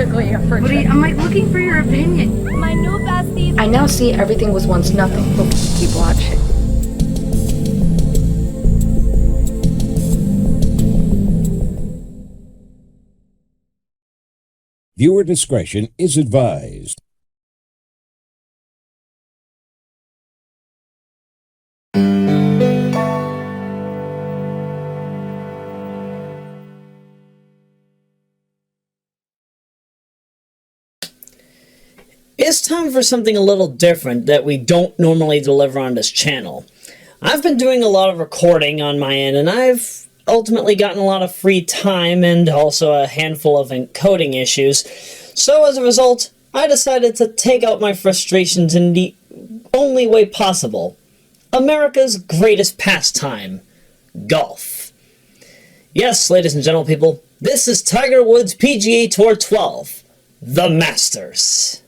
specifically for I'm like looking for your opinion. my new besties. I now see everything was once nothing. Keep watching. Viewer discretion is advised. It's time for something a little different that we don't normally deliver on this channel. I've been doing a lot of recording on my end, and I've ultimately gotten a lot of free time and also a handful of encoding issues. So as a result, I decided to take out my frustrations in the only way possible. America's greatest pastime, golf. Yes, ladies and gentlemen people, this is Tiger Woods PGA Tour 12, the Masters.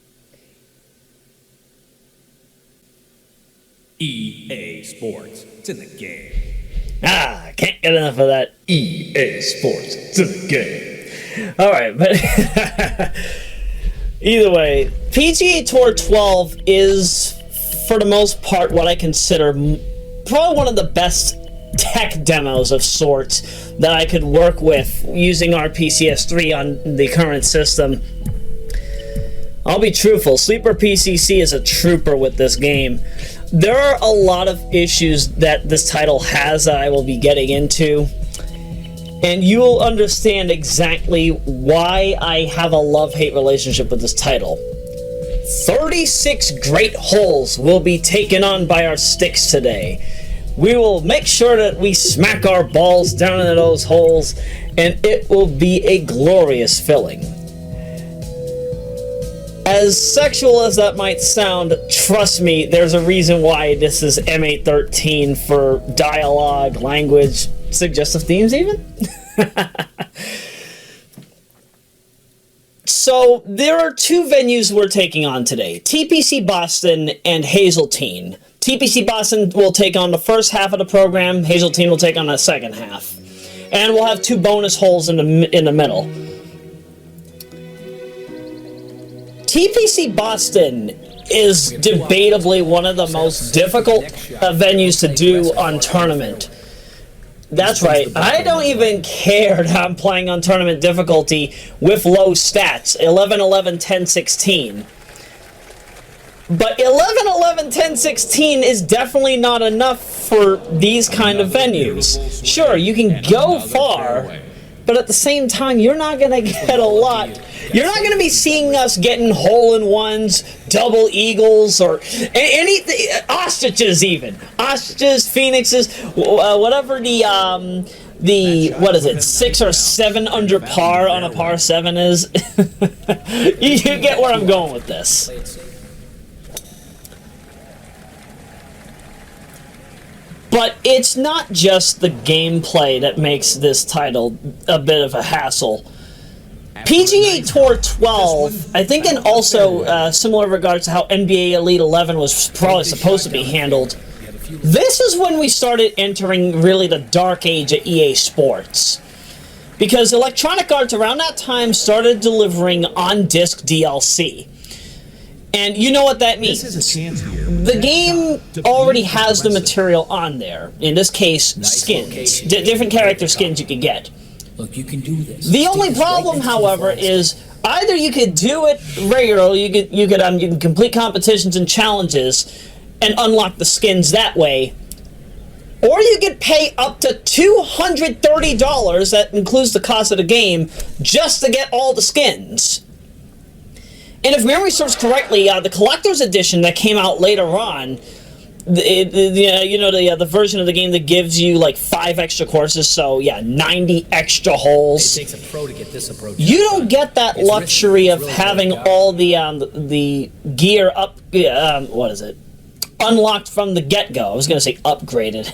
EA Sports. It's in the game. Can't get enough of that EA Sports. It's in the game. Alright, but either way, PGA Tour 12 is, for the most part, what I consider probably one of the best tech demos of sorts that I could work with using RPCS 3 on the current system. I'll be truthful, Sleeper PCC is a trooper with this game. There are a lot of issues that this title has that I will be getting into, and you will understand exactly why I have a love-hate relationship with this title. 36 great holes will be taken on by our sticks today. We will make sure that we smack our balls down into those holes, and it will be a glorious filling. As sexual as that might sound, trust me, there's a reason why this is MA13 for dialogue, language, suggestive themes even? So, there are two venues we're taking on today, TPC Boston and Hazeltine. TPC Boston will take on the first half of the program, Hazeltine will take on the second half. And we'll have two bonus holes in the middle. TPC Boston is debatably one of the most difficult venues to do on tournament. That's right, I don't even care that I'm playing on tournament difficulty with low stats, 11, 11, 10, 16. But 11, 11, 10, 16 is definitely not enough for these kind of venues. Sure, you can go far, but at the same time, you're not going to get a lot. You're not going to be seeing us getting hole-in-ones, double eagles, or anything, ostriches even. Ostriches, phoenixes, whatever what is it, 6 or 7 under par on a par 7 is. You get where I'm going with this. But it's not just the gameplay that makes this title a bit of a hassle. PGA Tour 12, I think in also similar regards to how NBA Elite 11 was probably supposed to be handled, this is when we started entering really the dark age of EA Sports. Because Electronic Arts around that time started delivering on-disc DLC. And you know what that means. The game already has the material on there. In this case, skins. Different character skins you could get. Look, you can do this. The only problem, however, is either you could do it regularly, you can complete competitions and challenges and unlock the skins that way, or you could pay up to $230, that includes the cost of the game, just to get all the skins. And if memory serves correctly, the collector's edition that came out later on, the version of the game that gives you like 5 extra courses, so yeah, 90 extra holes. It takes a pro to get this approach. You don't get that luxury of having all the gear up. What is it? Unlocked from the get-go. I was going to say upgraded.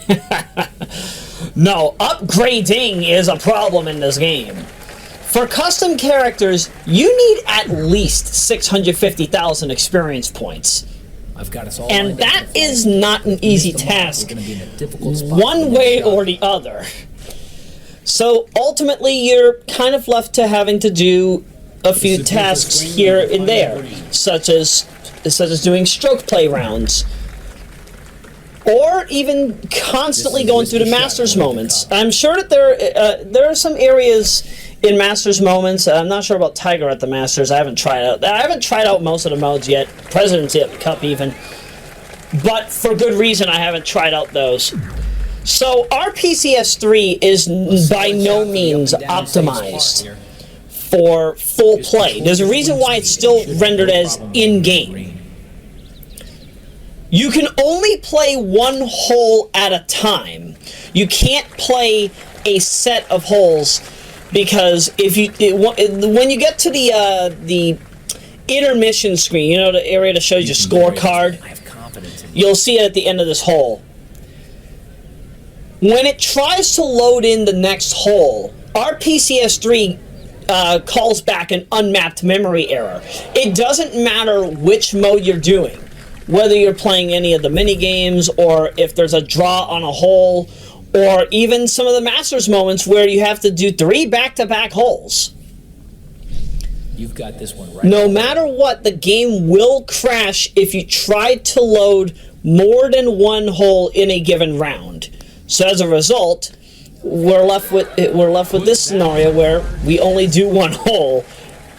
No, upgrading is a problem in this game. For custom characters, you need at least 650,000 experience points. I've got us all and that is not an easy task, one way or the other. So ultimately, you're kind of left to having to do a few tasks here and there, such as doing stroke play rounds, or even constantly going through the Masters moments. I'm sure that there are some areas in Masters moments. I'm not sure about Tiger at the Masters. I haven't tried out most of the modes yet. President's Cup even. But for good reason I haven't tried out those. So RPCS 3 is by no means optimized for full play. There's a reason why it's still rendered as in-game. You can only play one hole at a time. You can't play a set of holes because when you get to the intermission screen, you know, the area that shows your scorecard, you'll see it at the end of this hole. When it tries to load in the next hole, RPCS 3 calls back an unmapped memory error. It doesn't matter which mode you're doing, whether you're playing any of the mini games or if there's a draw on a hole, or even some of the Masters moments where you have to do 3 back-to-back holes. You've got this one right. No matter what, the game will crash if you try to load more than one hole in a given round. So as a result, we're left with this scenario where we only do one hole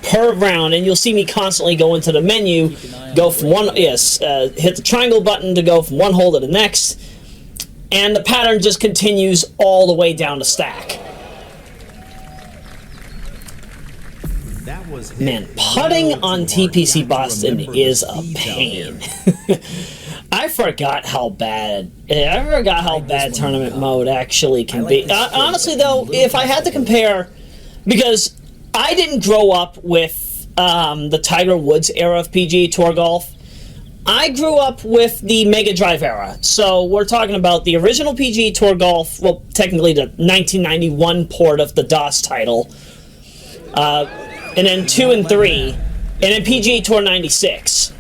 per round, and you'll see me constantly go into the menu, go from hit the triangle button to go from one hole to the next, and the pattern just continues all the way down the stack. Man, putting on TPC Boston is a pain. I forgot how bad tournament mode actually can be. Honestly, though, if I had to compare, because I didn't grow up with the Tiger Woods era of PGA Tour golf. I grew up with the Mega Drive era. So we're talking about the original PGA Tour golf, well, technically the 1991 port of the DOS title, and then 2 and 3, and then PGA Tour 96.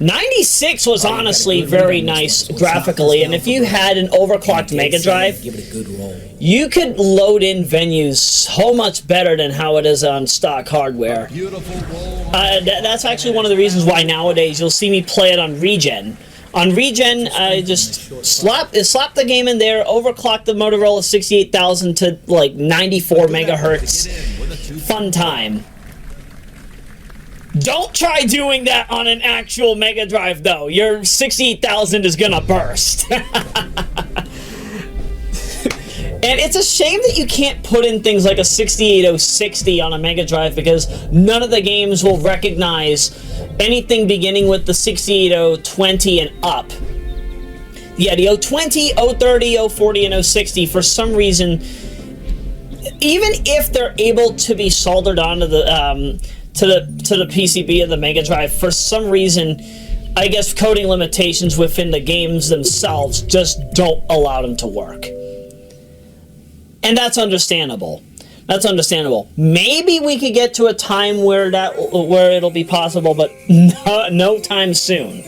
96 was honestly very nice graphically, and if you had an overclocked Mega Drive, you could load in venues so much better than how it is on stock hardware. That's actually one of the reasons why nowadays you'll see me play it on Regen. On Regen, I just slap the game in there, overclock the Motorola 68,000 to like 94 megahertz. Fun time. Don't try doing that on an actual Mega Drive, though. Your 68,000 is gonna burst. And it's a shame that you can't put in things like a 68060 on a Mega Drive, because none of the games will recognize anything beginning with the 68020 and up. Yeah, the 020, 030, 040, and 060, for some reason, even if they're able to be soldered onto the to the PCB of the Mega Drive, for some reason, I guess coding limitations within the games themselves just don't allow them to work. And that's understandable. That's understandable. Maybe we could get to a time where it'll be possible, but no time soon.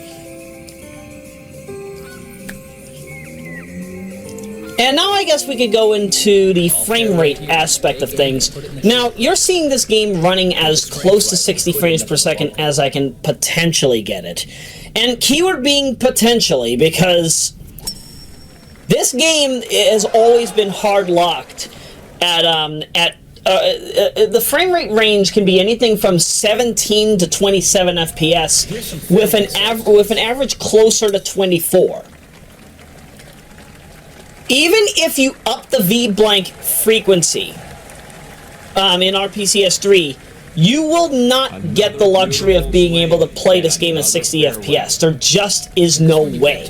And now I guess we could go into the frame rate aspect of things. Now, you're seeing this game running as close to 60 frames per second as I can potentially get it. And keyword being potentially, because this game has always been hard locked at the frame rate range can be anything from 17 to 27 FPS with an average closer to 24. Even if you up the V-blank frequency in RPCS 3, you will not get the luxury of being able to play this game at 60 FPS. There just is no way.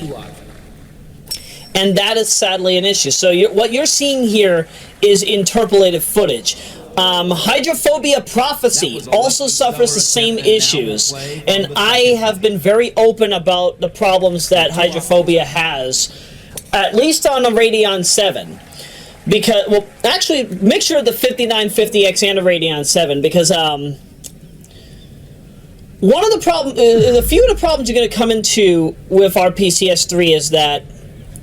And that is sadly an issue. So what you're seeing here is interpolated footage. Hydrophobia Prophecy also suffers the same issues, and I have been very open about the problems that Hydrophobia has, at least on a Radeon 7. Because, well, actually, mixture of the 5950X and a Radeon 7, because one of the a few of the problems you're going to come into with RPCS 3 is that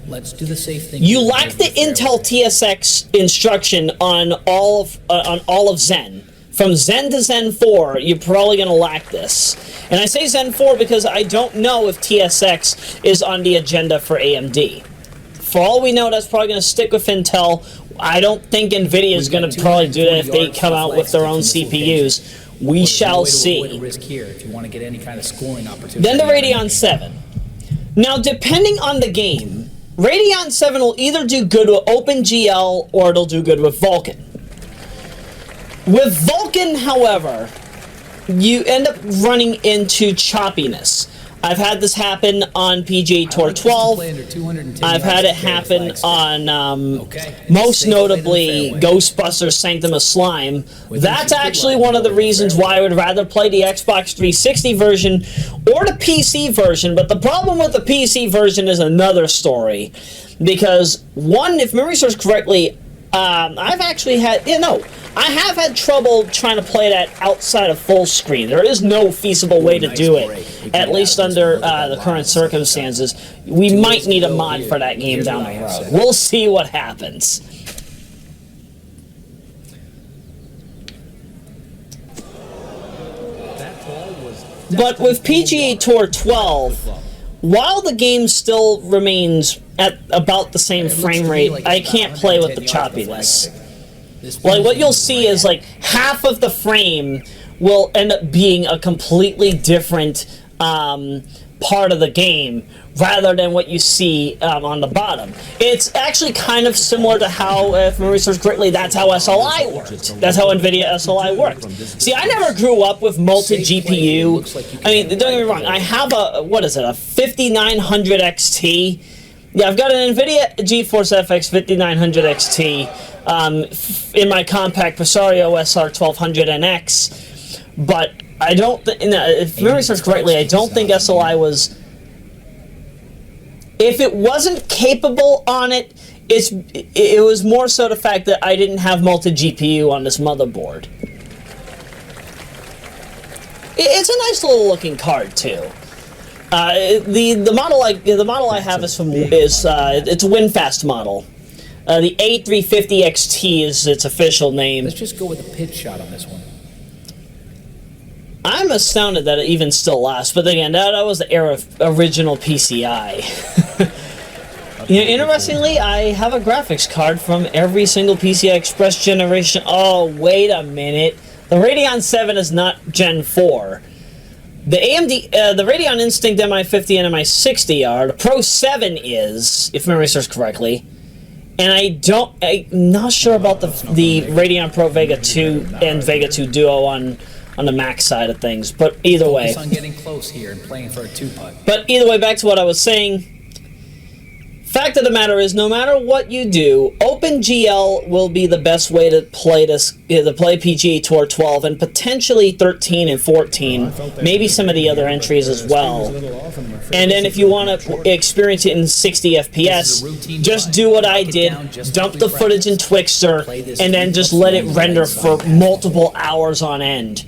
Let's do the safe thing. You lack the Intel TSX instruction on all of Zen. From Zen to Zen 4, you're probably going to lack this. And I say Zen 4 because I don't know if TSX is on the agenda for AMD. For all we know, that's probably going to stick with Intel. I don't think NVIDIA is going to probably do that if they come out with their own CPUs. We shall see. Then the Radeon 7. Now, depending on the game, Radeon 7 will either do good with OpenGL or it'll do good with Vulkan. With Vulkan, however, you end up running into choppiness. I've had this happen on PGA Tour 12. I've had it happen on, most notably, Ghostbusters Sanctum of Slime. That's actually one of the reasons why I would rather play the Xbox 360 version or the PC version. But the problem with the PC version is another story. Because, one, if memory serves correctly, I've actually had, I have had trouble trying to play that outside of full screen. There is no feasible way to do it, at least under the current circumstances. We might need a mod for that game down the road. We'll see what happens. But with PGA Tour 12, while the game still remains at about the same frame rate, I can't play with the choppiness. Like, what you'll see is, like, half of the frame will end up being a completely different part of the game, rather than what you see on the bottom. It's actually kind of similar to how, if memory serves correctly, that's how SLI worked. That's how NVIDIA SLI worked. See, I never grew up with multi-GPU. I mean, don't get me wrong, I have a 5900 XT. Yeah, I've got an NVIDIA GeForce FX 5900 XT in my compact Presario SR1200NX, but I don't think, if memory serves correctly, I don't think SLI was, if it wasn't capable on it, it was more so the fact that I didn't have multi-GPU on this motherboard. It's a nice little looking card too. The model I have it's a WinFast model. The A350 XT is its official name. Let's just go with a pitch shot on this one. I'm astounded that it even still lasts, but again, that was the era of original PCI. Interestingly, I have a graphics card from every single PCI Express generation. Oh, wait a minute. The Radeon 7 is not Gen 4. The the Radeon Instinct MI50 and MI60 are. The Pro 7 is, if memory serves correctly. And I'm not sure about the Radeon Pro Vega 2 and Vega 2 Duo on the Mac side of things, but either way. Focus on getting close here and playing for a two-putt. But either way, back to what I was saying. Fact of the matter is, no matter what you do, OpenGL will be the best way to play PGA Tour 12 and potentially 13 and 14, maybe some of the other entries as well. And then if you want to experience it in 60 FPS, just do what I did, dump the footage in Twixtor, and then just let it render for multiple hours on end.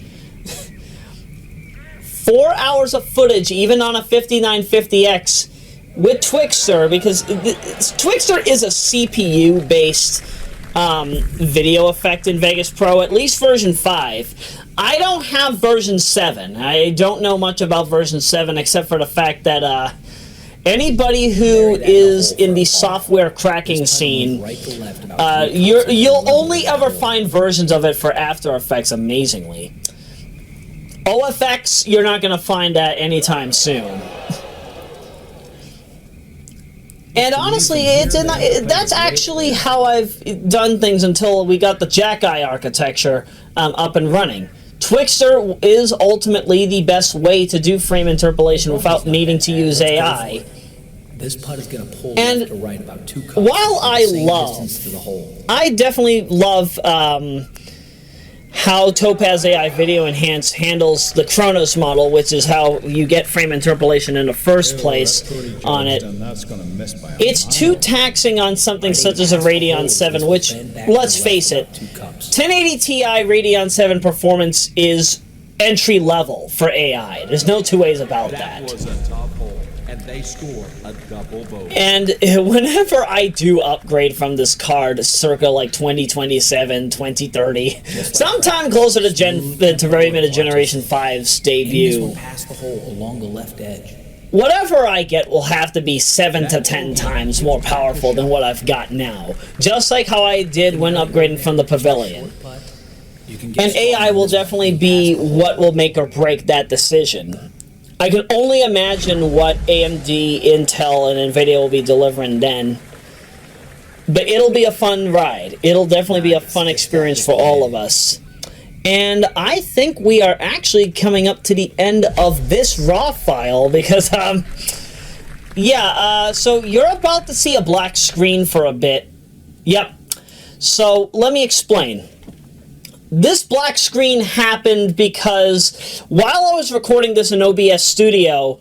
4 hours of footage, even on a 5950X, with Twixtor, because Twixtor is a CPU-based video effect in Vegas Pro, at least version 5. I don't have version 7. I don't know much about version 7, except for the fact that anybody who is in the software cracking scene, you'll only ever find versions of it for After Effects, amazingly. OFX, you're not going to find that anytime soon. And honestly, that's actually how I've done things until we got the Jack-Eye architecture up and running. Twixtor is ultimately the best way to do frame interpolation without needing to use AI. This putt is going to pull and left to right about 2 cups. While I definitely love how Topaz AI Video Enhance handles the Chronos model, which is how you get frame interpolation in the first place on it. It's too taxing on something such as a Radeon 7, which, let's face it, 1080 Ti Radeon 7 performance is entry level for AI. There's no two ways about that. and they score a double vote. And whenever I do upgrade from this card, circa like 2027, 2030, sometime closer to Royameadow Generation 5's debut, Past the hole along the left edge. whatever I get will have to be 7 to 10 times more powerful than what I've got now. Just like how I did when upgrading from the Pavilion. And AI will definitely be what will make or break that decision. I can only imagine what AMD, Intel, and NVIDIA will be delivering then. But it'll be a fun ride. It'll definitely be a fun experience for all of us. And I think we are actually coming up to the end of this raw file because, so you're about to see a black screen for a bit. Yep. So let me explain. This black screen happened because while I was recording this in OBS Studio,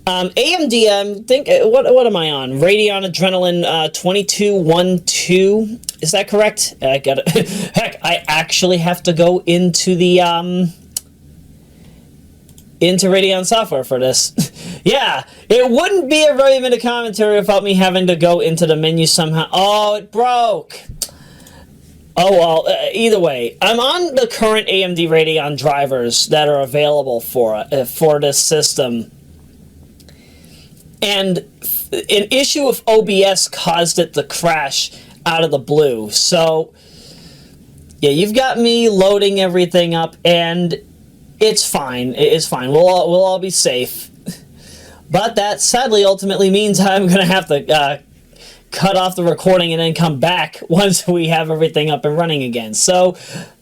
AMD, what am I on? Radeon Adrenalin 2212. Is that correct? I got it. Heck, I actually have to go into the into Radeon software for this. Yeah, it wouldn't be a Royameadow commentary without me having to go into the menu somehow. Oh, it broke. Oh, well, either way, I'm on the current AMD Radeon drivers that are available for this system. And an issue with OBS caused it to crash out of the blue. So, yeah, you've got me loading everything up, and it's fine. It's fine. We'll all be safe. But that, sadly, ultimately means I'm going to have to cut off the recording and then come back once we have everything up and running again. So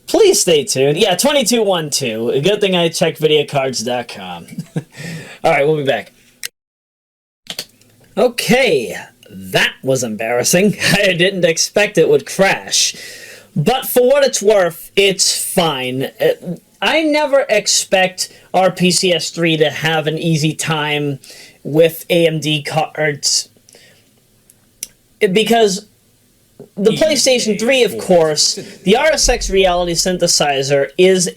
please stay tuned. Yeah, 2212. A good thing I checked videocards.com. Alright, we'll be back. Okay, that was embarrassing. I didn't expect it would crash. But for what it's worth, it's fine. I never expect RPCS 3 to have an easy time with AMD cards. Because the PlayStation 3, of course, the RSX Reality Synthesizer is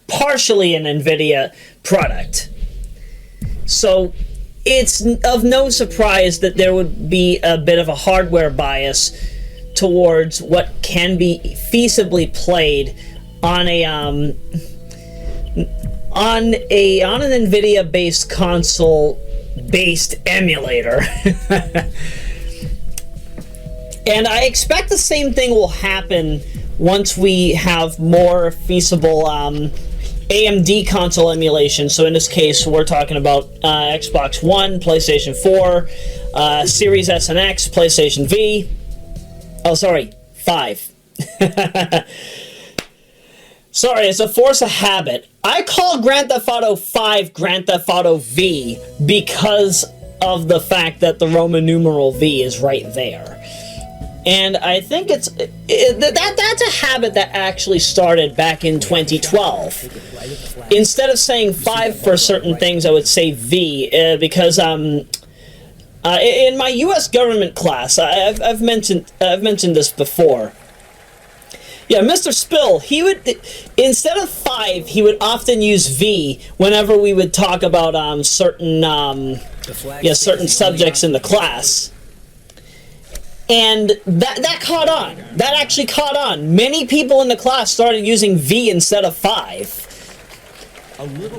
partially an NVIDIA product. So it's of no surprise that there would be a bit of a hardware bias towards what can be feasibly played on an NVIDIA-based console-based emulator. And I expect the same thing will happen once we have more feasible AMD console emulation. So in this case, we're talking about Xbox One, PlayStation 4, Series S and X, PlayStation V. Oh, sorry, 5. Sorry, it's a force of habit. I call Grand Theft Auto 5 Grand Theft Auto V because of the fact that the Roman numeral V is right there. And I think that's a habit that actually started back in 2012. Instead of saying 5 for certain things, I would say V, because in my U.S. government class, I've mentioned this before. Yeah, Mr. Spill, he would, instead of 5, he would often use V whenever we would talk about certain subjects in the class. And that caught on. That actually caught on. Many people in the class started using V instead of 5.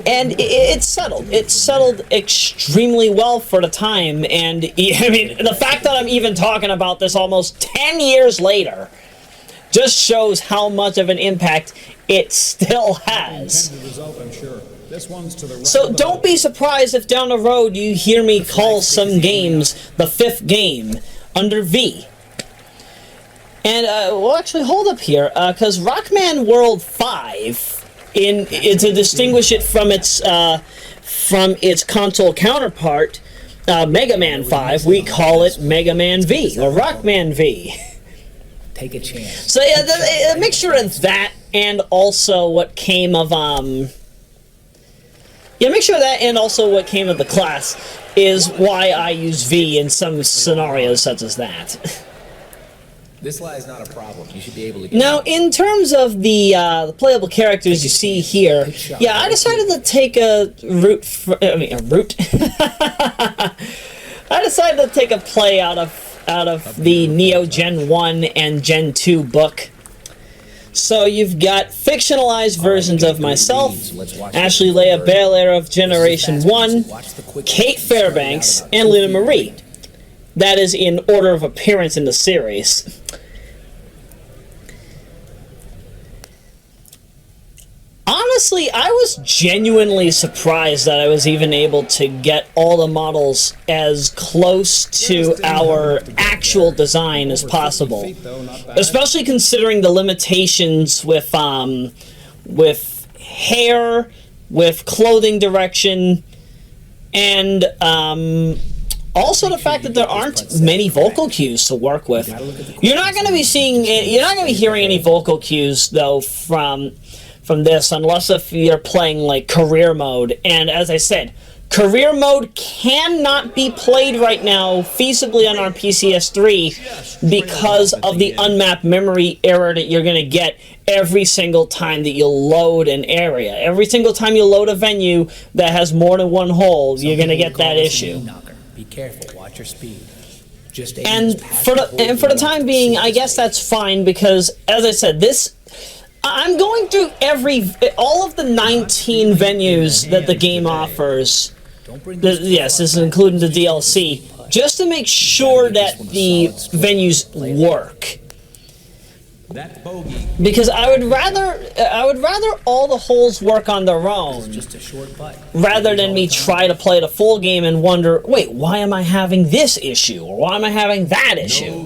And it settled. It settled extremely well for the time. And, I mean, the fact that I'm even talking about this almost 10 years later just shows how much of an impact it still has. So don't be surprised if down the road you hear me call some games the 5th game under V. And we'll actually hold up here, because Rockman World 5, to distinguish it from its console counterpart, Mega Man 5, we call it Mega Man V, or Rockman V. Take a chance. So yeah, a mixture of that and also what came of what came of the class is why I use V in some scenarios such as that. This lie is not a problem. You should be able to get Now, in terms of the playable characters you see here, yeah, I decided to take a route. I decided to take a play out of the Neo Gen 1 and Gen 2 book. So you've got fictionalized versions of myself, Ashley Leia Belair of Generation 1, Kate Fairbanks, and Luna Marie. That is in order of appearance in the series. Honestly, I was genuinely surprised that I was even able to get all the models as close to our actual design as possible. Especially considering the limitations with hair, with clothing direction, and also the fact that there aren't many vocal cues to work with. You're not going to be hearing any vocal cues though from this, unless if you're playing like career mode. And as I said, career mode cannot be played right now feasibly on RPCS 3 because of the unmapped memory error that you're going to get every single time that you load an area. Every single time you load a venue that has more than one hole, you're going to get that issue. Be careful, watch your speed. And for the time being, I guess that's fine because, as I said, I'm going through all of the 19 venues that the game offers. Yes, this is including the DLC, just to make sure that the venues work. Because I would rather all the holes work on their own, rather than me try to play the full game and wonder, wait, why am I having this issue or why am I having that issue?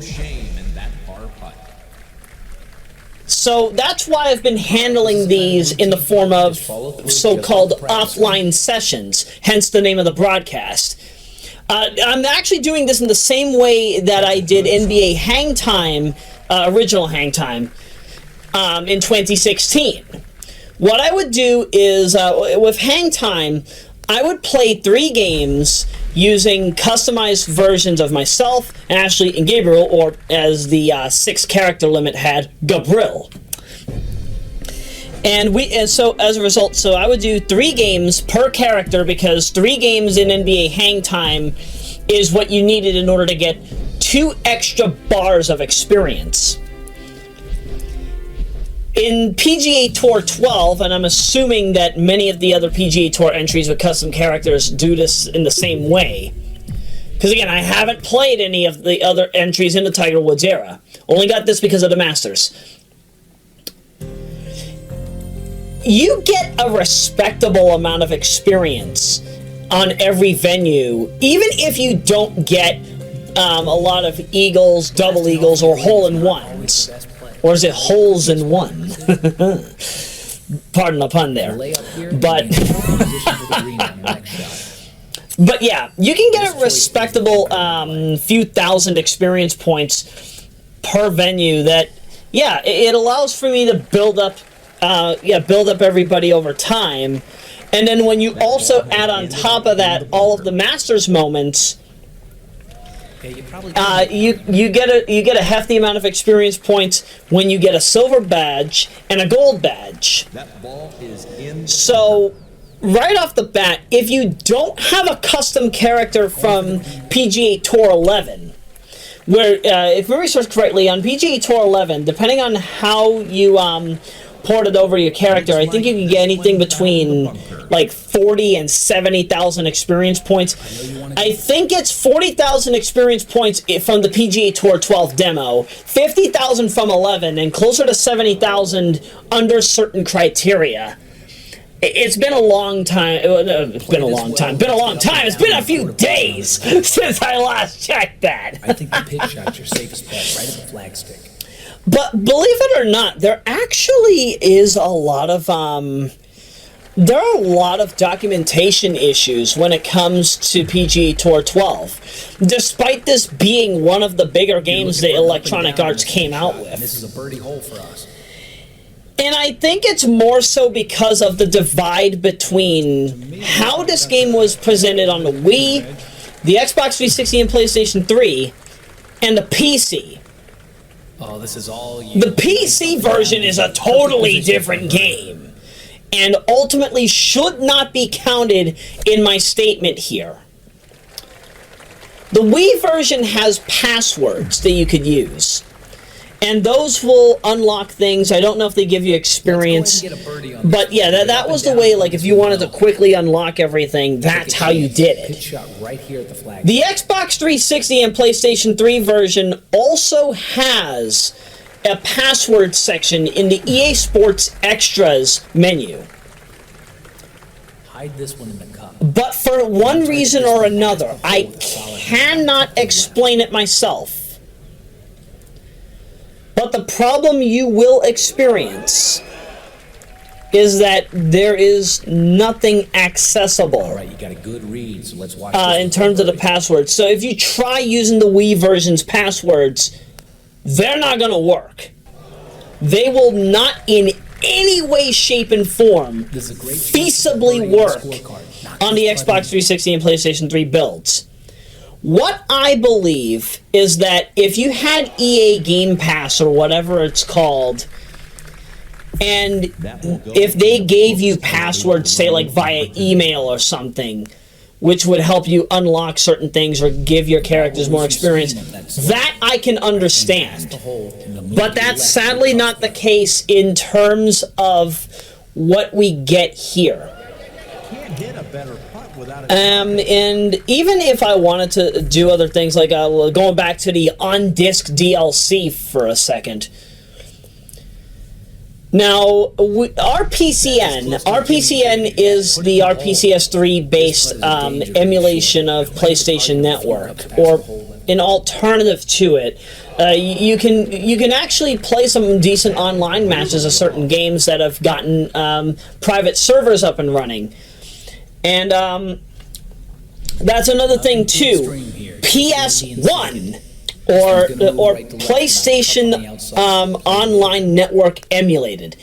So that's why I've been handling these in the form of so-called offline sessions, hence the name of the broadcast. I'm actually doing this in the same way that I did NBA Hang Time, original Hang Time, in 2016. What I would do is, with Hang Time, I would play 3 games using customized versions of myself, Ashley, and Gabriel, or as the 6-character limit had, Gabriel. And so as a result, so I would do 3 games per character because 3 games in NBA Hang Time is what you needed in order to get 2 extra bars of experience. In PGA Tour 12, and I'm assuming that many of the other PGA Tour entries with custom characters do this in the same way. Because again, I haven't played any of the other entries in the Tiger Woods era. Only got this because of the Masters. You get a respectable amount of experience on every venue, even if you don't get a lot of eagles, double eagles, or hole-in-ones. Or is it holes in one? Pardon the pun there. But yeah, you can get a respectable few thousand experience points per venue that, yeah, it allows for me to build up everybody over time. And then when you also add on top of that all of the Masters moments, you get a hefty amount of experience points when you get a silver badge and a gold badge. That ball is in. So right off the bat, if you don't have a custom character from PGA Tour 11, where if memory serves correctly, on PGA Tour 11, depending on how you ported over your character, I think you can get anything between like 40 and 70,000 experience points. I think it's 40,000 experience points from the PGA Tour 12 demo, 50,000 from 11, and closer to 70,000 under certain criteria. It's been a long time. It's been a long time. It's been a few days since I last checked that. I think the pitch shot's your safest bet, right at the flagstick. But believe it or not, there actually is a lot of there are a lot of documentation issues when it comes to PGA Tour 12, despite this being one of the bigger games that Electronic Arts came out with. This is a birdie hole for us. And I think it's more so because of the divide between how this game was presented on the Wii, the Xbox 360 and PlayStation 3, and the PC. Oh, this is all you. The PC version is a totally different game, and ultimately should not be counted in my statement here. The Wii version has passwords that you could use, and those will unlock things. I don't know if they give you experience, but yeah, that was the way, like, if you wanted to quickly unlock everything, that's how you did it. The Xbox 360 and PlayStation 3 version also has a password section in the EA Sports Extras menu. Hide this one in the cup. But for one reason or another, I cannot explain it myself. But the problem you will experience is that there is nothing accessible. All right, you got a good read, so let's watch in terms of the passwords. So if you try using the Wii version's passwords, they're not going to work. They will not in any way, shape, and form feasibly work on the Xbox 360 and PlayStation 3 builds. What I believe is that if you had EA Game Pass or whatever it's called, and if they gave you passwords, say like via email or something, which would help you unlock certain things or give your characters more experience, that I can understand. But that's sadly not the case in terms of what we get here. And even if I wanted to do other things, like going back to the on-disc DLC for a second. Now, RPCN is the RPCS 3 based emulation of PlayStation Network, or an alternative to it. You can actually play some decent online matches of certain games that have gotten private servers up and running. And that's another thing too. PS1 or PlayStation Online Network Emulated.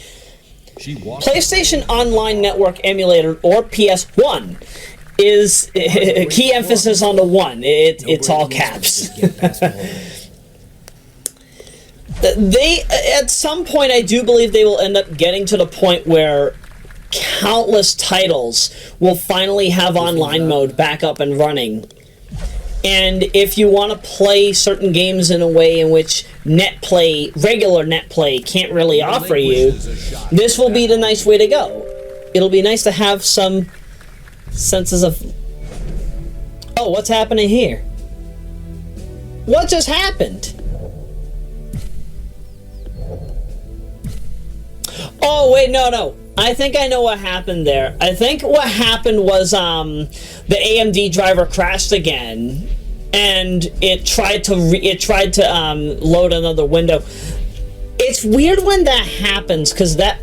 PlayStation Online Network Emulator, or PS1, is key emphasis on the one. It's all caps. They, at some point, I do believe they will end up getting to the point where countless titles will finally have online mode back up and running. And if you want to play certain games in a way in which regular net play can't really offer you, this will be the nice way to go. It'll be nice to have some senses of, oh, what's happening here? What just happened? Oh, wait, no. I think I know what happened there. I think what happened was the AMD driver crashed again, and it tried to load another window. It's weird when that happens, because that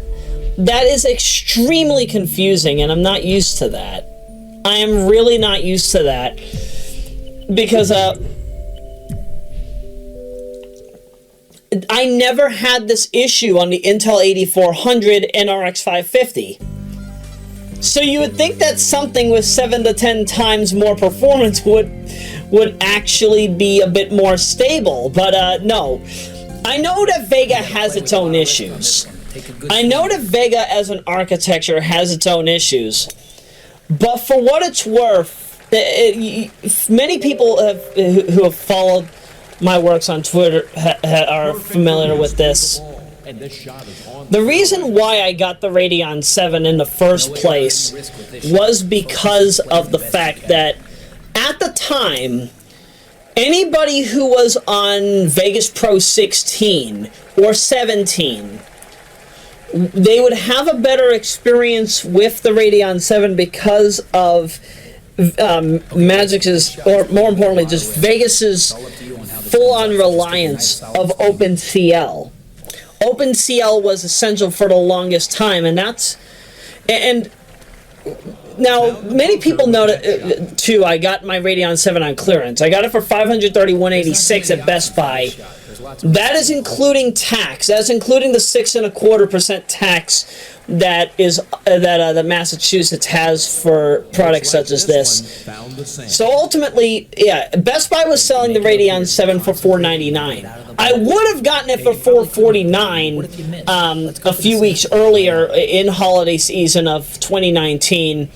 is extremely confusing, and I'm not used to that. I am really not used to that, because I never had this issue on the Intel 8400 and RX 550. So you would think that something with 7 to 10 times more performance would actually be a bit more stable, but no. I know that Vega has its own issues. I know that Vega as an architecture has its own issues, but for what it's worth, many people who have followed my works on Twitter are familiar with this. The reason why I got the Radeon 7 in the first place was because of the fact that at the time, anybody who was on Vegas Pro 16 or 17, they would have a better experience with the Radeon 7 because of Magic's, or more importantly, just Vegas's full-on reliance of OpenCL. OpenCL was essential for the longest time, and now many people know that too. I got my Radeon 7 on clearance. I got it for $531.86 at Best Buy That is including tax. That's including the 6.25% tax that Massachusetts has for products such as this. So ultimately, yeah, Best Buy was selling the Radeon 7 for $499. I would have gotten it for $449 a few weeks earlier in holiday season of 2019.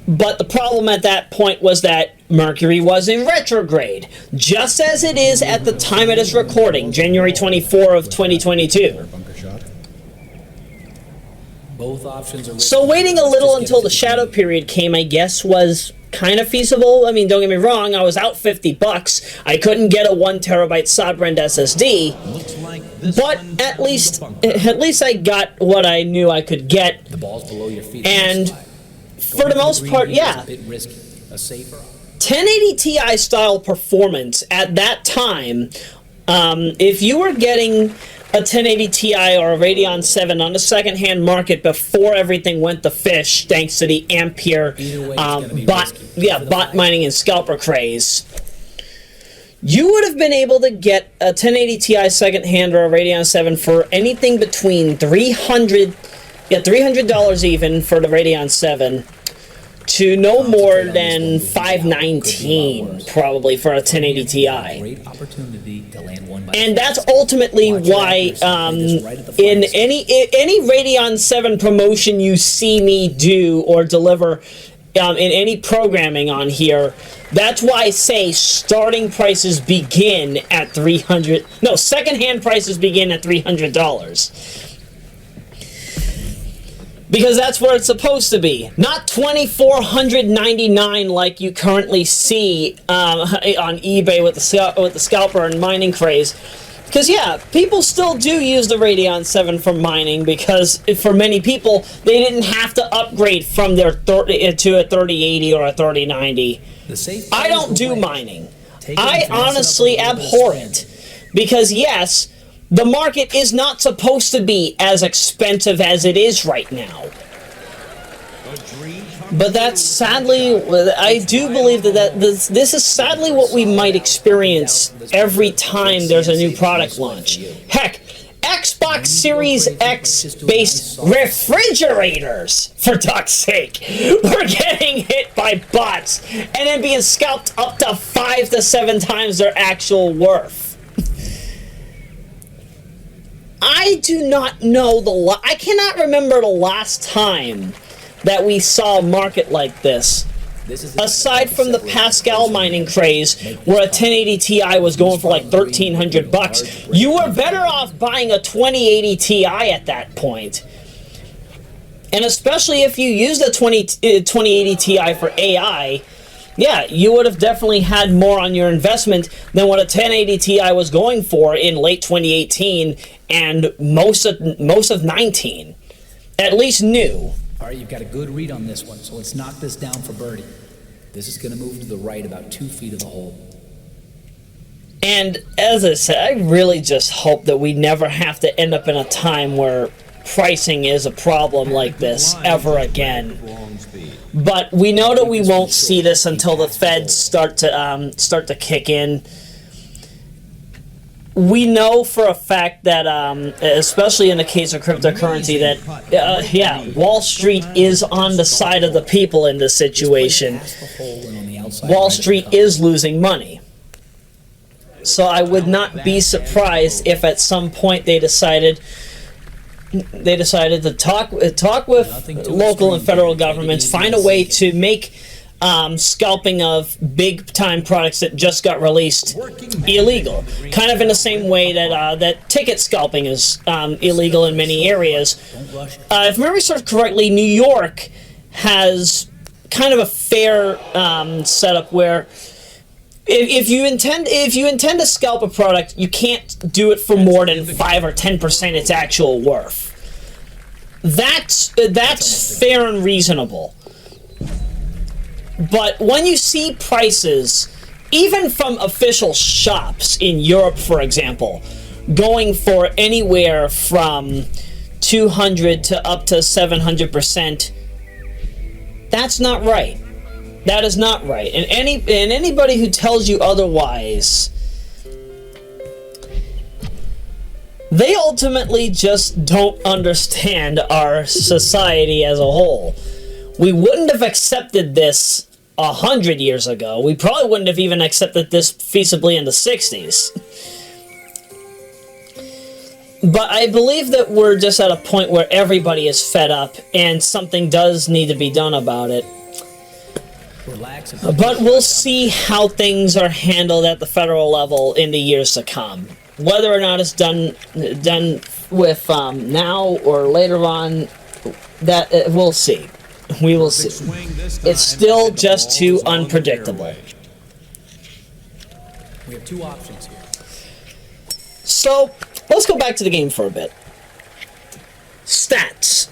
But the problem at that point was that Mercury was in retrograde, just as it is at the time of this recording, January 24 of 2022. Both options are So waiting a little until the shadow period came, I guess, was kind of feasible. I mean, don't get me wrong, I was out $50. I couldn't get a 1 terabyte Sobrand SSD, but at least I got what I knew I could get. The ball's below your feet. And for the most part, yeah. A bit risky. A safer. 1080 Ti style performance at that time, if you were getting a 1080 Ti or a Radeon 7 on the secondhand market before everything went to fish, thanks to the Ampere bot mining and scalper craze, you would have been able to get a 1080 Ti secondhand or a Radeon 7 for anything between $300 even for the Radeon 7 to no more than $519 probably for a 1080 Ti. And that's ultimately why in any Radeon 7 promotion you see me do or deliver in any programming on here, that's why I say starting prices begin at secondhand prices begin at $300. Because that's where it's supposed to be, not $2,499 like you currently see on eBay with the scalper and mining craze. Because yeah, people still do use the Radeon 7 for mining, because for many people they didn't have to upgrade from their to a 3080 or a 3090. I don't do mining. I honestly abhor it, because yes, the market is not supposed to be as expensive as it is right now. But that's sadly, I do believe that this is sadly what we might experience every time there's a new product launch. Heck, Xbox Series X based refrigerators, for duck's sake, were getting hit by bots and then being scalped up to 5 to 7 times their actual worth. I do not know I cannot remember the last time that we saw a market like this. Aside from the Pascal mining craze, where a 1080 Ti was going for like $1,300, you were better off buying a 2080 Ti at that point. And especially if you used a 2080 Ti for AI, yeah, you would have definitely had more on your investment than what a 1080 Ti was going for in late 2018 and most of 19. At least new. All right, you've got a good read on this one, so let's knock this down for birdie. This is going to move to the right about 2 feet of the hole. And as I said, I really just hope that we never have to end up in a time where pricing is a problem like this ever again. But we know that we won't see this until the feds start to kick in. We know for a fact that, especially in the case of cryptocurrency, that Wall Street is on the side of the people in this situation. Wall Street is losing money. So I would not be surprised if at some point they decided to talk with local and federal governments, find a way to make scalping of big-time products that just got released illegal. Kind of in the same way that that ticket scalping is illegal in many areas. If memory serves correctly, New York has kind of a fair setup where if you intend to scalp a product, you can't do it for more than 5 or 10% its actual worth. That's fair and reasonable. But when you see prices, even from official shops in Europe, for example, going for anywhere from 200 to up to 700%, that's not right. That is not right. And anybody who tells you otherwise They ultimately just don't understand our society as a whole. We wouldn't have accepted this 100 years ago. We probably wouldn't have even accepted this feasibly in the 60s. But I believe that we're just at a point where everybody is fed up, and something does need to be done about it. But we'll see how things are handled at the federal level in the years to come. Whether or not it's done with now or later on, that we'll see. We will see. It's still just too unpredictable. We have two options here. So, let's go back to the game for a bit. Stats.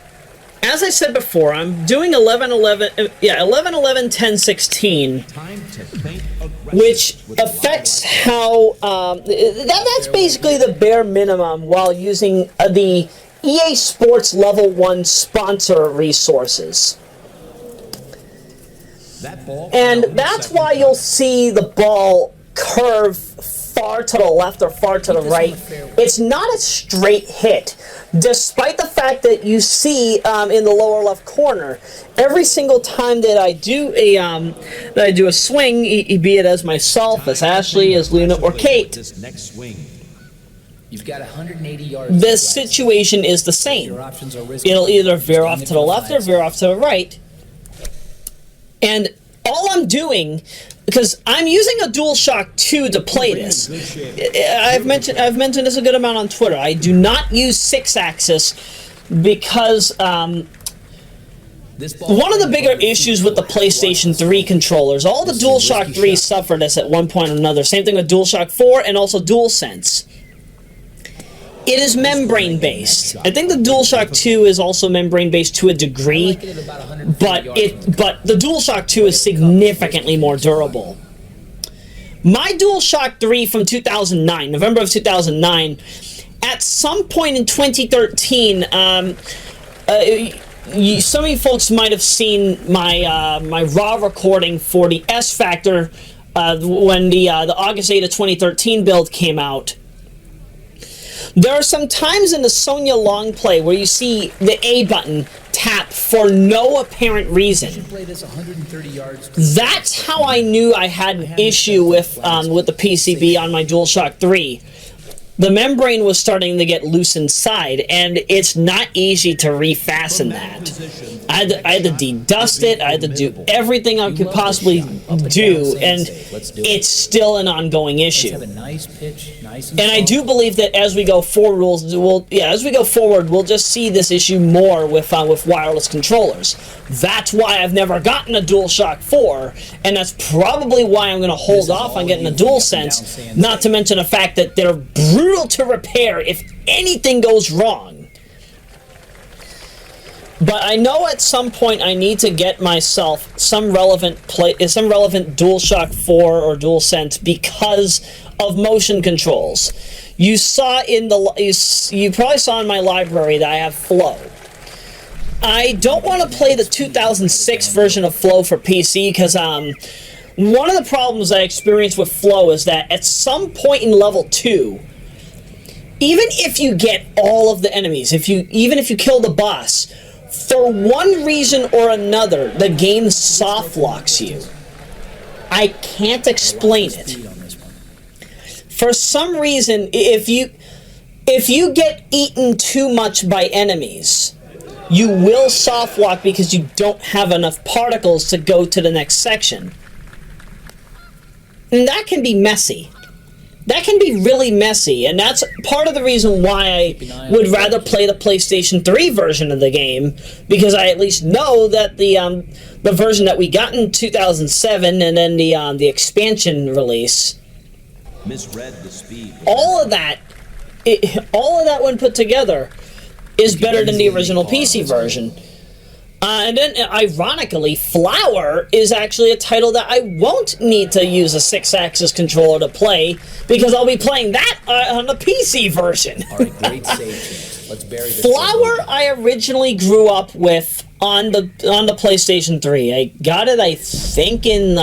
As I said before, I'm doing 11-11-10-16, which affects how, that's basically the bare minimum while using the EA Sports Level 1 sponsor resources. And that's why you'll see the ball curve far to the left or far to the right. It's not a straight hit, despite the fact that you see in the lower left corner, every single time that I do a swing, be it as myself, as Ashley, as Luna, or Kate, You've got 180 yards. the situation is the same. It'll either veer off to the left or veer off to the right. And all I'm doing, because I'm using a DualShock 2 to play this. I've mentioned this a good amount on Twitter. I do not use 6-axis because one of the bigger issues with the PlayStation 3 controllers, all the DualShock 3 suffered this at one point or another. Same thing with DualShock 4 and also DualSense. It is membrane-based. I think the DualShock 2 is also membrane-based to a degree, but the DualShock 2 is significantly more durable. My DualShock 3 from 2009, November of 2009, at some point in 2013, some of you folks might have seen my my raw recording for the S Factor when the August 8 of 2013 build came out. There are some times in the Sonya long play where you see the A button tap for no apparent reason. That's how I knew I had an issue with the PCB on my DualShock 3. The membrane was starting to get loose inside, and it's not easy to refasten that. I had to de-dust it, I had to do everything I could possibly do, and it's still an ongoing issue. And I do believe that as we go forward, we'll just see this issue more with wireless controllers. That's why I've never gotten a DualShock 4, and that's probably why I'm going to hold off on getting a DualSense, not to mention the fact that they're brutal to repair if anything goes wrong. But I know at some point I need to get myself some relevant DualShock 4 or DualSense because of motion controls. You probably saw in my library that I have Flow. I don't want to play the 2006 version of Flow for PC because one of the problems I experienced with Flow is that at some point in level 2, even if you get all of the enemies, even if you kill the boss, for one reason or another, the game soft locks you. I can't explain it. For some reason, if you get eaten too much by enemies, you will soft lock because you don't have enough particles to go to the next section. And that can be messy. That can be really messy, and that's part of the reason why I would rather play the PlayStation 3 version of the game, because I at least know that the version that we got in 2007 and then the expansion release, Misread the speed. all of that when put together is better than the original PC version. And then, ironically, Flower is actually a title that I won't need to use a 6-axis controller to play, because I'll be playing that on the PC version. All right, great save. Let's bury this. Flower, I originally grew up with on the PlayStation 3. I got it, I think, in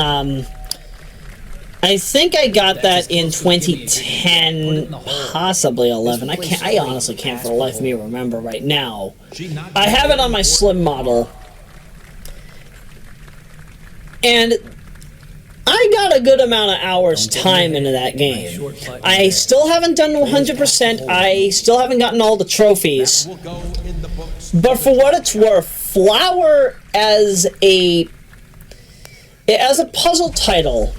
I think I got that in 2010, possibly 11. I honestly can't for the life of me remember right now. I have it on my Slim model. And I got a good amount of hours time into that game. I still haven't done 100%. I still haven't gotten all the trophies. But for what it's worth, Flower as a puzzle title,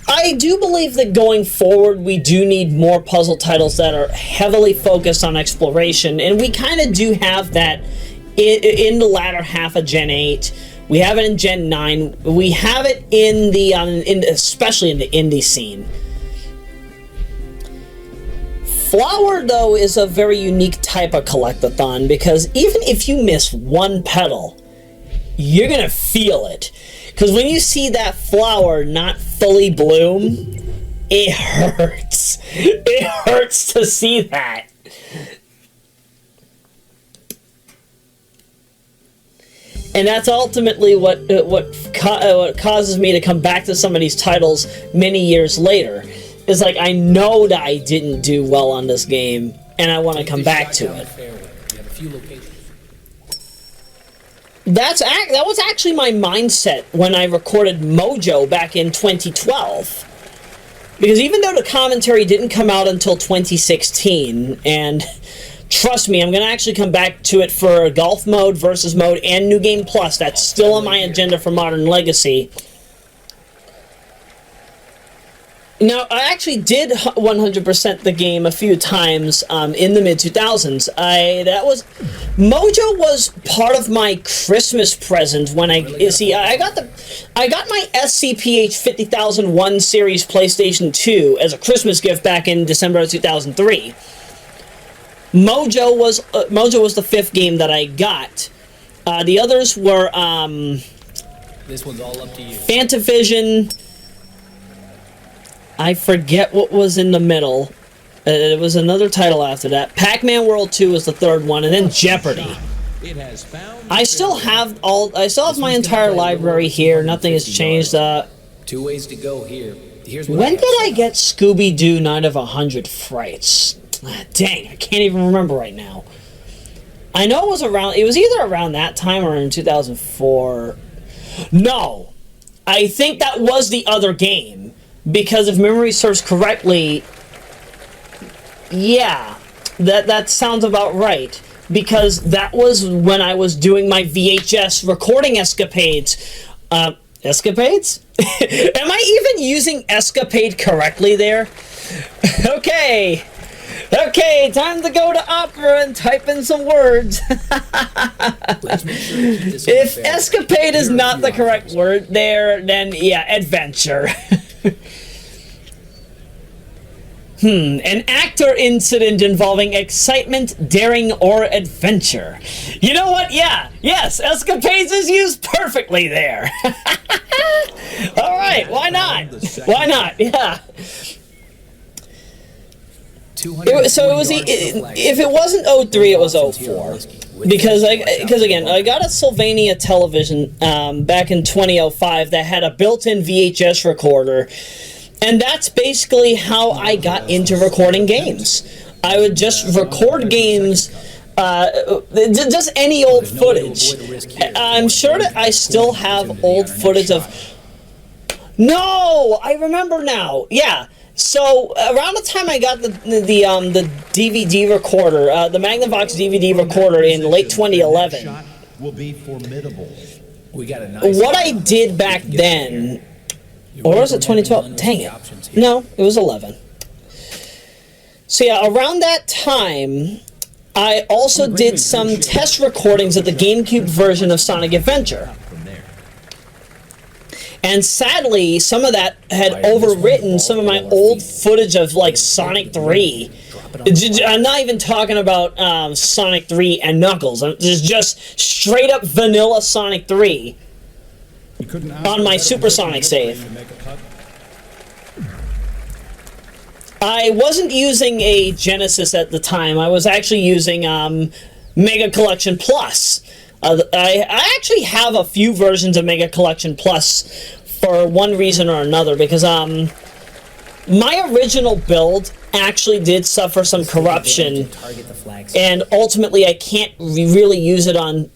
I do believe that going forward we do need more puzzle titles that are heavily focused on exploration, and we kind of do have that in the latter half of Gen 8. We have it in Gen 9. We have it in the especially in the indie scene. Flower, though, is a very unique type of collectathon, because even if you miss one petal, you're gonna feel it. Because when you see that flower not fully bloom, it hurts. It hurts to see that. And that's ultimately what causes me to come back to some of these titles many years later. Is like, I know that I didn't do well on this game, and I want to come back to it. That was actually my mindset when I recorded Mojo back in 2012. Because even though the commentary didn't come out until 2016, and trust me, I'm going to actually come back to it for Golf Mode, Versus Mode, and New Game Plus. That's still on my agenda for Modern Legacy. Now, I actually did 100% the game a few times in the mid-2000s. Mojo was part of my Christmas present when I got my SCPH 50001 series PlayStation 2 as a Christmas gift back in December of 2003. Mojo was the 5th game that I got. The others were this one's all up to you. Fantavision. I forget what was in the middle. It was another title after that. Pac-Man World 2 was the 3rd one, and then Jeopardy. I still have my entire library here. Nothing has changed. 2 ways to go here. When did I get Scooby-Doo Night of 100 Frights? Dang, I can't even remember right now. I know it was either around that time or in 2004. No, I think that was the other game. Because if memory serves correctly, yeah, that sounds about right. Because that was when I was doing my VHS recording escapades. Escapades? Am I even using escapade correctly there? Okay, time to go to Opera and type in some words. If escapade is not the correct word there, then yeah, adventure. An act or incident involving excitement, daring, or adventure. You know what? Yeah, yes, escapades is used perfectly there. Alright, why not? Why not? Yeah. If it wasn't 03, it was 04. Because again, I got a Sylvania television back in 2005 that had a built-in VHS recorder. And that's basically how I got into recording games. I would just record games, just any old footage. I'm sure that I still have old footage of... No! I remember now! Yeah. So, around the time I got the DVD recorder, the Magnavox DVD recorder in late 2011, what I did back then... Or was it 2012? Dang it. No, it was 11. So yeah, around that time, I also did some test recordings of the GameCube version of Sonic Adventure. And sadly, some of that had overwritten some of my old footage of, like, Sonic 3. I'm not even talking about Sonic 3 and Knuckles. It's just straight up vanilla Sonic 3. On my Supersonic save. I wasn't using a Genesis at the time. I was actually using Mega Collection Plus. I actually have a few versions of Mega Collection Plus for one reason or another, because my original build actually did suffer some corruption, and ultimately I can't really use it on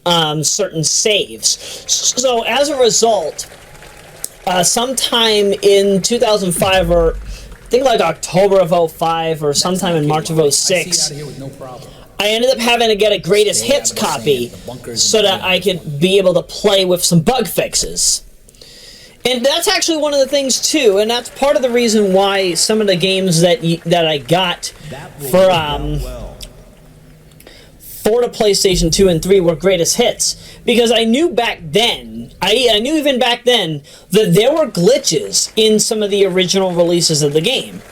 certain saves. So as a result, sometime in 2005, or I think like October of 05 or sometime in March of 06, I ended up having to get a greatest hits copy so that I could be able to play with some bug fixes. And that's actually one of the things too, and that's part of the reason why some of the games that I got for the PlayStation 2 and 3 were greatest hits, because I knew back then, I knew even back then, that there were glitches in some of the original releases of the game.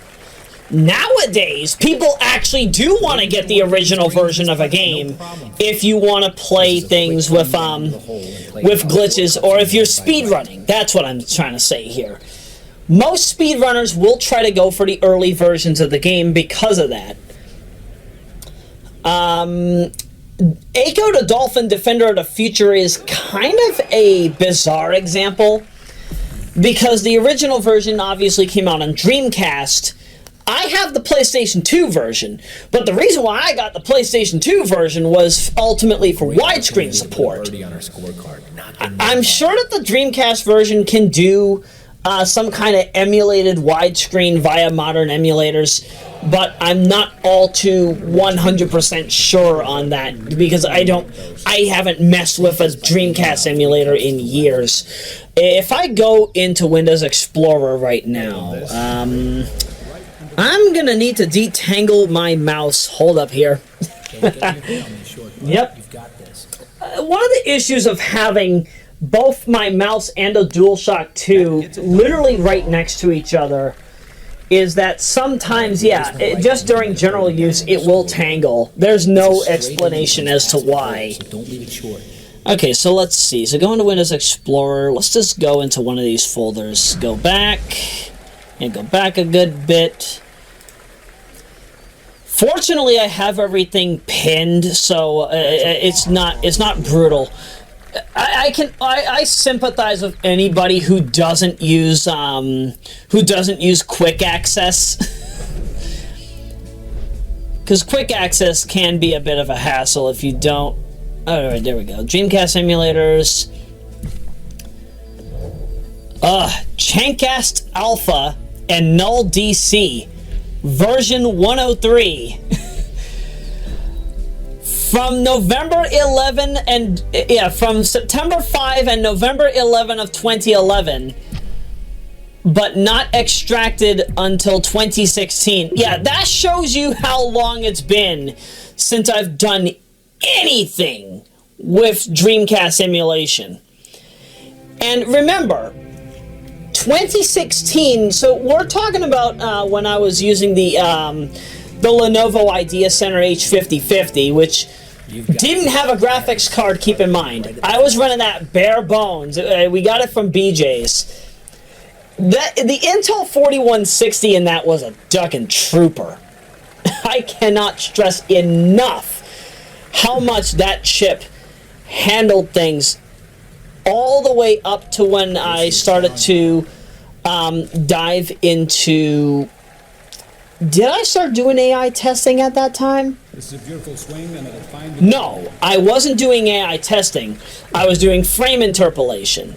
Nowadays, people actually do want to get the original version of a game if you want to play things with glitches, or if you're speedrunning. That's what I'm trying to say here. Most speedrunners will try to go for the early versions of the game because of that. Echo the Dolphin Defender of the Future is kind of a bizarre example, because the original version obviously came out on Dreamcast. I have the PlayStation 2 version, but the reason why I got the PlayStation 2 version was ultimately for widescreen support. I'm sure that the Dreamcast version can do some kind of emulated widescreen via modern emulators, but I'm not all too 100% sure on that, because I haven't messed with a Dreamcast emulator in years. If I go into Windows Explorer right now, I'm gonna need to detangle my mouse. Hold up here. Yep. One of the issues of having both my mouse and a DualShock 2 literally right next to each other is that sometimes, just during general use, it will tangle. There's no explanation as to why. Okay, so let's see. So go into Windows Explorer. Let's just go into one of these folders. Go back, and go back a good bit. Fortunately, I have everything pinned, so it's not brutal. I sympathize with anybody who doesn't use quick access, because quick access can be a bit of a hassle if you don't. All right, there we go. Dreamcast emulators. Chancast Alpha and Null DC. Version 103 from November 11 and from September 5 and November 11 of 2011, but not extracted until 2016. Yeah, that shows you how long it's been since I've done anything with Dreamcast emulation. And remember, 2016, so we're talking about when I was using the Lenovo Idea Center H5050, which didn't have a graphics card, keep in mind. I was running that bare bones. We got it from BJ's. The Intel 4160 in that was a ducking trooper. I cannot stress enough how much that chip handled things, all the way up to when I started to dive into... Did I start doing AI testing at that time? This is a beautiful swing and a defined... No, I wasn't doing AI testing. I was doing frame interpolation.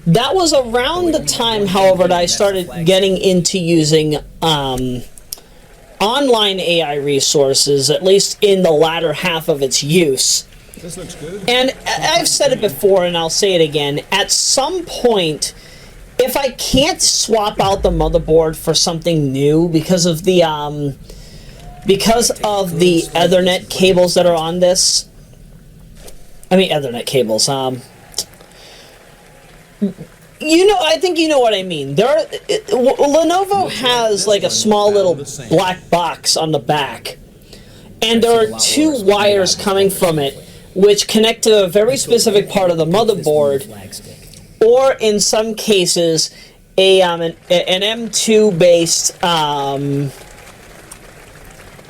That was around the time, however, that I started getting into using online AI resources, at least in the latter half of its use. This looks good. And I've said it before, and I'll say it again. At some point, if I can't swap out the motherboard for something new because of the Ethernet cables that are on this, Ethernet cables. I think you know what I mean. Lenovo has like a small little black box on the back, and there are two wires coming from it which connect to a very specific part of the motherboard, or in some cases an M2 based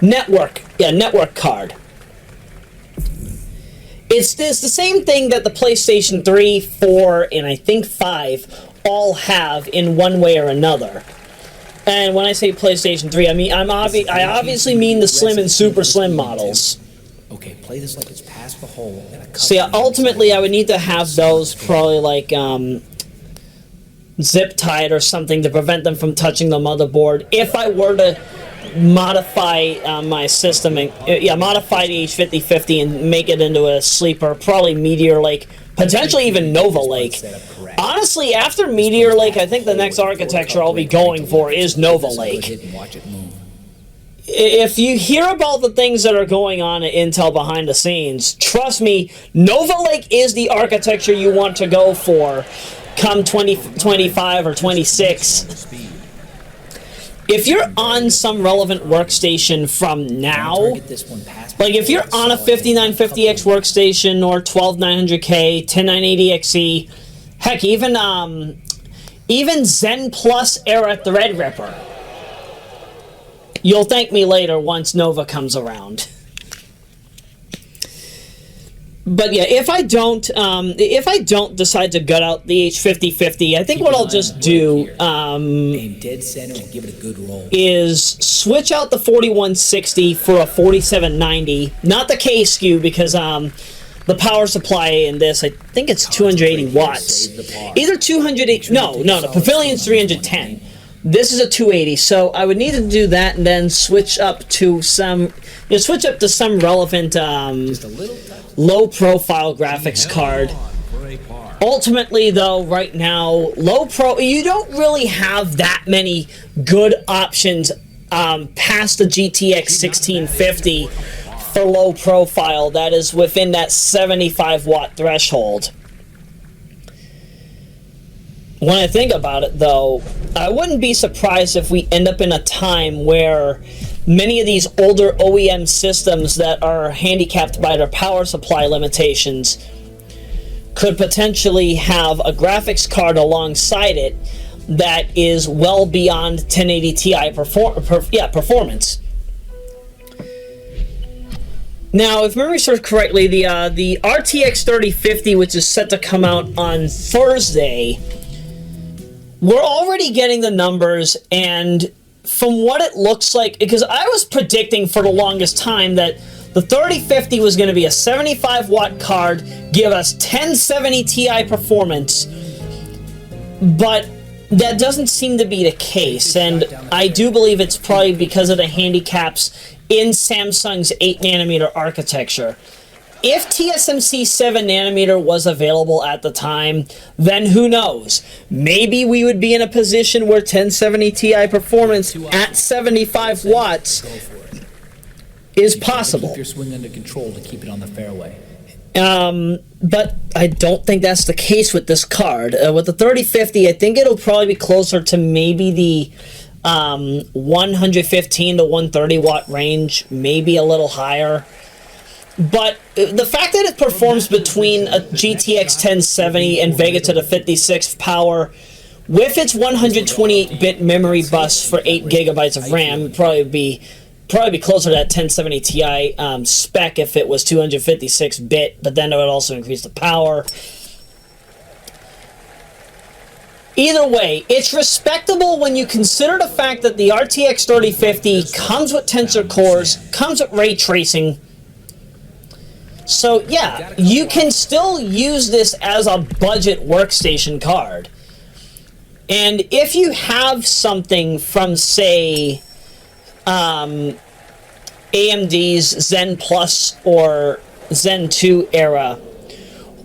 network card. It's the same thing that the PlayStation 3, 4, and I think 5 all have in one way or another. And when I say PlayStation 3, I mean I obviously mean the slim and super slim models. Okay, play this like it's past the hole. So yeah, ultimately I would need to have those probably like zip tied or something to prevent them from touching the motherboard. If I were to modify my system and modify the H5050 and make it into a sleeper, probably Meteor Lake, potentially even Nova Lake. Honestly, after Meteor Lake, I think the next architecture I'll be going for is Nova Lake. If you hear about the things that are going on at Intel behind the scenes, trust me, Nova Lake is the architecture you want to go for come 2025 or 26. If you're on some relevant workstation from now, like if you're on a 5950X workstation or 12900K, 10980XE, heck, even Zen Plus era Threadripper, you'll thank me later once Nova comes around. But yeah, if I don't decide to gut out the H5050, I think what I'll just do aim dead center and give it a good roll. Is switch out the 4160 for a 4790, not the K SKU, because the power supply in this, I think it's 280 watts. Either 280, no, the Pavilion's 310. This is a 280, so I would need to do that and then switch up to some relevant low-profile graphics card. Ultimately, though, right now, you don't really have that many good options past the GTX 1650 for low profile that is within that 75-watt threshold. When I think about it, though, I wouldn't be surprised if we end up in a time where many of these older OEM systems that are handicapped by their power supply limitations could potentially have a graphics card alongside it that is well beyond 1080 Ti performance. Now, if memory serves correctly, the RTX 3050, which is set to come out on Thursday, we're already getting the numbers, and from what it looks like, because I was predicting for the longest time that the 3050 was going to be a 75-watt card, give us 1070 Ti performance, but that doesn't seem to be the case, and I do believe it's probably because of the handicaps in Samsung's 8nm architecture. If TSMC 7nm was available at the time, then who knows? Maybe we would be in a position where 1070 Ti performance at 75 watts is possible. Keep your swing under control to keep it on the fairway. But I don't think that's the case with this card. With the 3050, I think it'll probably be closer to maybe the 115 to 130 watt range, maybe a little higher. But the fact that it performs between a GTX 1070 and Vega to the 56th power with its 128-bit memory bus for 8 gigabytes of RAM would probably be closer to that 1070 Ti spec if it was 256-bit, but then it would also increase the power. Either way, it's respectable when you consider the fact that the RTX 3050 comes with tensor cores, comes with ray tracing. So yeah, you can still use this as a budget workstation card. And if you have something from, say, AMD's Zen Plus or Zen 2 era,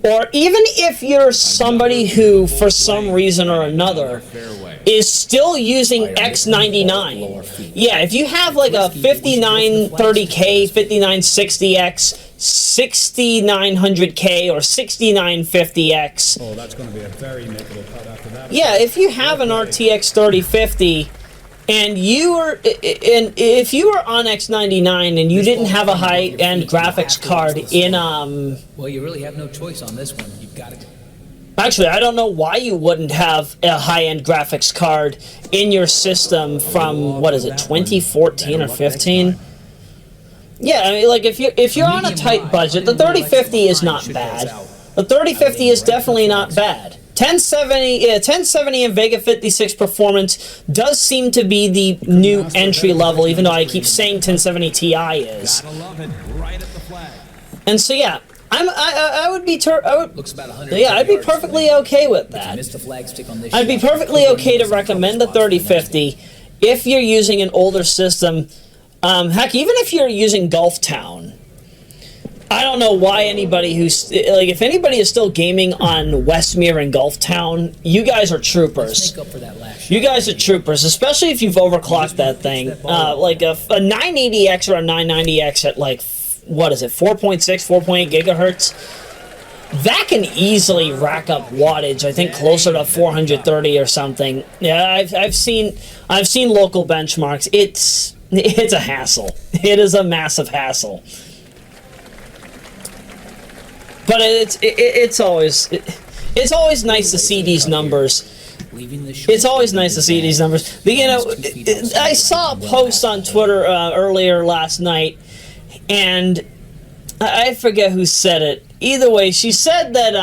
or even if you're somebody who, for some reason or another, is still using X99. Yeah, if you have like a 5930K, 5960X, 6900K, or 6950X. Oh, that's going to be a very notable cut after that. Yeah, if you have an RTX 3050 and if you were on X99 and you didn't have a high-end graphics card in well, you really have no choice on this one. You've got to. Actually, I don't know why you wouldn't have a high-end graphics card in your system from, what is it, 2014 or 15? Yeah, I mean, like if you're on a tight budget, the 3050 is not bad. The 3050 is definitely not bad. 1070 and Vega 56 performance does seem to be the new entry level, even though I keep saying 1070 Ti is. And so yeah, I would be I'd be perfectly okay with that. I'd be perfectly okay to recommend the 3050 if you're using an older system. Heck, even if you're using Gulftown. I don't know why anybody who's, like, if anybody is still gaming on Westmere and Gulftown, you guys are troopers. You guys are troopers, especially if you've overclocked that thing. Like a 980X or a 990X at, like, what is it, 4.6, 4.8 gigahertz? That can easily rack up wattage, I think closer to 430 or something. Yeah, I've seen local benchmarks. It's a hassle. It is a massive hassle. But it's always nice to see these numbers. It's always nice to see these numbers. But, you know, I saw a post on Twitter earlier last night, and I forget who said it. Either way, she said that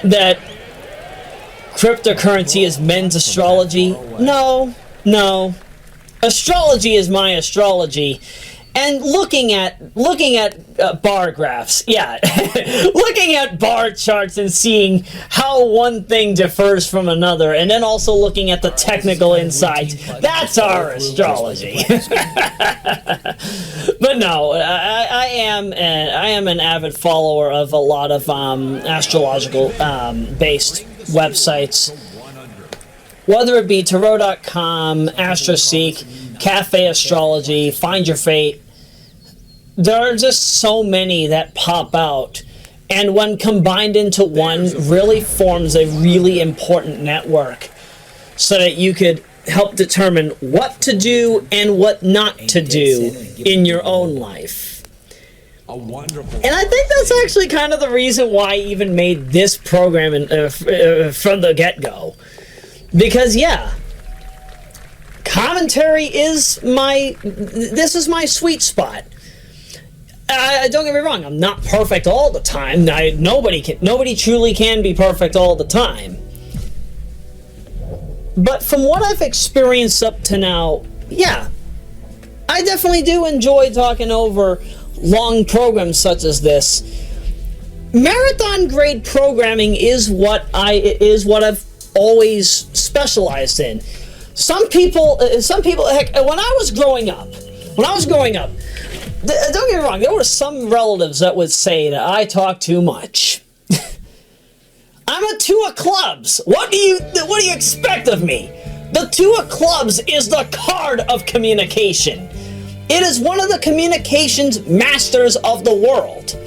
that cryptocurrency is men's astrology. No. Astrology is my astrology. And looking at bar graphs, yeah, looking at bar charts and seeing how one thing differs from another, and then also looking at the technical insights, that's our astrology. But no, I am an avid follower of a lot of astrological based websites, whether it be Tarot.com, AstroSeek, Cafe Astrology, Find Your Fate. There are just so many that pop out, and when combined into one, really forms a really important network so that you could help determine what to do and what not to do in your own life. And I think that's actually kind of the reason why I even made this program from the get-go. Because, yeah, commentary is this is my sweet spot. Don't get me wrong, I'm not perfect all the time. Nobody truly can be perfect all the time. But from what I've experienced up to now, yeah, I definitely do enjoy talking over long programs such as this. Marathon grade programming is what I've always specialized in. Some people, heck, when I was growing up, don't get me wrong, there were some relatives that would say that I talk too much. I'm a two of clubs. What do you expect of me? The two of clubs is the card of communication. It is one of the communications masters of the world.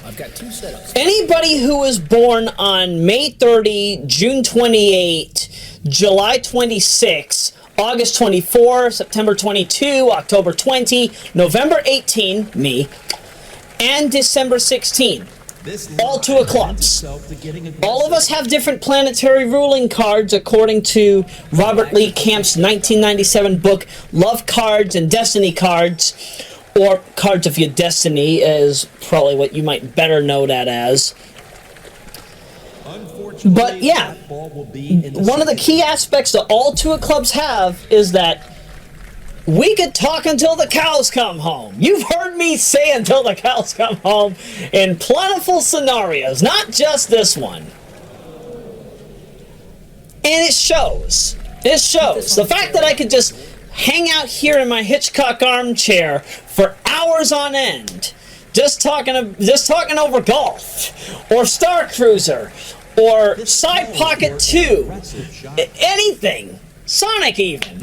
I've got two setups. Anybody who was born on May 30, June 28, July 26, August 24, September 22, October 20, November 18, me, and December 16. All two of clubs. All of us have different planetary ruling cards according to Robert Lee Camp's 1997 book, Love Cards and Destiny Cards, or Cards of Your Destiny is probably what you might better know that as. But yeah, one of the key aspects that all two of clubs have is that we could talk until the cows come home. You've heard me say until the cows come home in plentiful scenarios, not just this one. And it shows. It shows. The fact that I could just hang out here in my Hitchcock armchair for hours on end, just talking over golf, or Star Cruiser, or Side Pocket 2, anything, Sonic even.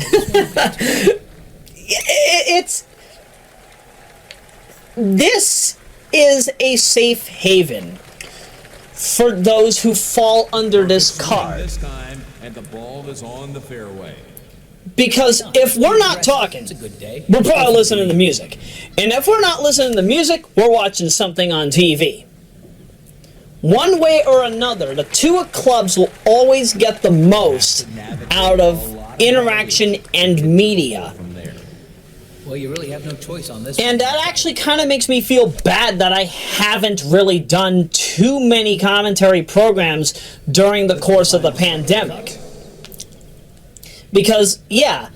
This is a safe haven for those who fall under this card. And the ball is on the fairway. Because if we're not talking, we're probably listening to music. And if we're not listening to music, we're watching something on TV. One way or another, the two of clubs will always get the most out of interaction and media. Well, you really have no choice on this. And that actually kind of makes me feel bad that I haven't really done too many commentary programs during the course of the pandemic. Because, yeah,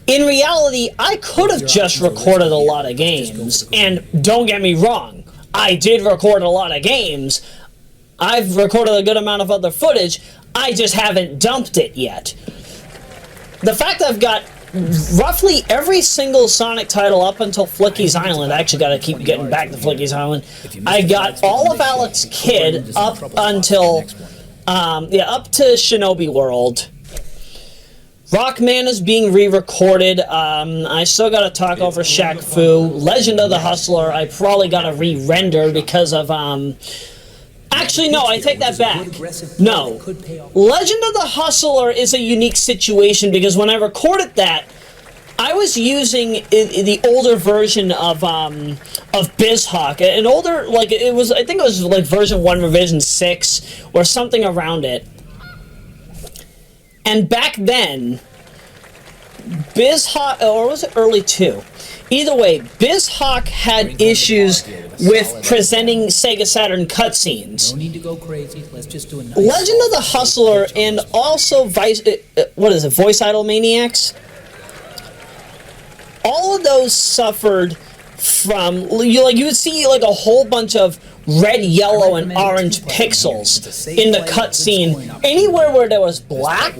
in reality, I could have just recorded a lot of games. And don't get me wrong, I did record a lot of games. I've recorded a good amount of other footage. I just haven't dumped it yet. The fact I've got roughly every single Sonic title up until Flicky's Island. I actually got to keep getting back to Flicky's Island. I got all of Alex Kidd up until, up to Shinobi World. Rockman is being re-recorded. I still got to talk over Shaq Fu. Legend of the Hustler, I probably got to re-render because of, actually, no, I take that back. No. Legend of the Hustler is a unique situation because when I recorded that, I was using the older version of BizHawk. An older, like, it was, I think it was like version 1, revision 6, or something around it. And back then, BizHawk, or was it early 2? Either way, BizHawk had issues with presenting Sega Saturn cutscenes. No need to go crazy. Let's just do a nice Legend of the Hustler and also Voice Idol Maniacs? All of those suffered from, you would see like a whole bunch of red, yellow, and orange pixels in the cutscene. Anywhere where there was black,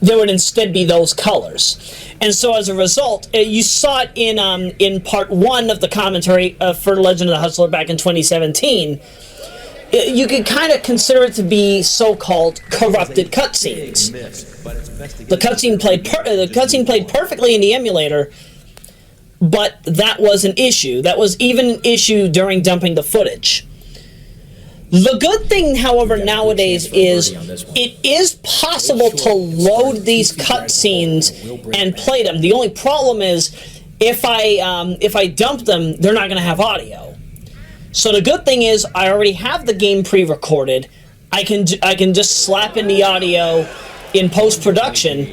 there would instead be those colors. And so as a result, you saw it in part 1 of the commentary for Legend of the Hustler back in 2017. You could kind of consider it to be so-called corrupted cutscenes. The cutscene played perfectly in the emulator, but that was an issue. That was even an issue during dumping the footage. The good thing, however, nowadays is it is possible to load these cutscenes and play them. The only problem is if I dump them, they're not going to have audio. So the good thing is I already have the game pre-recorded. I can just slap in the audio in post-production,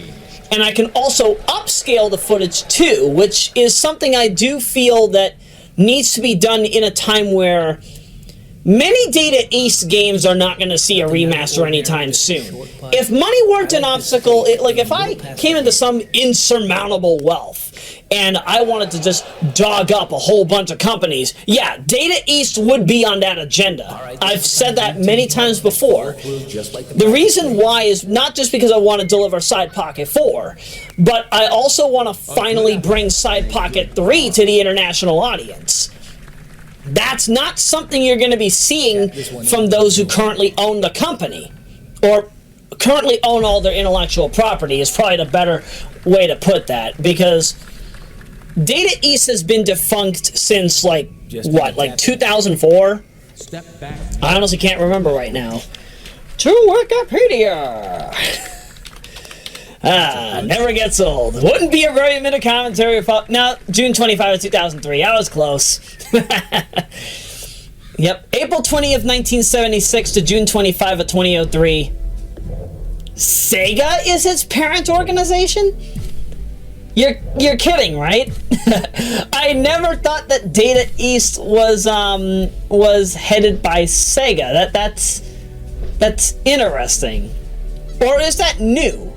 and I can also upscale the footage too, which is something I do feel that needs to be done in a time where many Data East games are not going to see a remaster anytime soon. If money weren't an obstacle, like if I came into some insurmountable wealth and I wanted to just dog up a whole bunch of companies, yeah, Data East would be on that agenda. I've said that many times before. The reason why is not just because I want to deliver Side Pocket 4, but I also want to finally bring Side Pocket 3 to the international audience. That's not something you're going to be seeing from those who currently own the company, or currently own all their intellectual property is probably the better way to put that, because Data East has been defunct since, like, what, like 2004? I honestly can't remember right now. To Wikipedia! Never gets old. Wouldn't be a very minute commentary if no, June 25 of 2003. I was close. Yep. April 20th, 1976 to June 25 of 2003. Sega is its parent organization? You're kidding, right? I never thought that Data East was headed by Sega. That's interesting. Or is that new?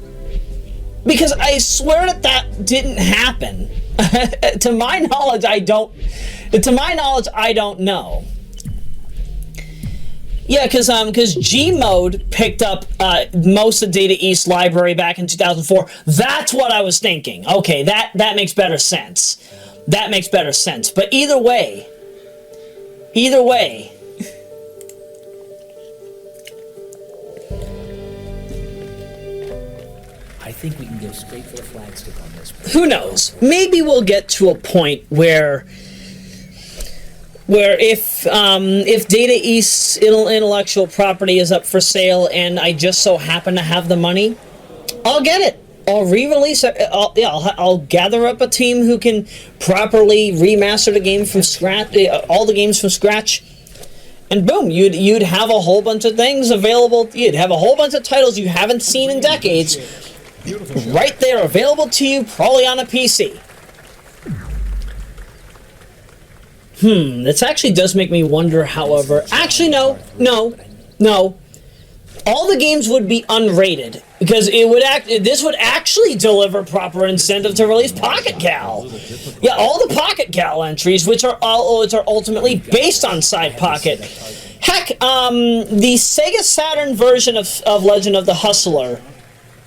Because I swear that didn't happen. To my knowledge, I don't know. Yeah, because Gmode picked up most of Data East library back in 2004. That's what I was thinking. Okay, that makes better sense. That makes better sense. But either way, I think we can go straight for the flagstick on this one. Who knows? Maybe we'll get to a point where if Data East's intellectual property is up for sale and I just so happen to have the money, I'll get it. I'll re-release it. I'll gather up a team who can properly remaster the game from scratch, all the games from scratch, and boom, you'd have a whole bunch of things available. You'd have a whole bunch of titles you haven't seen in decades right there available to you, probably on a PC. This actually does make me wonder, however. Actually, no. All the games would be unrated because this would actually deliver proper incentive to release Pocket Gal. Yeah, all the Pocket Gal entries, which are ultimately based on Side Pocket. Heck, the Sega Saturn version of Legend of the Hustler.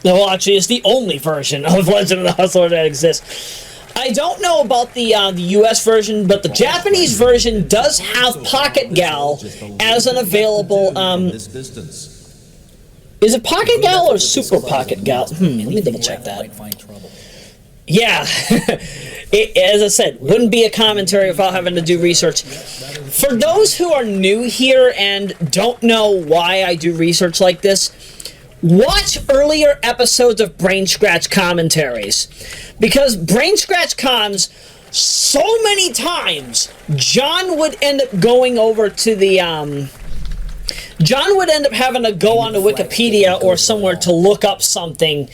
Well, actually, it's the only version of Legend of the Hustler that exists. I don't know about the US version, but the Japanese version does have Pocket Gal as an available. Is it Pocket Gal or Super Pocket Gal? Let me double check that. Yeah, as I said, wouldn't be a commentary without having to do research. For those who are new here and don't know why I do research like this, watch earlier episodes of Brain Scratch Commentaries. Because Brain Scratch Cons, so many times, John would end up going over to the, John would end up having to go onto Wikipedia or somewhere to look up something,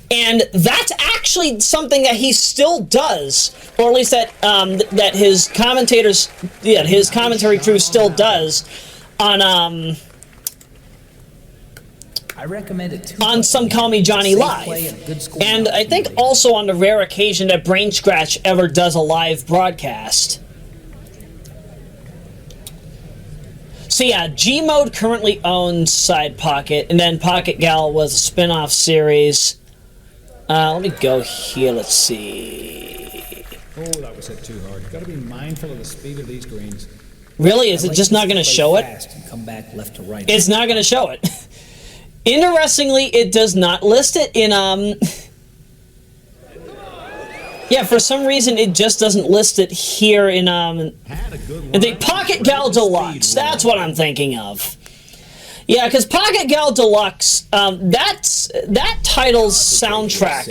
and that's actually something that he still does, or at least that that his commentators, his commentary crew still does on I recommend it too. On Some Call Me Johnny Live, and I think also on the rare occasion that Brain Scratch ever does a live broadcast. So yeah, Gmode currently owns Side Pocket, and then Pocket Gal was a spin-off series. Let me go here, let's see. Oh, that was hit too hard. You've got to be mindful of the speed of these greens. Really? Is it just not going to show it? And come back left to right. It's not going to show it. Interestingly, it does not list it in, yeah, for some reason, it just doesn't list it here in, the Pocket Gal Deluxe. That's what I'm thinking of. Yeah, because Pocket Gal Deluxe, that title's soundtrack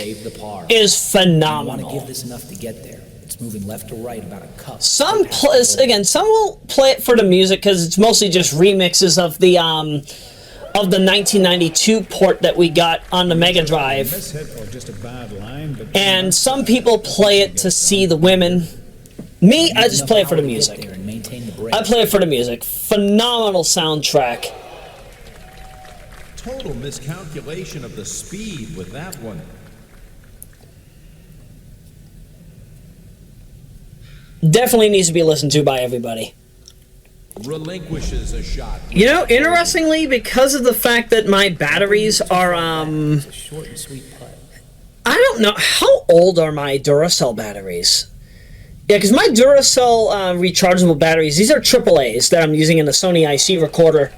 is phenomenal. I want to give this enough to get there. It's moving left to right about a cup. Some will play it for the music because it's mostly just remixes of the 1992 port that we got on the Mega Drive. And some people play it to see the women. Me, I just play it for the music. I play it for the music. Phenomenal soundtrack. Total miscalculation of the speed with that one. Definitely needs to be listened to by everybody. Relinquishes a shot. You know, interestingly, because of the fact that my batteries are, It's a short and sweet putt. I don't know, how old are my Duracell batteries? Yeah, because my Duracell rechargeable batteries, these are AAAs that I'm using in the Sony IC recorder.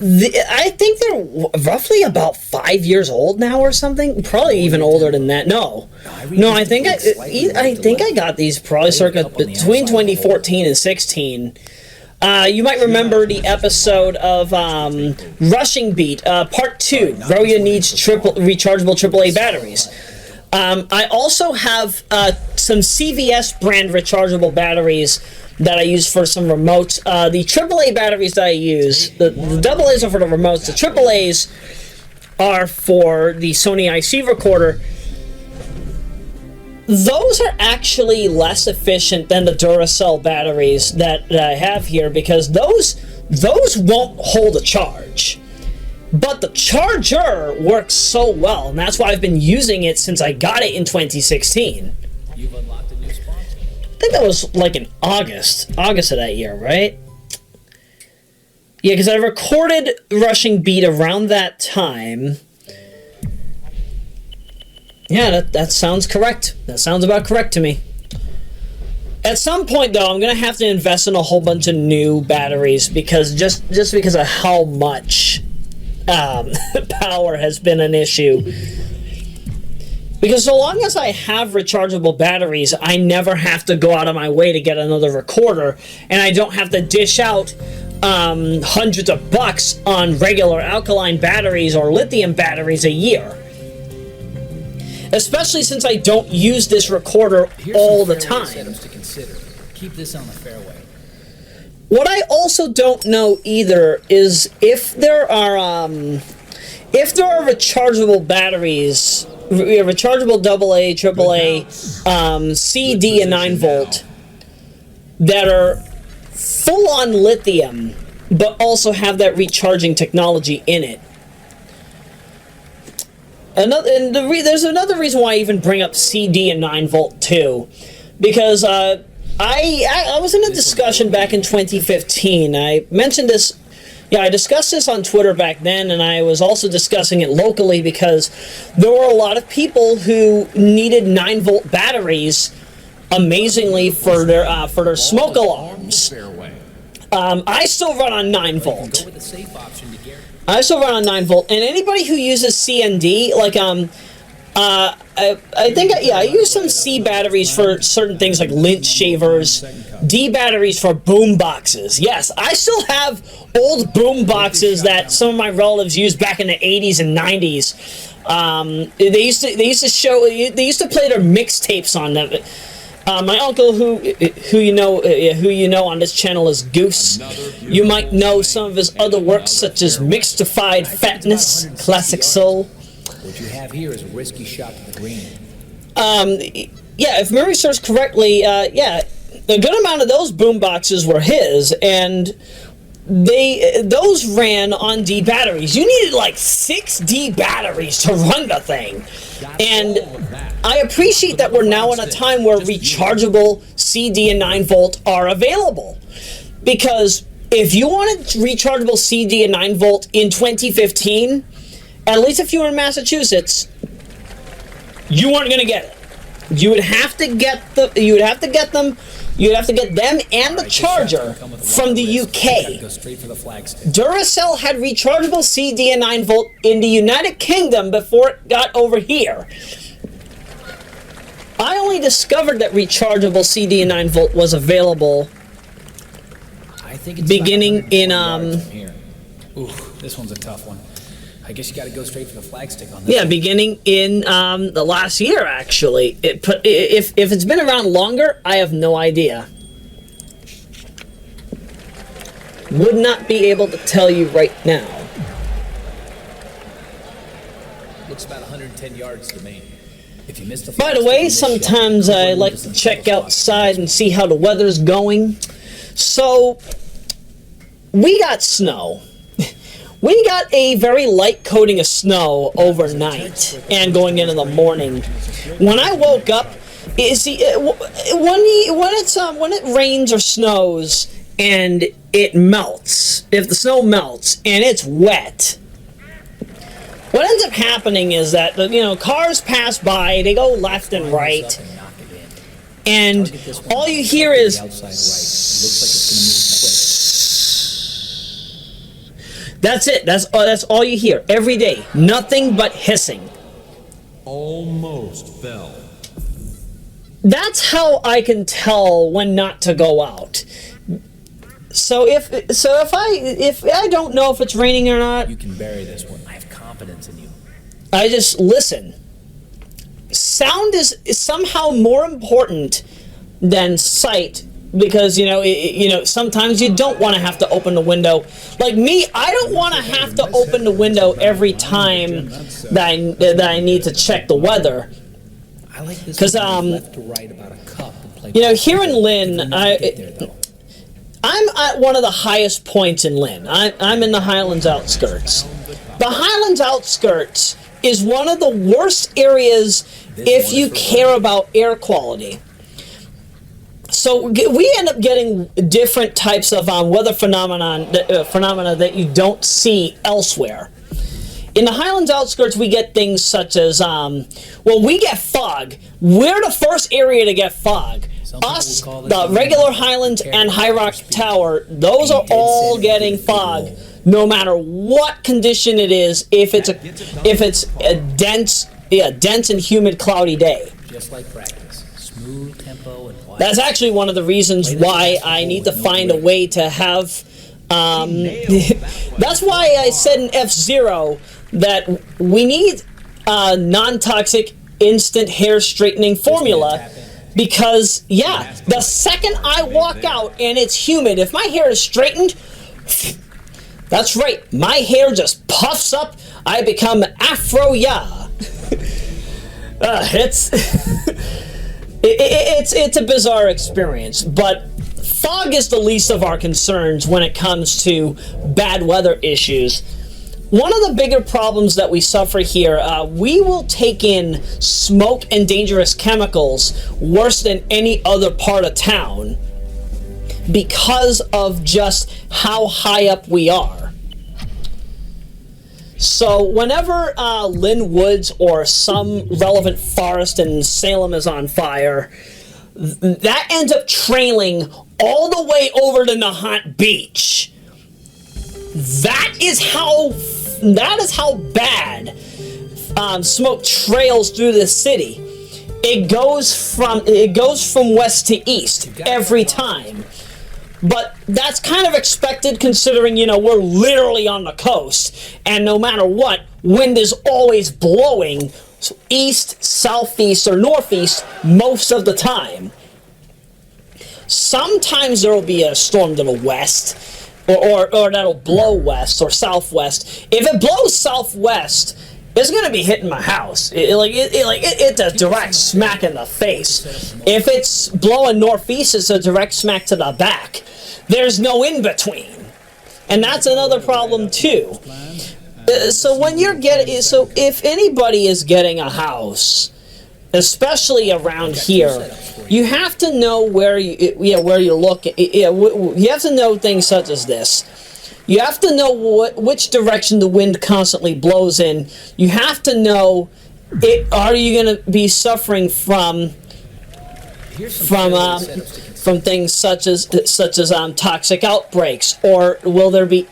I think they're roughly about 5 years old now or something. Probably even older than that. No, I think I got these probably circa between 2014 and 16. You might remember the episode of Rushing Beat, Part 2. Roya needs rechargeable AAA batteries. I also have some CVS brand rechargeable batteries that I use for some remotes. The AAA batteries that I use, the AA's are for the remotes, the AAA's are for the Sony IC recorder. Those are actually less efficient than the Duracell batteries that I have here because those won't hold a charge. But the charger works so well, and that's why I've been using it since I got it in 2016. You've unlocked a new sponsor. I think that was like in August of that year, right? Yeah, because I recorded Rushing Beat around that time. Yeah, that sounds correct. That sounds about correct to me. At some point, though, I'm going to have to invest in a whole bunch of new batteries because just because of how much power has been an issue. Because so long as I have rechargeable batteries, I never have to go out of my way to get another recorder, and I don't have to dish out hundreds of bucks on regular alkaline batteries or lithium batteries a year. Especially since I don't use this recorder all the time. To consider. Keep this on the fairway. What I also don't know either is if there are rechargeable batteries rechargeable AA, AAA, C, D, and 9 volt that are full on lithium, but also have that recharging technology in it. There's another reason why I even bring up C, D, and 9 volt too, because I was in a discussion back in 2015. I mentioned this. Yeah, I discussed this on Twitter back then, and I was also discussing it locally because there were a lot of people who needed 9-volt batteries, amazingly, for their smoke alarms. I still run on 9-volt. I still run on 9-volt, and anybody who uses CND, like I think, yeah, I use some C batteries for certain things like lint shavers, D batteries for boom boxes. Yes, I still have old boom boxes that some of my relatives used back in the 80s and 90s. They used to play their mixtapes on them. My uncle, who you know on this channel is Goose. You might know some of his other works such as Mixtified Fatness, Classic Soul. What you have here is a risky shot to the green. Yeah, if memory serves correctly, yeah, a good amount of those boom boxes were his, and those ran on D batteries. You needed like 6 D batteries to run the thing, and I appreciate that we're now in a time where rechargeable C, D, and 9-volt are available, because if you wanted rechargeable C, D, and 9-volt in 2015, at least if you were in Massachusetts, you weren't going to get it. You would have to get them and the charger from the UK. Duracell had rechargeable C, D, and 9-volt in the United Kingdom before it got over here. I only discovered that rechargeable C, D, and 9-volt was available beginning in Ooh, this one's a tough one. I guess you got to go straight for the flagstick on this. Yeah, beginning in the last year, actually. If it's been around longer, I have no idea. Would not be able to tell you right now. Looks about 110 yards to me. If you missed the By the way, sometimes I like to check outside and see how the weather's going. So, we got snow. We got a very light coating of snow overnight and going into the morning. When I woke up, when it rains or snows and it melts, if the snow melts and it's wet, what ends up happening is that cars pass by, they go left and right, and all you hear is that's it. That's all you hear every day. Nothing but hissing. Almost fell. That's how I can tell when not to go out. So if I don't know if it's raining or not, you can bury this one. I have confidence in you. I just listen. Sound is somehow more important than sight. Because sometimes you don't want to have to open the window. Like me, I don't want to have to open the window every time that I need to check the weather. I like this. Because left to right about a cup. Here in Lynn, I'm at one of the highest points in Lynn. I'm in the Highlands outskirts. The Highlands outskirts is one of the worst areas if you care about air quality. So we end up getting different types of weather phenomena that you don't see elsewhere. In the Highlands outskirts, we get things such as, we get fog. We're the first area to get fog. Us, the regular Highlands and High Rock Tower, those are all getting fog, no matter what condition it is. If it's a dense and humid, cloudy day. Just like practice, smooth tempo and quiet. That's actually one of the reasons why I need to find a way to have. That's why I said in F-Zero that we need a non-toxic instant hair straightening formula. Because, yeah, the second I walk out and it's humid, if my hair is straightened, that's right, my hair just puffs up, I become Afro-ya. It's a bizarre experience, but fog is the least of our concerns when it comes to bad weather issues. One of the bigger problems that we suffer here, we will take in smoke and dangerous chemicals worse than any other part of town because of just how high up we are. So whenever Lynn Woods or some relevant forest in Salem is on fire, that ends up trailing all the way over to Nahant Beach. That is how bad smoke trails through the city. It goes from west to east every time. But that's kind of expected considering, we're literally on the coast, and no matter what, wind is always blowing east, southeast, or northeast most of the time. Sometimes there will be a storm to the west, or that'll blow west or southwest. If it blows southwest, it's going to be hitting my house. It's a direct smack in the face. If it's blowing northeast, it's a direct smack to the back. There's no in between, and that's another problem too. So if anybody is getting a house, especially around here, you have to know where you look. You have to know things such as this. You have to know which direction the wind constantly blows in. You have to know are you going to be suffering from things such as toxic outbreaks, or will there be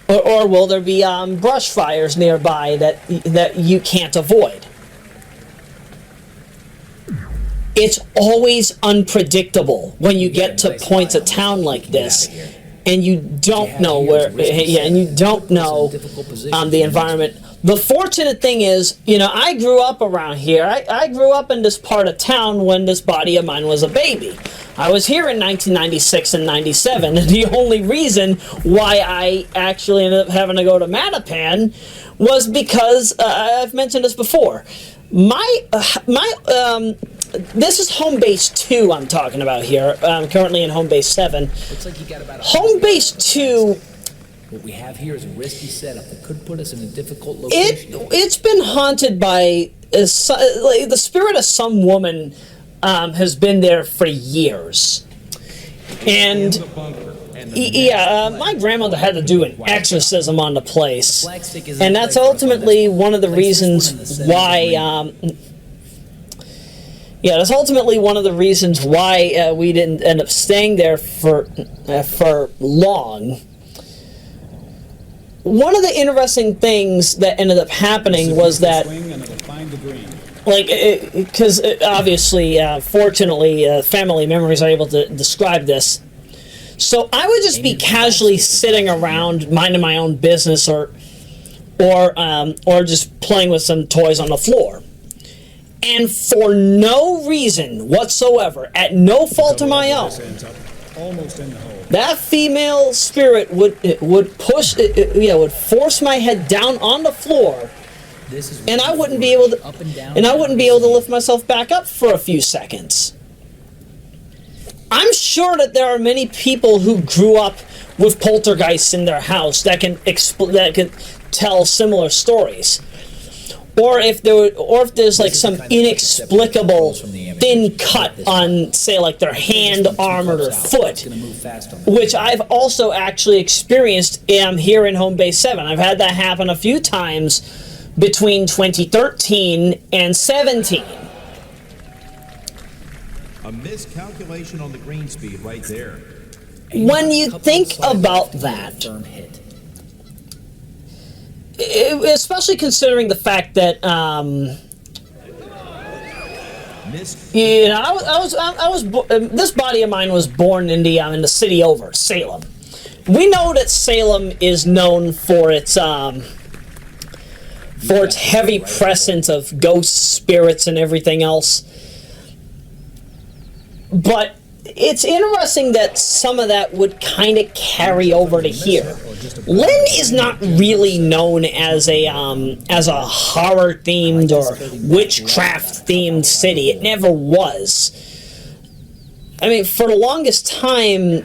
brush fires nearby that you can't avoid. It's always unpredictable when you get to points of town like this, and you don't know the environment. The fortunate thing is, I grew up around here. I grew up in this part of town when this buddy of mine was a baby. I was here in 1996 and 97, and the only reason why I actually ended up having to go to Mattapan was because, I've mentioned this before, this is home base 2 I'm talking about here. I'm currently in home base 7. Looks like you got about home base 2... What we have here is a risky setup that could put us in a difficult location. It's been haunted by... the spirit of some woman has been there for years. And... my grandmother had to do an exorcism on the place. And that's ultimately one of the reasons why... that's ultimately one of the reasons why we didn't end up staying there for long. One of the interesting things that ended up happening was that, because obviously, fortunately, family memories are able to describe this. So I would just be casually sitting around, minding my own business, or just playing with some toys on the floor. And for no reason whatsoever, at no fault of my own, that female spirit would push, would force my head down on the floor, and I wouldn't be able to lift myself back up for a few seconds. I'm sure that there are many people who grew up with poltergeists in their house that can tell similar stories. Or if there's like some inexplicable thin cut on, say, like their hand, arm, or their foot, which I've also actually experienced here in Home Base 7. I've had that happen a few times between 2013 and 17. A miscalculation on the green speed right there. When you think about that, especially considering the fact that this buddy of mine was born in the city over Salem. We know that Salem is known for its heavy presence of ghosts, spirits, and everything else. But it's interesting that some of that would kind of carry over to here. Lynn is not really known as a horror themed or witchcraft themed city. It never was. I mean, for the longest time,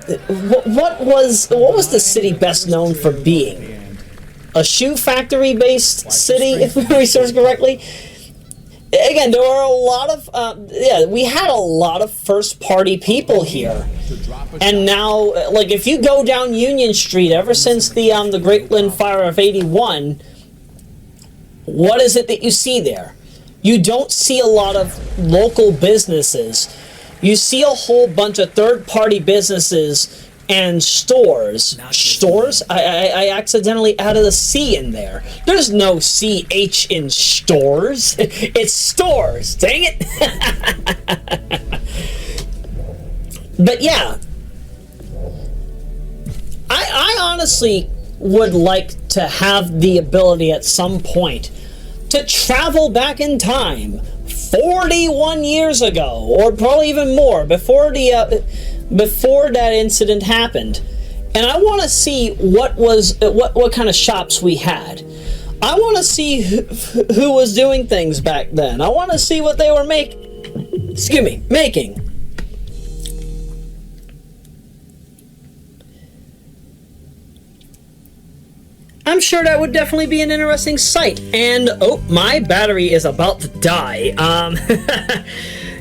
what was the city best known for being? A shoe factory based city, if we research correctly. Again, there were a lot of we had a lot of first party people here, and now, like, if you go down Union Street, ever since the Great Lynn Fire of '81, what is it that you see there? You don't see a lot of local businesses. You see a whole bunch of third party businesses and stores. Stores? I accidentally added a C in there. There's no CH in stores. It's stores. Dang it. But yeah. I honestly would like to have the ability at some point to travel back in time 41 years ago, or probably even more, before that incident happened, and I want to see what kind of shops we had. I want to see who was doing things back then. I want to see what they were making. I'm sure that would definitely be an interesting sight. And, oh, my battery is about to die.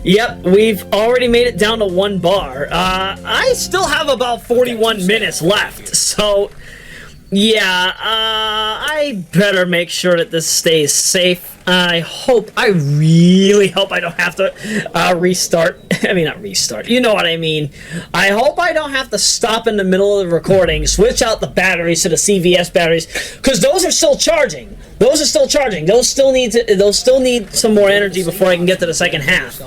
Yep, we've already made it down to 1 bar. I still have about 41 minutes left, so yeah, I better make sure that this stays safe. I really hope I don't have to restart. I mean, not restart, you know what I mean. I hope I don't have to stop in the middle of the recording, switch out the batteries to the CVS batteries, because those are still charging. Those still need some more energy before I can get to the second half.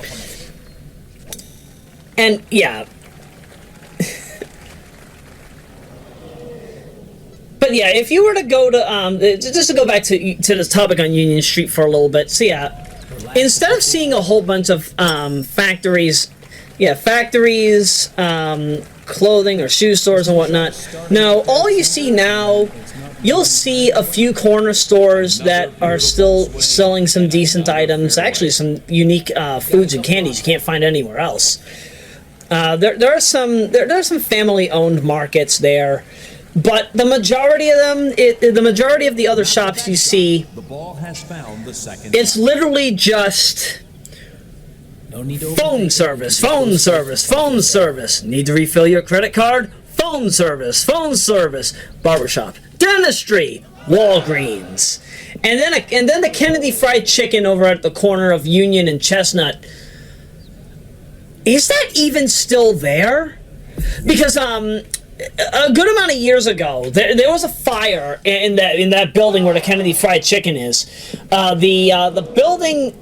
And yeah. But yeah, if you were to go to just to go back to this topic on Union Street for a little bit. So yeah, instead of seeing a whole bunch of factories, clothing or shoe stores and whatnot, no, all you see now, you'll see a few corner stores that are still selling some decent items, actually some unique foods and candies you can't find anywhere else. There are some family-owned markets there, but the majority of them, the majority of the other shops you see, it's literally just phone service. Need to refill your credit card? Phone service. Barbershop, dentistry, Walgreens, and then the Kennedy Fried Chicken over at the corner of Union and Chestnut. Is that even still there? Because a good amount of years ago, there was a fire in that building where the Kennedy Fried Chicken is. The building,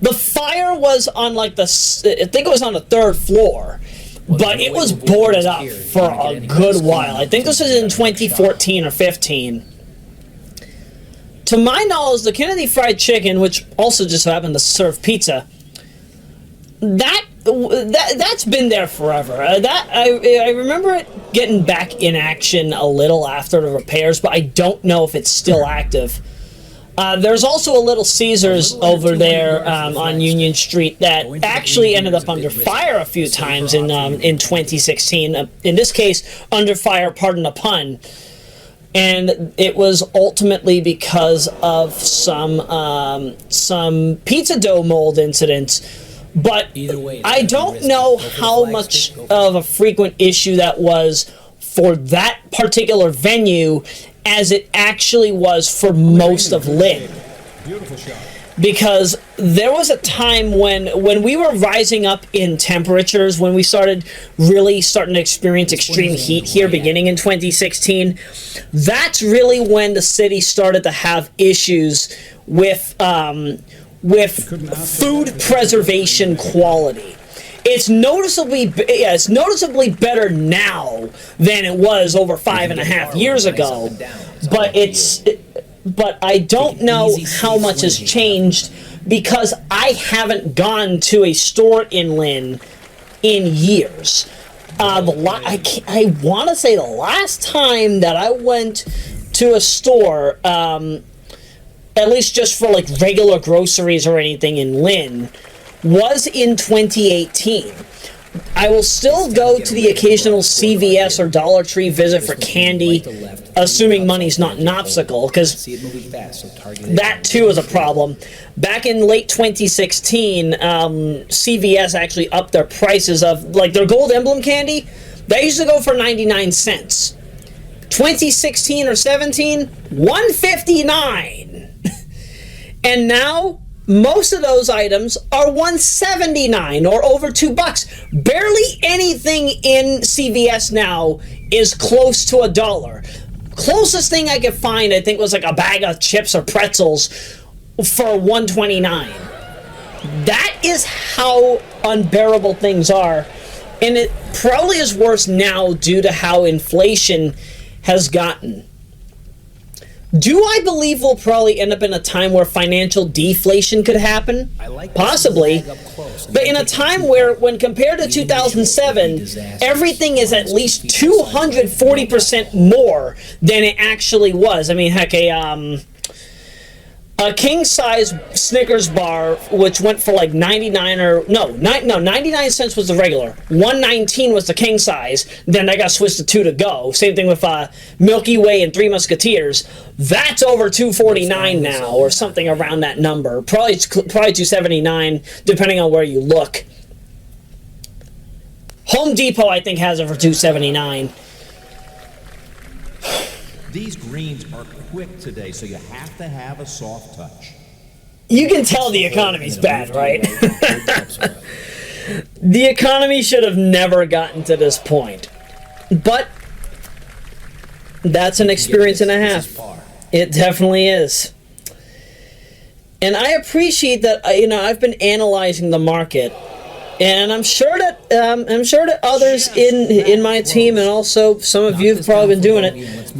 the fire was on I think it was on the 3rd floor, but it was boarded up for a good while. I think this was in 2014 or 15. To my knowledge, the Kennedy Fried Chicken, which also just happened to serve pizza, that's been there forever. I remember it getting back in action a little after the repairs, but I don't know if it's still active. There's also a Little Caesars over there on Union Street that actually ended up under fire a few times in 2016. In this case, under fire, pardon the pun. And it was ultimately because of some pizza dough mold incidents. But I don't know how much of a frequent issue that was for that particular venue as it actually was for most of Lynn. Because there was a time when we were rising up in temperatures, when we starting to experience extreme heat here beginning in 2016, that's really when the city started to have issues with food preservation quality. It's noticeably better now than it was over 5.5 years ago, but I don't know how much has changed because I haven't gone to a store in Lynn in years. I want to say the last time that I went to a store, at least just for like regular groceries or anything in Lynn, was in 2018. I will still go to the occasional CVS or Dollar Tree visit for candy, assuming money's not an obstacle, because that too is a problem. Back in late 2016, CVS actually upped their prices of, like, their gold emblem candy. That used to go for 99 cents. 2016 or 17, $1.59. And now, most of those items are $1.79 or over $2. Barely anything in CVS now is close to $1. Closest thing I could find, I think, was like a bag of chips or pretzels for $1.29. That is how unbearable things are. And it probably is worse now due to how inflation has gotten. Do I believe we'll probably end up in a time where financial deflation could happen? Possibly. But in a time where, when compared to 2007, everything is at least 240% more than it actually was. I mean, heck, a king-size Snickers bar, which went for like 99 cents was the regular. $1.19 was the king-size. Then that got switched to 2 to go. Same thing with Milky Way and Three Musketeers. That's over $2.49 now, or something around that number. Probably $2.79, depending on where you look. Home Depot, I think, has it for $2.79. These greens are quick today, so you have to have a soft touch. You can tell the economy's bad, right? The economy should have never gotten to this point. But that's an experience and a half. It definitely is. And I appreciate that, I've been analyzing the market. And I'm sure that others in my team, and also some of you have probably been doing it.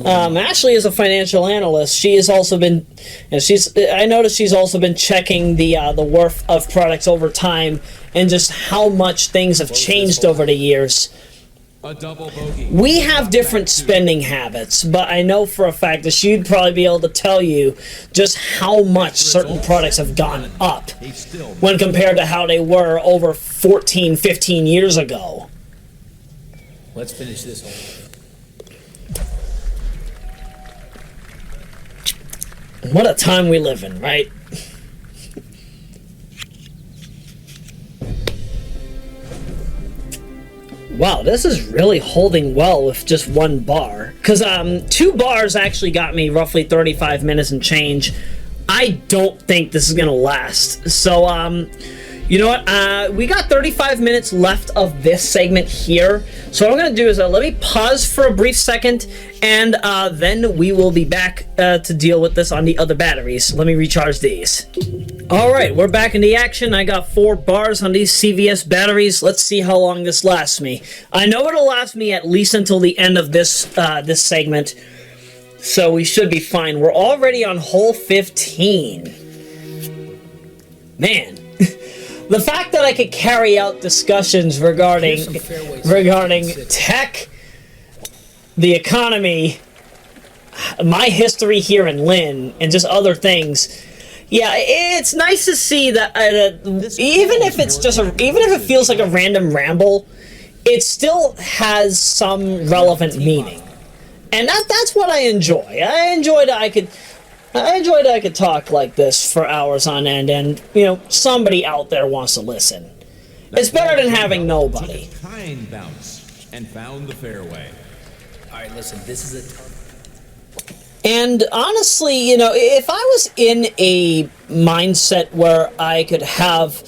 Ashley is a financial analyst. She has also been, I noticed she's also been checking the worth of products over time, and just how much things have changed over the years. We have different spending habits, but I know for a fact that she'd probably be able to tell you just how much certain products have gone up when compared to how they were over 14, 15 years ago. Let's finish this hole. What a time we live in, right? Wow, this is really holding well with just one bar. Because 2 bars actually got me roughly 35 minutes and change. I don't think this is going to last. So, you know what? We got 35 minutes left of this segment here. So what I'm going to do is let me pause for a brief second, and then we will be back to deal with this on the other batteries. Let me recharge these. Alright, we're back in the action. I got 4 bars on these CVS batteries. Let's see how long this lasts me. I know it'll last me at least until the end of this this segment, so we should be fine. We're already on hole 15. Man. The fact that I could carry out discussions regarding tech, the economy, my history here in Lynn, and just other things. Yeah, it's nice to see that even if it feels like a random ramble, it still has some relevant meaning, and that's what I enjoy. I enjoy that I could talk like this for hours on end, and somebody out there wants to listen. It's better than having nobody. Took a kind bounce and found the fairway. All right, listen, this is a tough. And honestly, if I was in a mindset where I could have,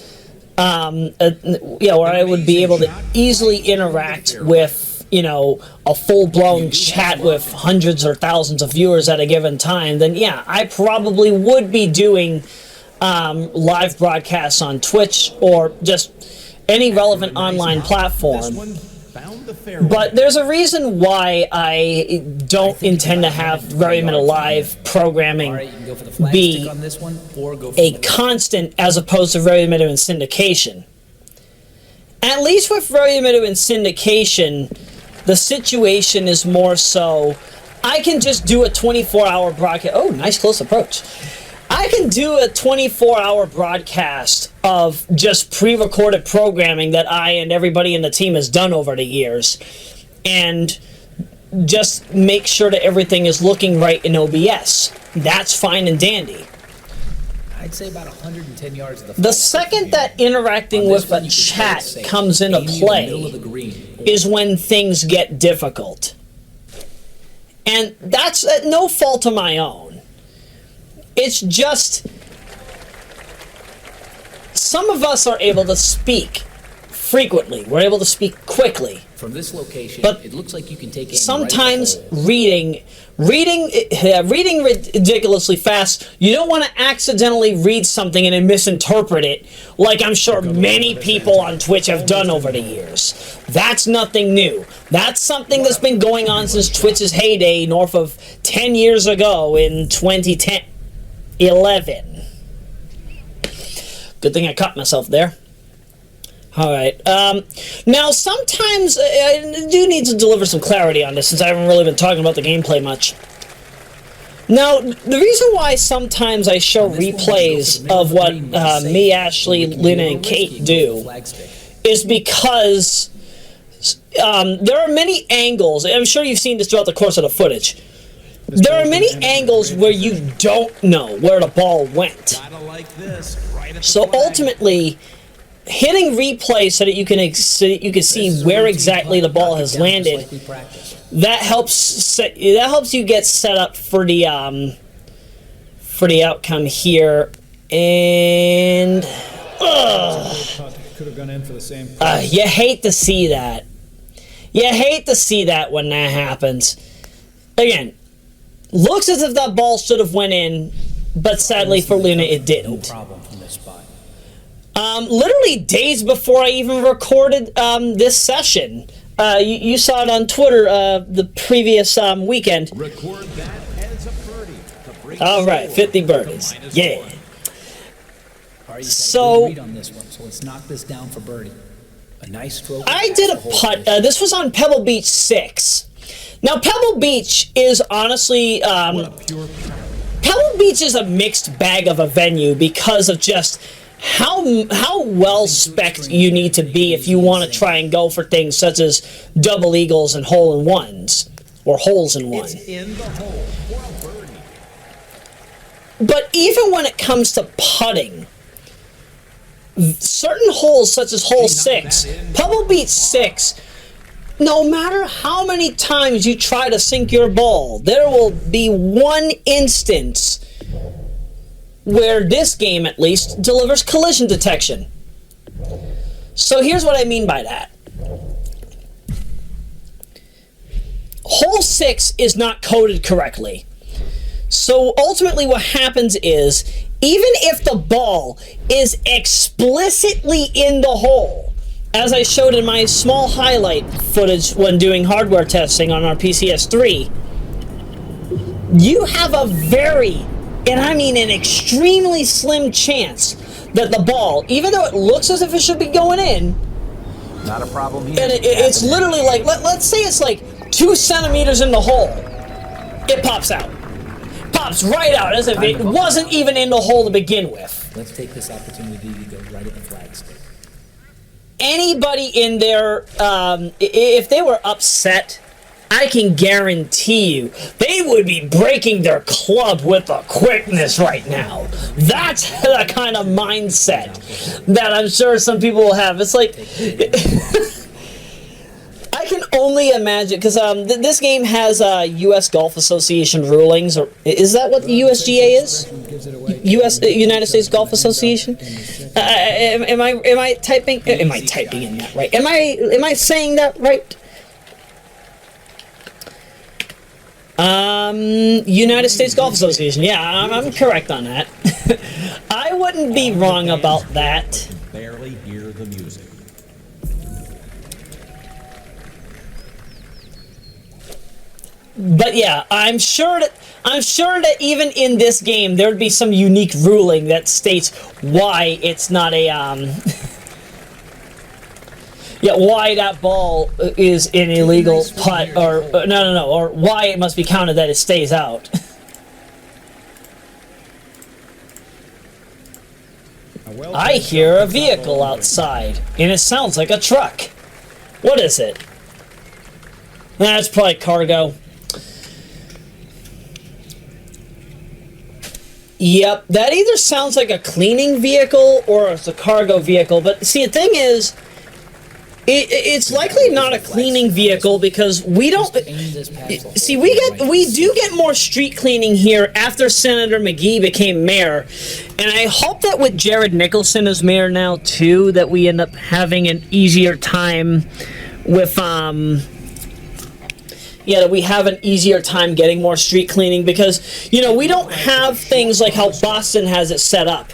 where I would be able to easily interact with, a full-blown chat with hundreds or thousands of viewers at a given time, then yeah, I probably would be doing live broadcasts on Twitch or just any relevant online platform. But there's a reason why I don't intend to have Royameadow Live programming be a constant as opposed to Royameadow in syndication. At least with Royameadow and syndication, the situation is more so, I can just do a 24-hour broadcast. Oh, nice close approach. I can do a 24-hour broadcast of just pre-recorded programming that I and everybody in the team has done over the years, and just make sure that everything is looking right in OBS. That's fine and dandy. I'd say about 110 yards of the The flag second that interacting with a chat comes into play is when things get difficult. And that's at no fault of my own. It's just, some of us are able to speak frequently. We're able to speak quickly. From this location, But it looks like you can take aim sometimes right at the hole. reading ridiculously fast, you don't want to accidentally read something and then misinterpret it, like I'm sure many people on Twitch have done over the years. That's nothing new. That's something that's been going on since Twitch's heyday north of 10 years ago in 2010, 11. Good thing I caught myself there. Alright, now sometimes I do need to deliver some clarity on this since I haven't really been talking about the gameplay much. Now, the reason why sometimes I show replays of what me, Ashley, Luna, and Kate do is because there are many angles, I'm sure you've seen this throughout the course of the footage, there are many angles where you don't know where the ball went. So ultimately, hitting replay so that you can see where exactly the ball has landed, that helps you get set up for the outcome here. And Could have gone in for the same. you hate to see that. You hate to see that when that happens. Again, looks as if that ball should have went in, but sadly for Luna it didn't. Problem from this spot. Literally days before I even recorded this session. You saw it on Twitter the previous weekend. Record that as a birdie. To bring All right, score 50 to birdies. -1. Yeah. All right, you got a So- good read on this one, so let's knock this down for birdie. A nice stroke. I did a putt. This was on Pebble Beach 6. Now, Pebble Beach is honestly... Pebble Beach is a mixed bag of a venue because of just how well spec'd you need to be if you want to try and go for things such as double eagles and hole-in-ones, or holes-in-one. In the hole for a birdie. But even when it comes to putting, certain holes such as hole 6, Pebble Beach 6, no matter how many times you try to sink your ball, there will be one instance where this game, at least, delivers collision detection. So here's what I mean by that. Hole 6 is not coded correctly. So ultimately what happens is, even if the ball is explicitly in the hole, as I showed in my small highlight footage when doing hardware testing on our RPCS 3, you have a very, and I mean an extremely slim chance that the ball, even though it looks as if it should be going in, Not a problem here. and it's literally like, let's say it's like 2 centimeters in the hole, it pops out. Pops right out as if it wasn't even in the hole to begin with. Let's take this opportunity to go right at the flag stick. Anybody in there, if they were upset, I can guarantee you they would be breaking their club with a quickness right now. That's the kind of mindset that I'm sure some people will have. It's like, I can only imagine, because this game has U.S. Golf Association rulings, or is that what the USGA is? United States Golf Association. Am I typing in that right? Am I saying that right? United States Golf Association. Yeah, I'm correct on that. I wouldn't be wrong about that. Barely hear the music. But yeah, I'm sure that even in this game there'd be some unique ruling that states why it's not a Yeah, why that ball is an illegal putt, or no, or why it must be counted that it stays out. I hear a vehicle outside, and it sounds like a truck. What is it? That's probably cargo. Yep, that either sounds like a cleaning vehicle or it's a cargo vehicle. But see, the thing is, it's likely not a cleaning vehicle because we don't see we do get more street cleaning here after Senator McGee became mayor, and I hope that with Jared Nicholson as mayor now too, that we end up having an easier time with that we have an easier time getting more street cleaning because, you know, we don't have things like how Boston has it set up.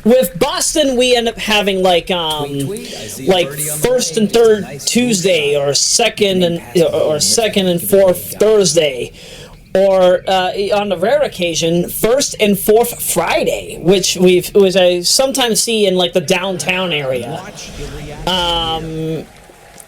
With Boston, we end up having like first and third Tuesday or second and fourth Thursday, or on the rare occasion, first and fourth Friday, which I sometimes see in like the downtown area.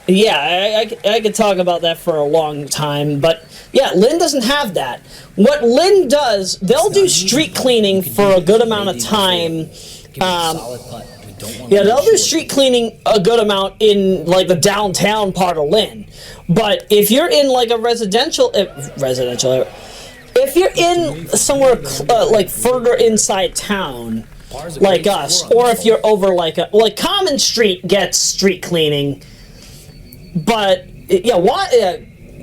Yeah, I could talk about that for a long time, but yeah, Lynn doesn't have that. What Lynn does, they'll do street cleaning for a good amount of time. Yeah, they'll do street cleaning a good amount in like the downtown part of Lynn. But if you're in like a residential area, if you're in somewhere like further inside town, like us, or if you're over like Common Street gets street cleaning. But yeah,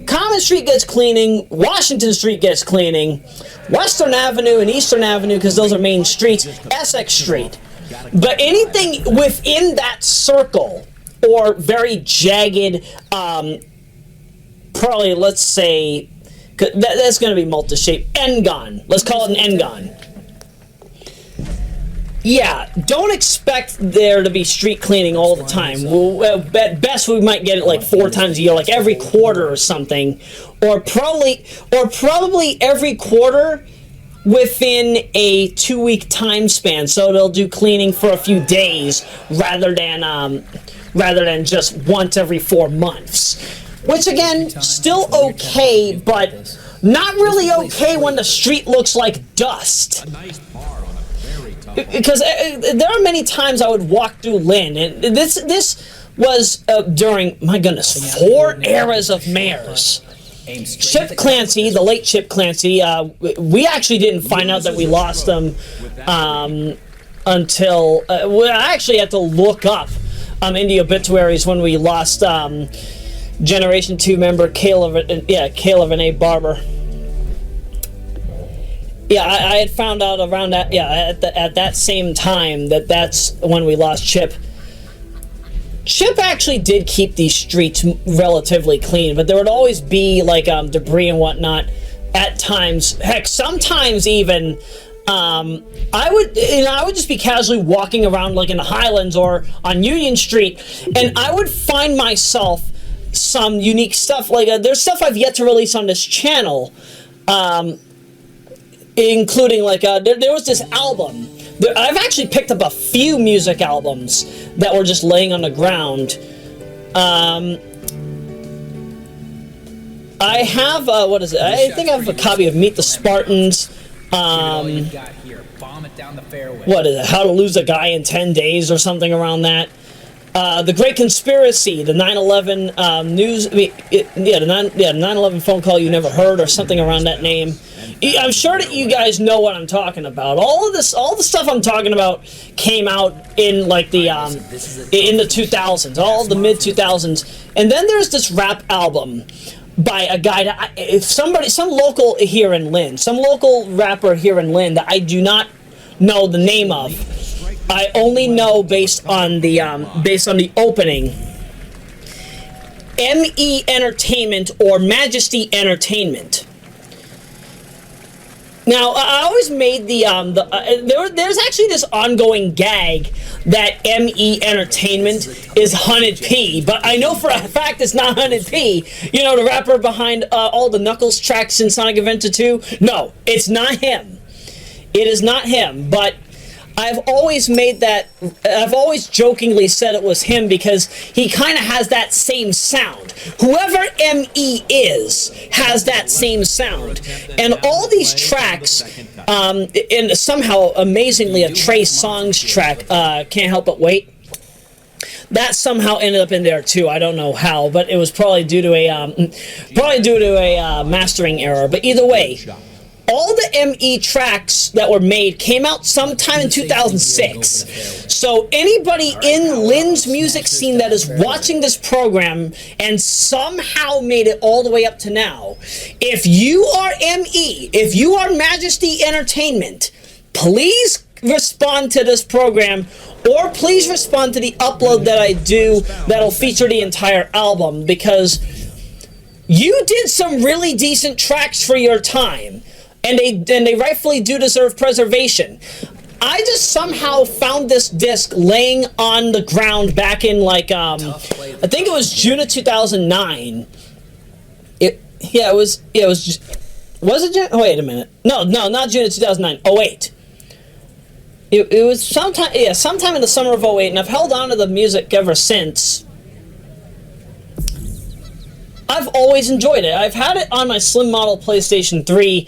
Common Street gets cleaning, Washington Street gets cleaning, Western Avenue and Eastern Avenue, because those are main streets, Essex Street. But anything within that circle, or very jagged, probably, let's say, that's going to be multi-shaped, N-gon. Let's call it an N-gon. Yeah, don't expect there to be street cleaning all the time. At best, we might get it like 4 times a year, like every quarter or something, or probably every quarter within a 2-week time span. So they'll do cleaning for a few days rather than just once every 4 months. Which again, still okay, but not really okay when the street looks like dust. Because there are many times I would walk through Lynn, and this was during, my goodness, 4 eras of mayors. Chip Clancy, the late Chip Clancy, we actually didn't find out that we lost him until, I actually had to look up in the obituaries when we lost Generation 2 member Kayla Renee Barber. Yeah, I had found out around that, at that same time that's when we lost Chip. Chip actually did keep these streets relatively clean, but there would always be, like, debris and whatnot at times. Heck, sometimes even, I would just be casually walking around, like, in the Highlands or on Union Street, and I would find myself some unique stuff. Like, there's stuff I've yet to release on this channel, including like there was this album. I've actually picked up a few music albums that were just laying on the ground. I have what is it? I think I have a copy of Meet the Spartans. What is it? How to Lose a Guy in 10 Days or something around that. The Great Conspiracy, the 9/11 news, the 9/11 phone call you never heard, or something around that name. I'm sure that you guys know what I'm talking about. All the stuff I'm talking about came out in like the in the 2000s, all the mid 2000s. And then there's this rap album by a guy that some local here in Lynn, some local rapper here in Lynn that I do not know the name of. I only know based on the opening. ME Entertainment or Majesty Entertainment. Now, I always made there's actually this ongoing gag that ME Entertainment is Hunted P, but I know for a fact it's not Hunted P. You know, the rapper behind all the Knuckles tracks in Sonic Adventure 2? No, it's not him. It is not him, but I've always jokingly said it was him because he kind of has that same sound. Whoever ME is has that same sound. And all these tracks, and somehow, amazingly, a Trey Songz track, Can't Help But Wait, that somehow ended up in there too. I don't know how, but it was probably due to a mastering error. But either way, all the ME tracks that were made came out sometime in 2006. So anybody in Lynn's music scene that is watching this program and somehow made it all the way up to now, if you are ME, if you are Majesty Entertainment, please respond to this program, or please respond to the upload that I do that'll feature the entire album, because you did some really decent tracks for your time. And they rightfully do deserve preservation. I just somehow found this disc laying on the ground back in I think it was June of 2009. Was it June? Oh, wait a minute. No, not June of 2009. 08. It was sometime in the summer of 08, and I've held on to the music ever since. I've always enjoyed it. I've had it on my slim model PlayStation 3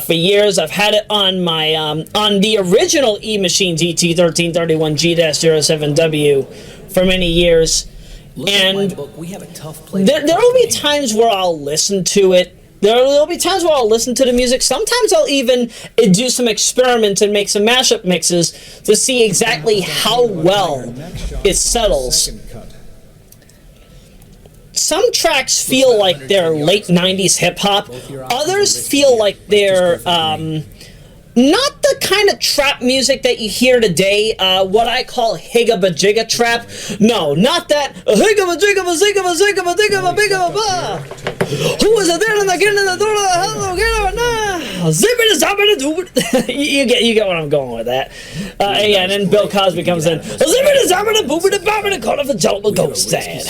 for years. I've had it on my on the original E-Machines ET1331G-07W for many years. And there will be times where I'll listen to it. There'll be times where I'll listen to the music. Sometimes I'll even do some experiments and make some mashup mixes to see exactly how well it settles. Some tracks feel like they're late 90s hip-hop. Others feel like they're not the kind of trap music that you hear today, what I call higga-ba-jigga trap. No, not that higga-ba-jigga-ba-zigga-ba-zigga-ba-bigga-ba-ba. Who was it there in the getting in the door of the hello, get out now? Zippity-zoppity-doopity. You get what I'm going with that. Yeah, and then Bill Cosby comes in. Zippity-zoppity-boopity-boppity, call it the Jolly Ghost Dad.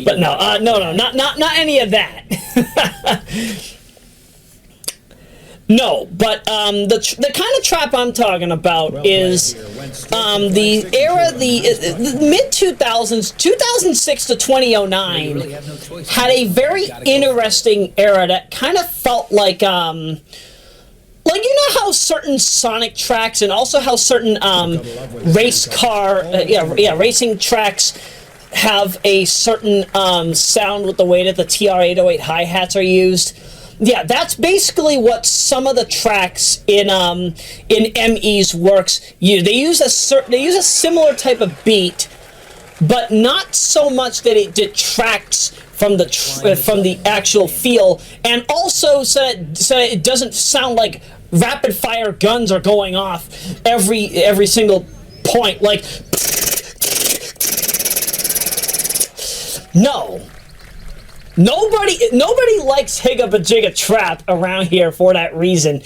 But no, not any of that. No, but the kind of trap I'm talking about is the era, the mid-2000s, 2006 to 2009, had a very interesting era that kind of felt like you know how certain Sonic tracks and also how certain racing tracks have a certain sound with the way that the TR-808 hi-hats are used. Yeah, that's basically what some of the tracks in ME's works use. They use a similar type of beat, but not so much that it detracts from the actual feel, and also so that it doesn't sound like rapid fire guns are going off every single point. Like, no. Nobody likes higga-ba-jigga trap around here for that reason.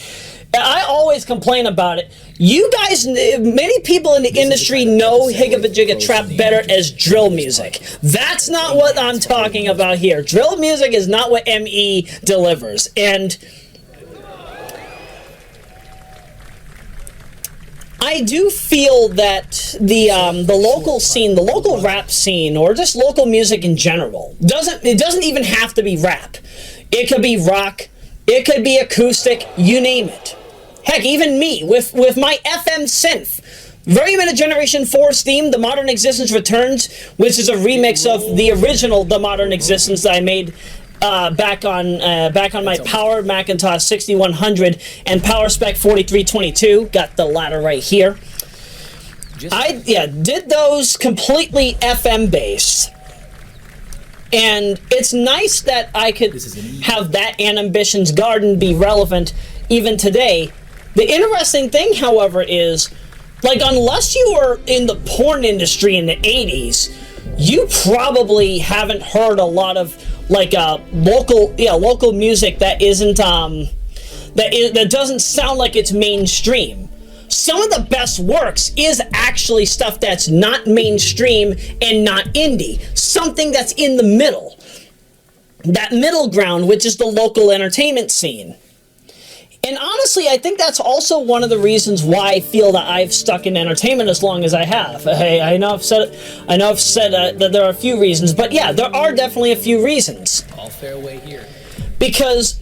I always complain about it. You guys, many people in the industry know higga-ba-jigga trap better as drill music. That's not what I'm talking about here. Drill music is not what ME delivers. And I do feel that the local scene, the local rap scene, or just local music in general, it doesn't even have to be rap. It could be rock, it could be acoustic, you name it. Heck, even me, with my FM synth. Royameadow Generation 4's theme, The Modern Existence Returns, which is a remix of the original The Modern Existence that I made back on my Power Macintosh 6100 and Power Spec 4322. Got the latter right here. I did those completely FM based, and it's nice that I could have that and Ambition's Garden be relevant even today. The interesting thing, however, is unless you were in the porn industry in the 80s, you probably haven't heard a lot of local music that isn't that doesn't sound like it's mainstream. Some of the best works is actually stuff that's not mainstream and not indie. Something that's in the middle. That middle ground, which is the local entertainment scene. And honestly, I think that's also one of the reasons why I feel that I've stuck in entertainment as long as I have. Hey, I know I've said that there are a few reasons, but yeah, there are definitely a few reasons. All fairway here. Because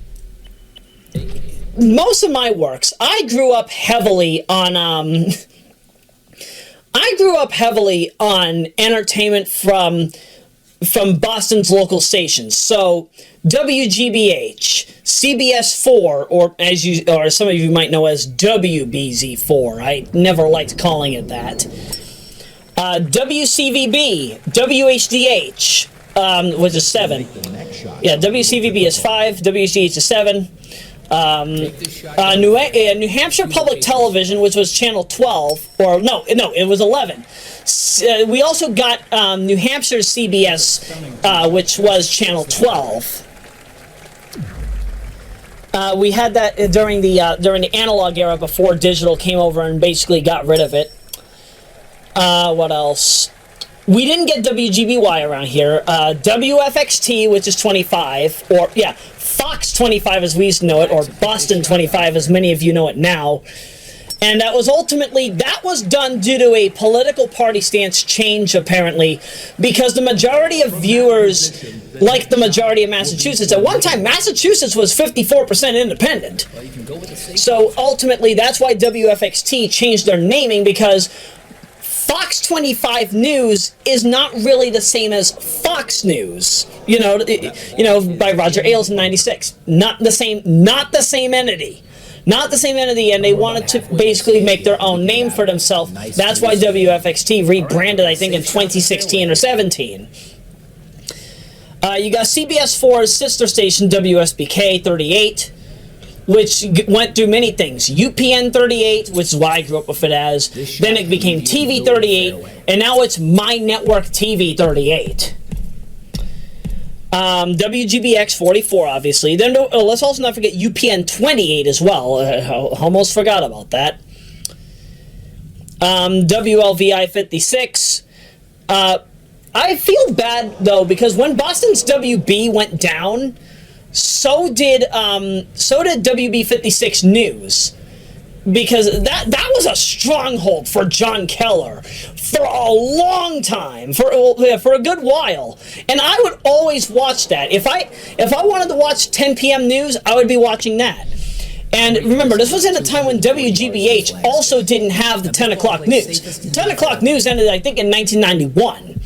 most of my works, I grew up heavily on entertainment from Boston's local stations. So WGBH, CBS4, or some of you might know as WBZ4. I never liked calling it that. WCVB, WHDH, which is 7. Yeah, WCVB is 5, WHDH is 7. New Hampshire Public Television, which was channel 12, or no, it was 11. We also got New Hampshire CBS, which was channel 12. We had that during the analog era before digital came over and basically got rid of it. What else? We didn't get WGBY around here. WFXT, which is 25, or yeah, Fox 25 as we used to know it, or Boston 25 as many of you know it now. And that was done due to a political party stance change, apparently, because the majority of viewers, like the majority of Massachusetts, at one time Massachusetts was 54% independent. So ultimately, that's why WFXT changed their naming, because Fox 25 News is not really the same as Fox News. You know, by Roger Ailes in '96. Not the same entity. Not the same entity, and they wanted to basically make their own name for themselves. That's why WFXT rebranded, I think, in 2016 or 17. You got CBS4's sister station, WSBK 38, which went through many things. UPN 38, which is why I grew up with it as. Then it became TV 38, and now it's My Network TV 38. WGBX 44, obviously. Then let's also not forget UPN 28 as well. Almost forgot about that. WLVI 56. I feel bad though, because when Boston's WB went down, so did WB 56 News. Because that was a stronghold for John Keller for a long time, for a good while, and I would always watch that. If I wanted to watch 10 p.m. news, I would be watching that. And remember, this was in a time when WGBH also didn't have the 10 o'clock news. 10 o'clock news ended, I think, in 1991,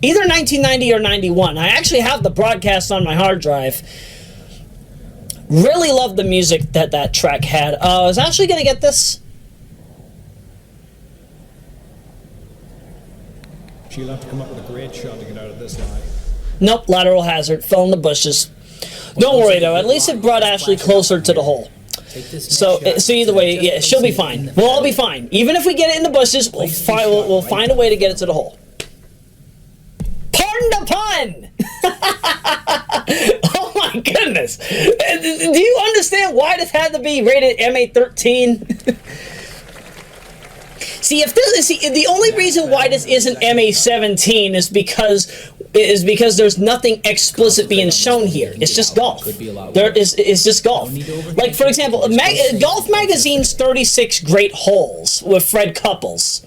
either 1990 or 91. I actually have the broadcast on my hard drive. Really loved the music that track had. I was actually going to get this. She'll have to come up with a great shot to get out of this lie. Nope, lateral hazard. Fell in the bushes. Don't worry, though. At least it brought Ashley closer to the hole. So either way, yeah, she'll be fine. We'll all be fine. Even if we get it in the bushes, we'll find a way to get it to the hole. Pardon the pun! Oh my goodness! Do you understand why this had to be rated MA13? See, the only reason why this isn't MA17 is because there's nothing explicit being shown here. It's just golf. It's just golf. Like, for example, Golf Magazine's 36 Great Holes with Fred Couples.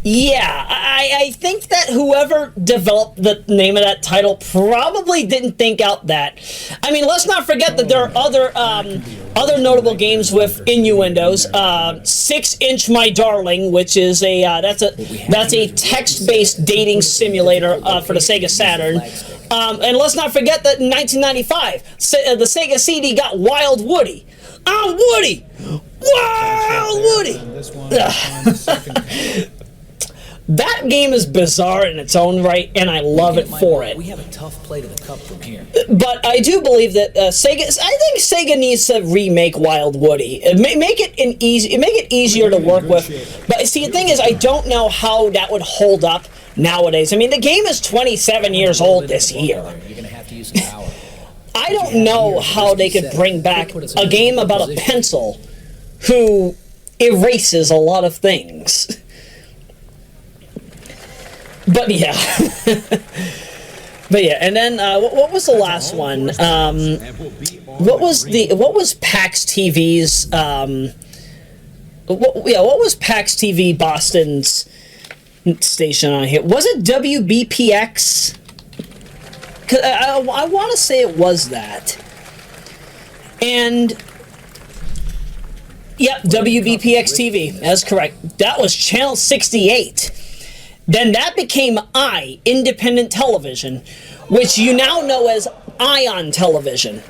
Yeah, I think that whoever developed the name of that title probably didn't think out that. I mean, let's not forget that there are other notable games with innuendos. 6-Inch My Darling, which is that's a text-based dating simulator for the Sega Saturn. And let's not forget that in 1995, the Sega CD got Wild Woody. I'm Woody! Wild Woody! That game is bizarre in its own right, and I love it for it. We have a tough play to the cup from here. But I do believe that Sega needs to remake Wild Woody. Make it easier to work with. But see, the thing is, I don't know how that would hold up nowadays. I mean, the game is 27 years old this year. You're gonna have to use some power. I don't know how they could bring back a game about a pencil who erases a lot of things. But yeah, and then what was the last one? what was PAX TV's what was PAX TV Boston's station on here? Was it WBPX? 'Cause I want to say it was that. And yep, WBPX TV. That's correct. That was channel 68. Then that became Independent Television, which you now know as Ion Television.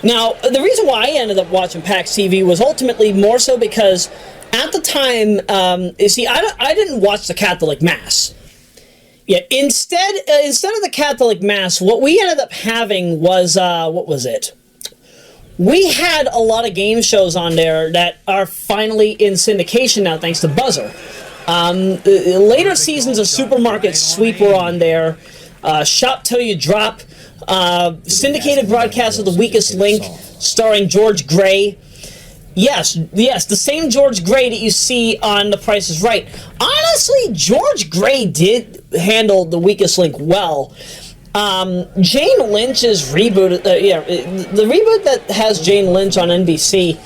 Now, the reason why I ended up watching PAX TV was ultimately more so because at the time, you see, I didn't watch the Catholic Mass. Yeah, instead of the Catholic Mass, what we ended up having was, what was it? We had a lot of game shows on there that are finally in syndication now, thanks to Buzzer. Later seasons of Supermarket Sweep were on there. Shop Till You Drop. Syndicated broadcast of The Weakest Link, starring George Gray. Yes, the same George Gray that you see on The Price is Right. Honestly, George Gray did handle The Weakest Link well. Jane Lynch's reboot, the reboot that has Jane Lynch on NBC,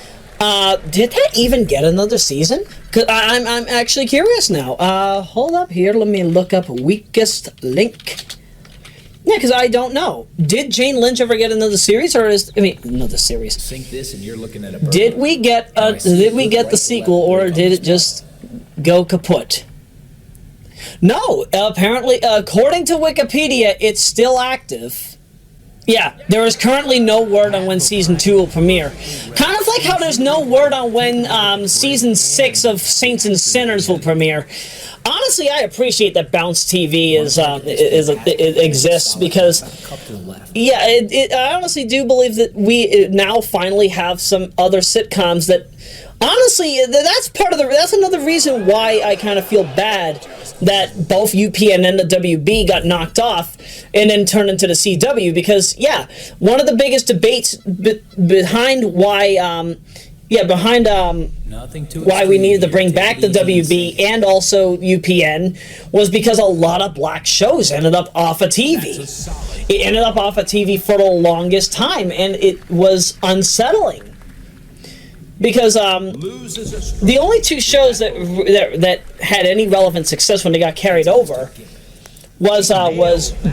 did that even get another season? Cause I'm actually curious now. Hold up here, let me look up Weakest Link. Yeah, because I don't know. Did Jane Lynch ever get another series, or another series? Sync this, and you're looking at a. Did we get the sequel, or did it just go kaput? No, apparently, according to Wikipedia, it's still active. Yeah, there is currently no word on when Season 2 will premiere. Kind of like how there's no word on when Season 6 of Saints and Sinners will premiere. Honestly, I appreciate that Bounce TV it exists because, yeah, I honestly do believe that we now finally have some other sitcoms that, honestly, that's another reason why I kind of feel bad that both UPN and the WB got knocked off and then turned into the CW because, yeah, one of the biggest debates behind why we needed to bring back the WB and also UPN was because a lot of black shows ended up off of TV. It ended up off of TV for the longest time, and it was unsettling. Because the only two shows that had any relevant success when they got carried over was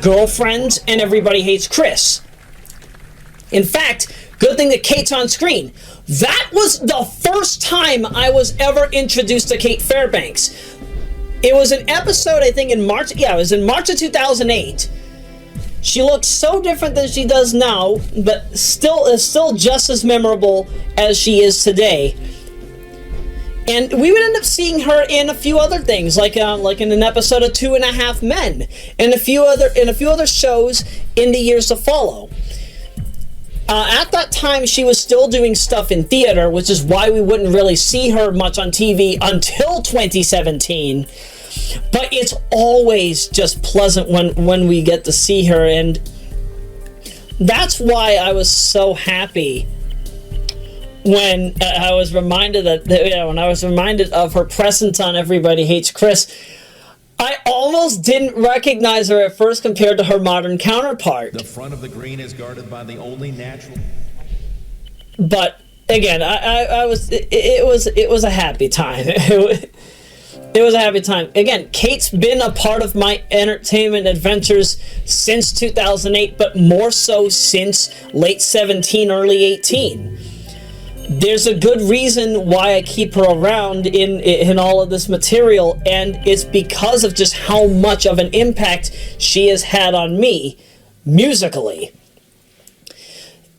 Girlfriends and Everybody Hates Chris. In fact, good thing that Kate's on screen. That was the first time I was ever introduced to Kate Fairbanks. It was an episode, I think, in March. Yeah, it was in March of 2008. She looks so different than she does now, but still just as memorable as she is today. And we would end up seeing her in a few other things, like in an episode of 2.5 Men, and a few other shows in the years to follow. At that time, she was still doing stuff in theater, which is why we wouldn't really see her much on TV until 2017. But it's always just pleasant when we get to see her, and that's why I was so happy when I was reminded when I was reminded of her presence on Everybody Hates Chris. I almost didn't recognize her at first compared to her modern counterpart. The front of the green is guarded by the only natural. But again, it was a happy time. It was a happy time. Again, Kate's been a part of my entertainment adventures since 2008, but more so since late 17, early 18. There's a good reason why I keep her around in all of this material, and it's because of just how much of an impact she has had on me musically.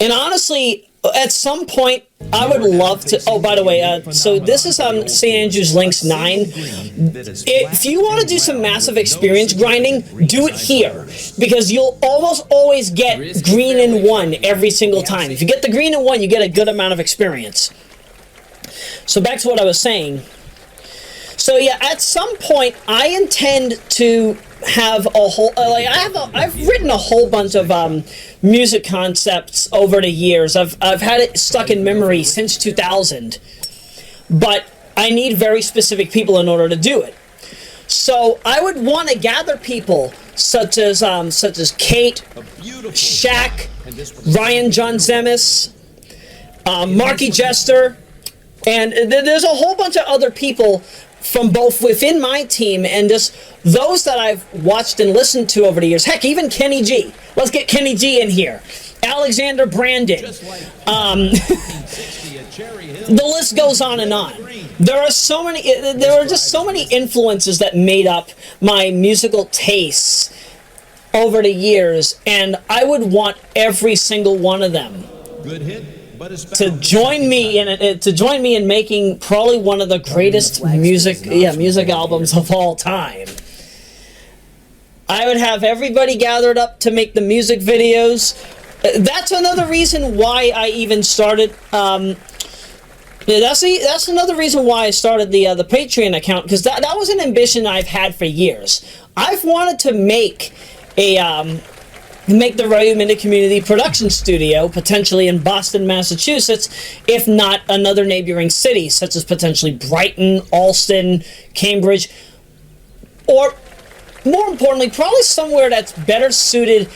And honestly, at some point, I would love to... Oh, by the way, so this is on St. Andrews Links 9. If you want to do some massive experience grinding, do it here. Because you'll almost always get green in 1 every single time. If you get the green in 1, you get a good amount of experience. So back to what I was saying. So yeah, at some point, I intend to have a whole... I've written a whole bunch of music concepts over the years. I've had it stuck in memory since 2000. But I need very specific people in order to do it. So I would want to gather people such as Kate, Shaq, Ryan John Zemis, Marky Jester, and there's a whole bunch of other people from both within my team and just those that I've watched and listened to over the years. Heck, even Kenny G. Let's get Kenny G in here. Alexander Brandon. The list goes on and on. There are just so many influences that made up my musical tastes over the years, and I would want every single one of them to join me in making probably one of the greatest music albums of all time. I would have everybody gathered up to make the music videos. That's another reason why I even started. That's another reason why I started the Patreon account, because that was an ambition I've had for years. I've wanted to make the Royameadow Community Production Studio, potentially in Boston, Massachusetts, if not another neighboring city, such as potentially Brighton, Alston, Cambridge, or more importantly, probably somewhere that's better suited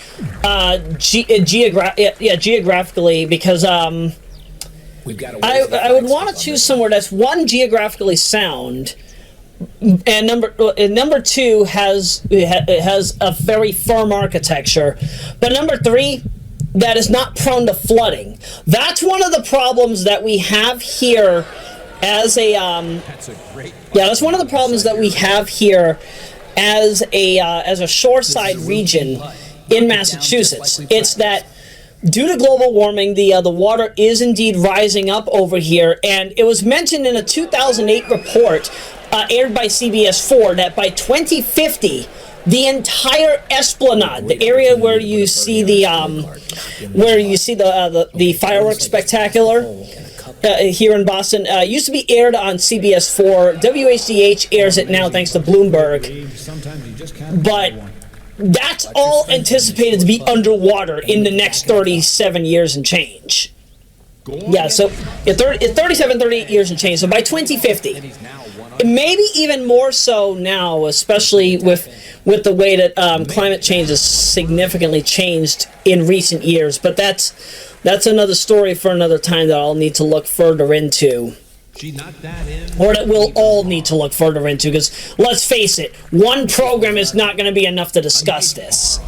geographically, because I would want to choose somewhere that's, one, geographically sound, and number two has a very firm architecture, but number three, that is not prone to flooding. That's one of the problems that we have here as a that's one of the problems that we have here as a shoreside region in Massachusetts. It's that due to global warming, the water is indeed rising up over here, and it was mentioned in a 2008 report aired by CBS4 that by 2050, the entire Esplanade, the area where you see the fireworks spectacular here in Boston, used to be aired on CBS4. WHDH airs it now thanks to Bloomberg, but that's all anticipated to be underwater in the next 37 years and change. Yeah, so 38 years and change. So by 2050, maybe even more so now, especially with the way that climate change has significantly changed in recent years. But that's another story for another time that I'll need to look further into. Or that we'll all need to look further into, because let's face it, one program is not going to be enough to discuss this.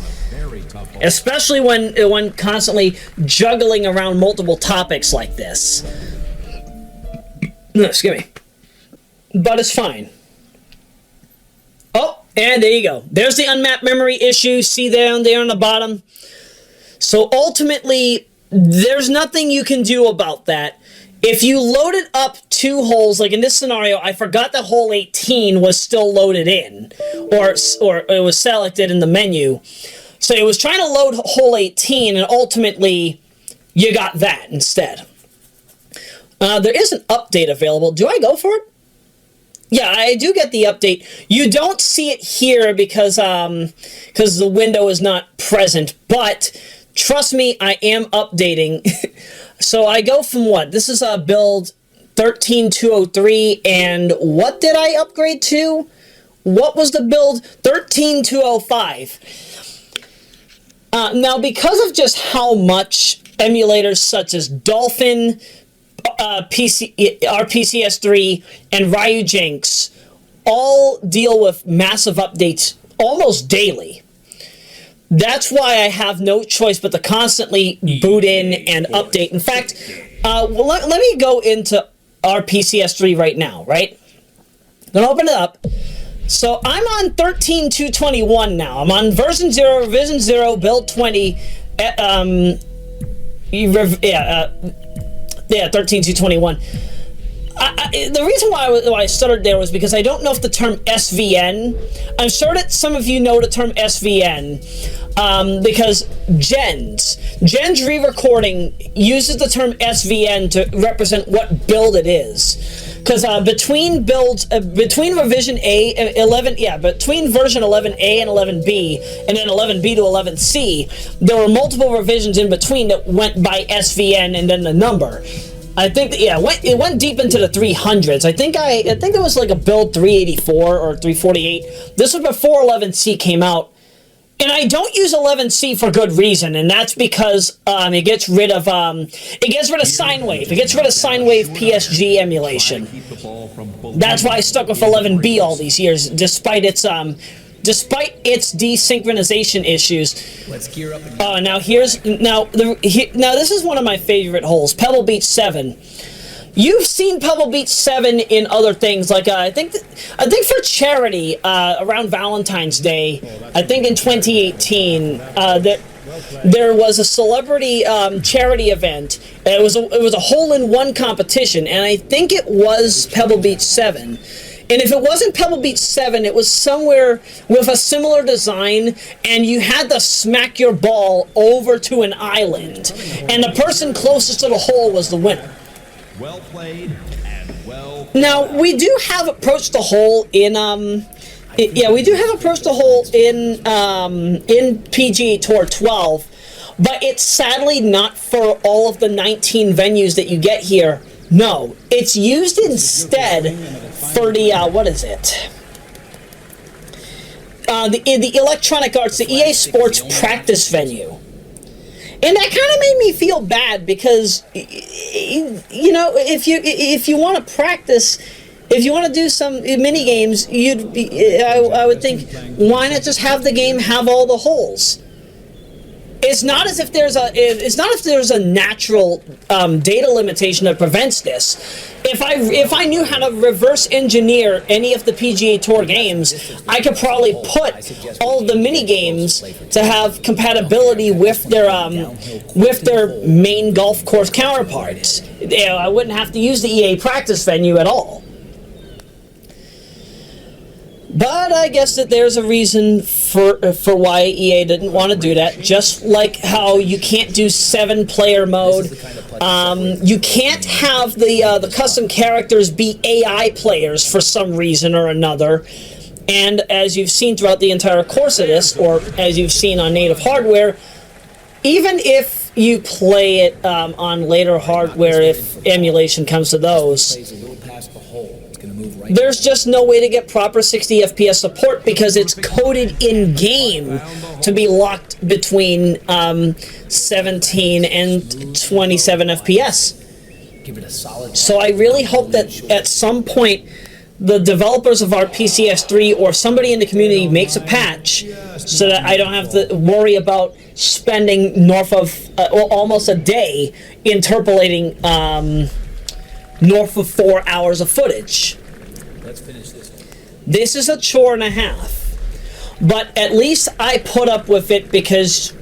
Especially when constantly juggling around multiple topics like this. Excuse me. But it's fine. Oh, and there you go. There's the unmapped memory issue. See down there on the bottom? So ultimately, there's nothing you can do about that. If you loaded up two holes, like in this scenario, I forgot that hole 18 was still loaded in, or it was selected in the menu. So it was trying to load hole 18, and ultimately, you got that instead. There is an update available. Do I go for it? Yeah, I do get the update. You don't see it here because the window is not present, but trust me, I am updating. So I go from what? This is a build 13.203, and what did I upgrade to? What was the build? 13.205. Now, because of just how much emulators such as Dolphin, RPCS3, and Ryujinx all deal with massive updates almost daily, that's why I have no choice but to constantly boot in and update. In fact, let me go into RPCS3 right now, right? I'm going to open it up. So I'm on 13.221 now. I'm on version 0, revision 0, build 20. 13.221. The reason why I stuttered there was because I don't know if the term SVN. I'm sure that some of you know the term SVN because Gen's re-recording uses the term SVN to represent what build it is. Because between builds, between revision between version 11A and 11B, and then 11B to 11C, there were multiple revisions in between that went by SVN and then the number. I think it went deep into the 300s. I think it was like a build 384 or 348. This was before 11C came out, And I don't use 11C for good reason, and that's because it gets rid of sine wave. It gets rid of sine wave PSG emulation. That's why I stuck with 11B all these years, despite its desynchronization issues. Let's gear up. Now this is one of my favorite holes, Pebble Beach 7. You've seen Pebble Beach 7 in other things, like I think for charity around Valentine's Day, I think in 2018, there was a celebrity charity event. It was a hole-in-one competition, and I think it was Pebble Beach 7. And if it wasn't Pebble Beach 7, it was somewhere with a similar design, and you had to smack your ball over to an island, and the person closest to the hole was the winner. Well played and well. Now we do have approached the hole in PGA Tour 12, but it's sadly not for all of the 19 venues that you get here. No, it's used instead for the the Electronic Arts, the EA Sports practice venue. And that kind of made me feel bad because, you know, if you want to practice, if you want to do some mini games, I would think, why not just have the game have all the holes? It's not as if there's a natural data limitation that prevents this. If I knew how to reverse engineer any of the PGA Tour games, I could probably put all of the mini games to have compatibility with their main golf course counterparts. You know, I wouldn't have to use the EA practice venue at all. But I guess that there's a reason for why EA didn't want to do that. Just like how you can't do 7-player mode, you can't have the custom characters be AI players for some reason or another. And as you've seen throughout the entire course of this, or as you've seen on native hardware, even if you play it on later hardware, if emulation comes to those, there's just no way to get proper 60 FPS support because it's coded in-game to be locked between 17 and 27 FPS. So I really hope that at some point the developers of RPCS 3 or somebody in the community makes a patch so that I don't have to worry about spending north of almost a day interpolating north of 4 hours of footage. Let's finish this one. This is a chore and a half, but at least I put up with it because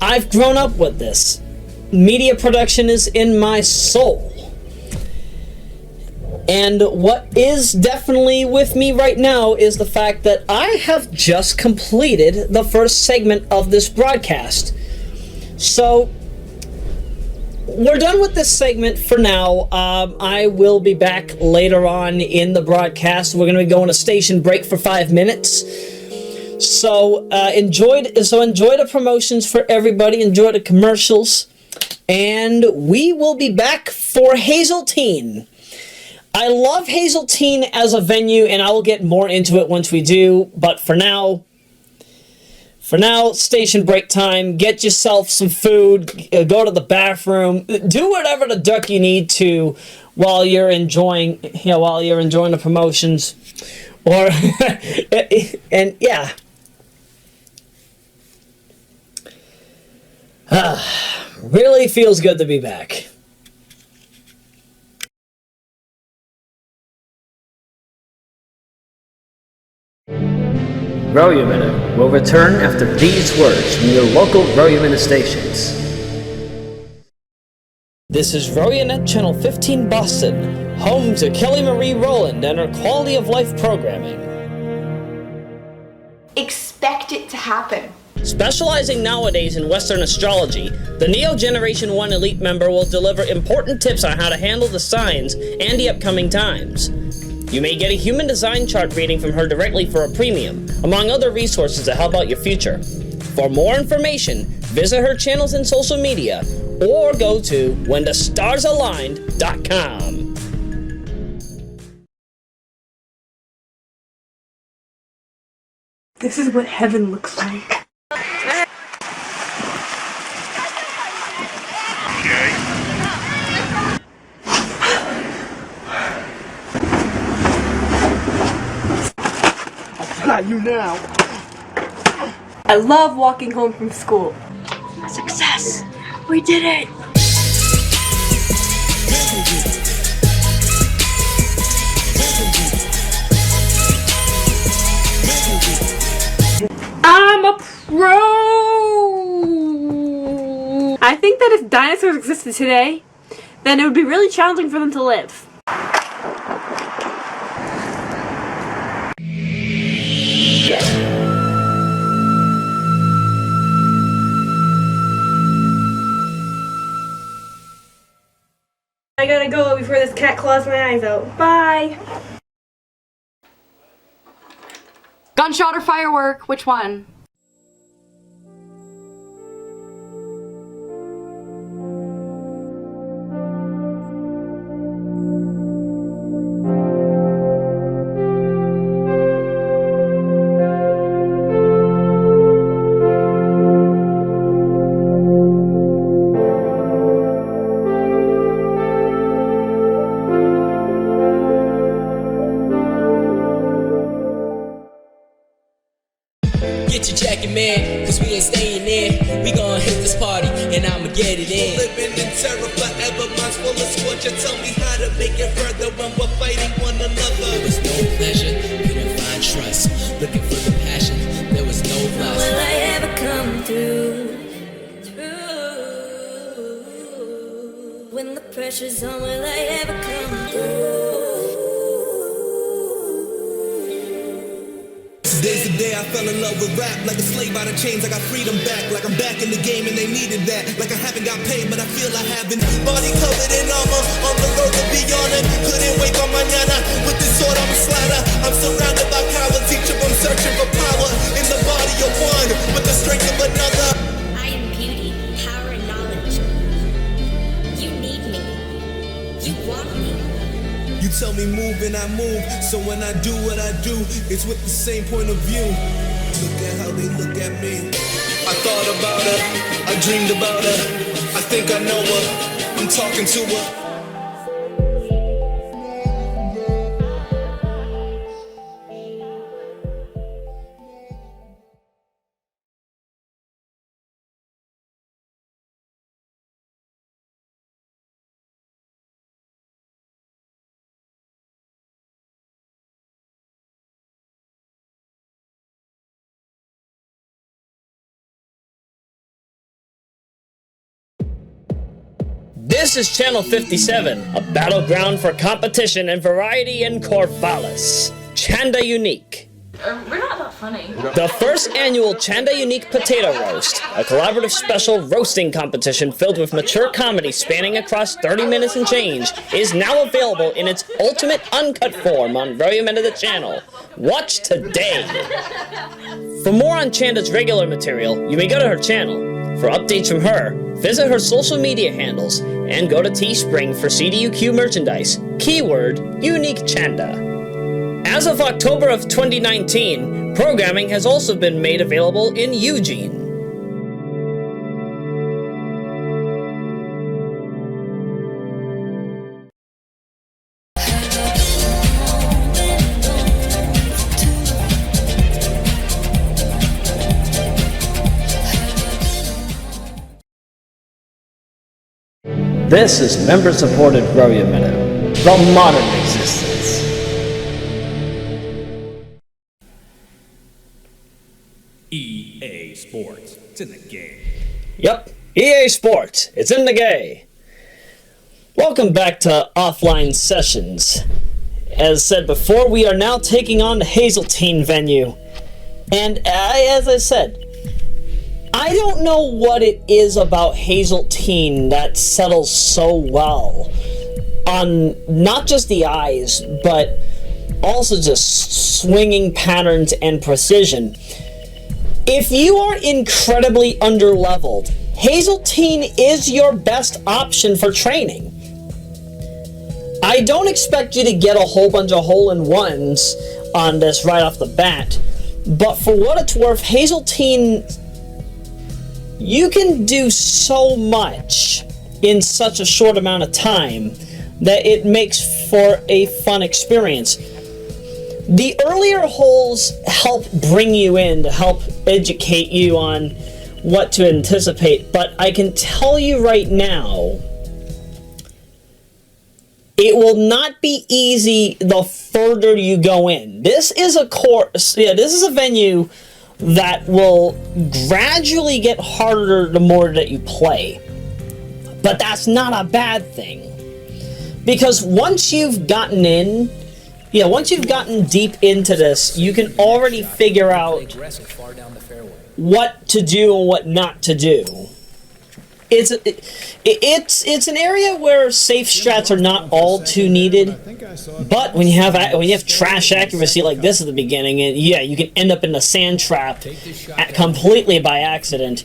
I've grown up with this. Media production is in my soul. And what is definitely with me right now is the fact that I have just completed the first segment of this broadcast. So we're done with this segment for now. I will be back later on in the broadcast. We're going to be going to station break for 5 minutes. So enjoy the promotions for everybody. Enjoy the commercials. And we will be back for Hazeltine. I love Hazeltine as a venue, and I will get more into it once we do. But for now, station break time. Get yourself some food. Go to the bathroom. Do whatever the duck you need to while you're enjoying, the promotions. Or and yeah. Really feels good to be back. Royameadow will return after these words from your local Royameadow stations. This is Royanet Channel 15 Boston, home to Kelly Marie Rowland and her quality of life programming. Expect it to happen. Specializing nowadays in Western astrology, the Neo Generation 1 Elite member will deliver important tips on how to handle the signs and the upcoming times. You may get a human design chart reading from her directly for a premium, among other resources to help out your future. For more information, visit her channels and social media, or go to whenthestarsaligned.com. This is what heaven looks like. Got you now. I love walking home from school. Success! We did it! I'm a pro! I think that if dinosaurs existed today, then it would be really challenging for them to live. I gotta go before this cat claws my eyes out. Bye! Gunshot or firework? Which one? Get your jacket, man, cause we ain't staying in. We gon' hit this party, and I'ma get it in. Living in terror forever, minds full of torture. Tell me how to make it further when we're fighting one another. There was no pleasure, couldn't find trust. Looking for the passion, there was no lust. Will I ever come through? When the pressure's on, will I ever come through? Today's the day I fell in love with rap. Like a slave out of chains, I got freedom back. Like I'm back in the game and they needed that. Like I haven't got paid, but I feel I haven't. Body covered in armor, on the road to be on it. Couldn't wait on mañana. With this sword I'm a slider. I'm surrounded by cowards, each of them searching for power. In the body of one, with the strength of another. I am beauty, power and knowledge. You need me. You want me. You tell me move and I move, so when I do what I do, it's with the same point of view. Look at how they look at me. I thought about her, I dreamed about her. I think I know her, I'm talking to her. This is Channel 57, a battleground for competition and variety in Corvallis. Chanda Unique. We're not that funny. The first annual Chanda Unique Potato Roast, a collaborative special roasting competition filled with mature comedy spanning across 30 minutes and change, is now available in its ultimate uncut form on Royameadow channel. Watch today! For more on Chanda's regular material, you may go to her channel. For updates from her, visit her social media handles and go to Teespring for CDUQ merchandise. Keyword, Unique Chanda. As of October of 2019, programming has also been made available in Eugene. This is member-supported Royameadow, the modern existence. EA Sports. It's in the game. Yep, EA Sports. It's in the game. Welcome back to Offline Sessions. As said before, we are now taking on the Hazeltine venue. And as I said, I don't know what it is about Hazeltine that settles so well on not just the eyes, but also just swinging patterns and precision. If you are incredibly underleveled, Hazeltine is your best option for training. I don't expect you to get a whole bunch of hole-in-ones on this right off the bat, But for what it's worth, Hazeltine, you can do so much in such a short amount of time that it makes for a fun experience. The earlier holes help bring you in to help educate you on what to anticipate, but I can tell you right now, it will not be easy the further you go in. This is a course, this is a venue that will gradually get harder the more that you play. But that's not a bad thing. Because once you've gotten in, once you've gotten deep into this, you can already figure out what to do and what not to do. It's an area where safe strats are not all too needed, but when you have trash accuracy like this at the beginning, you can end up in the sand trap completely by accident.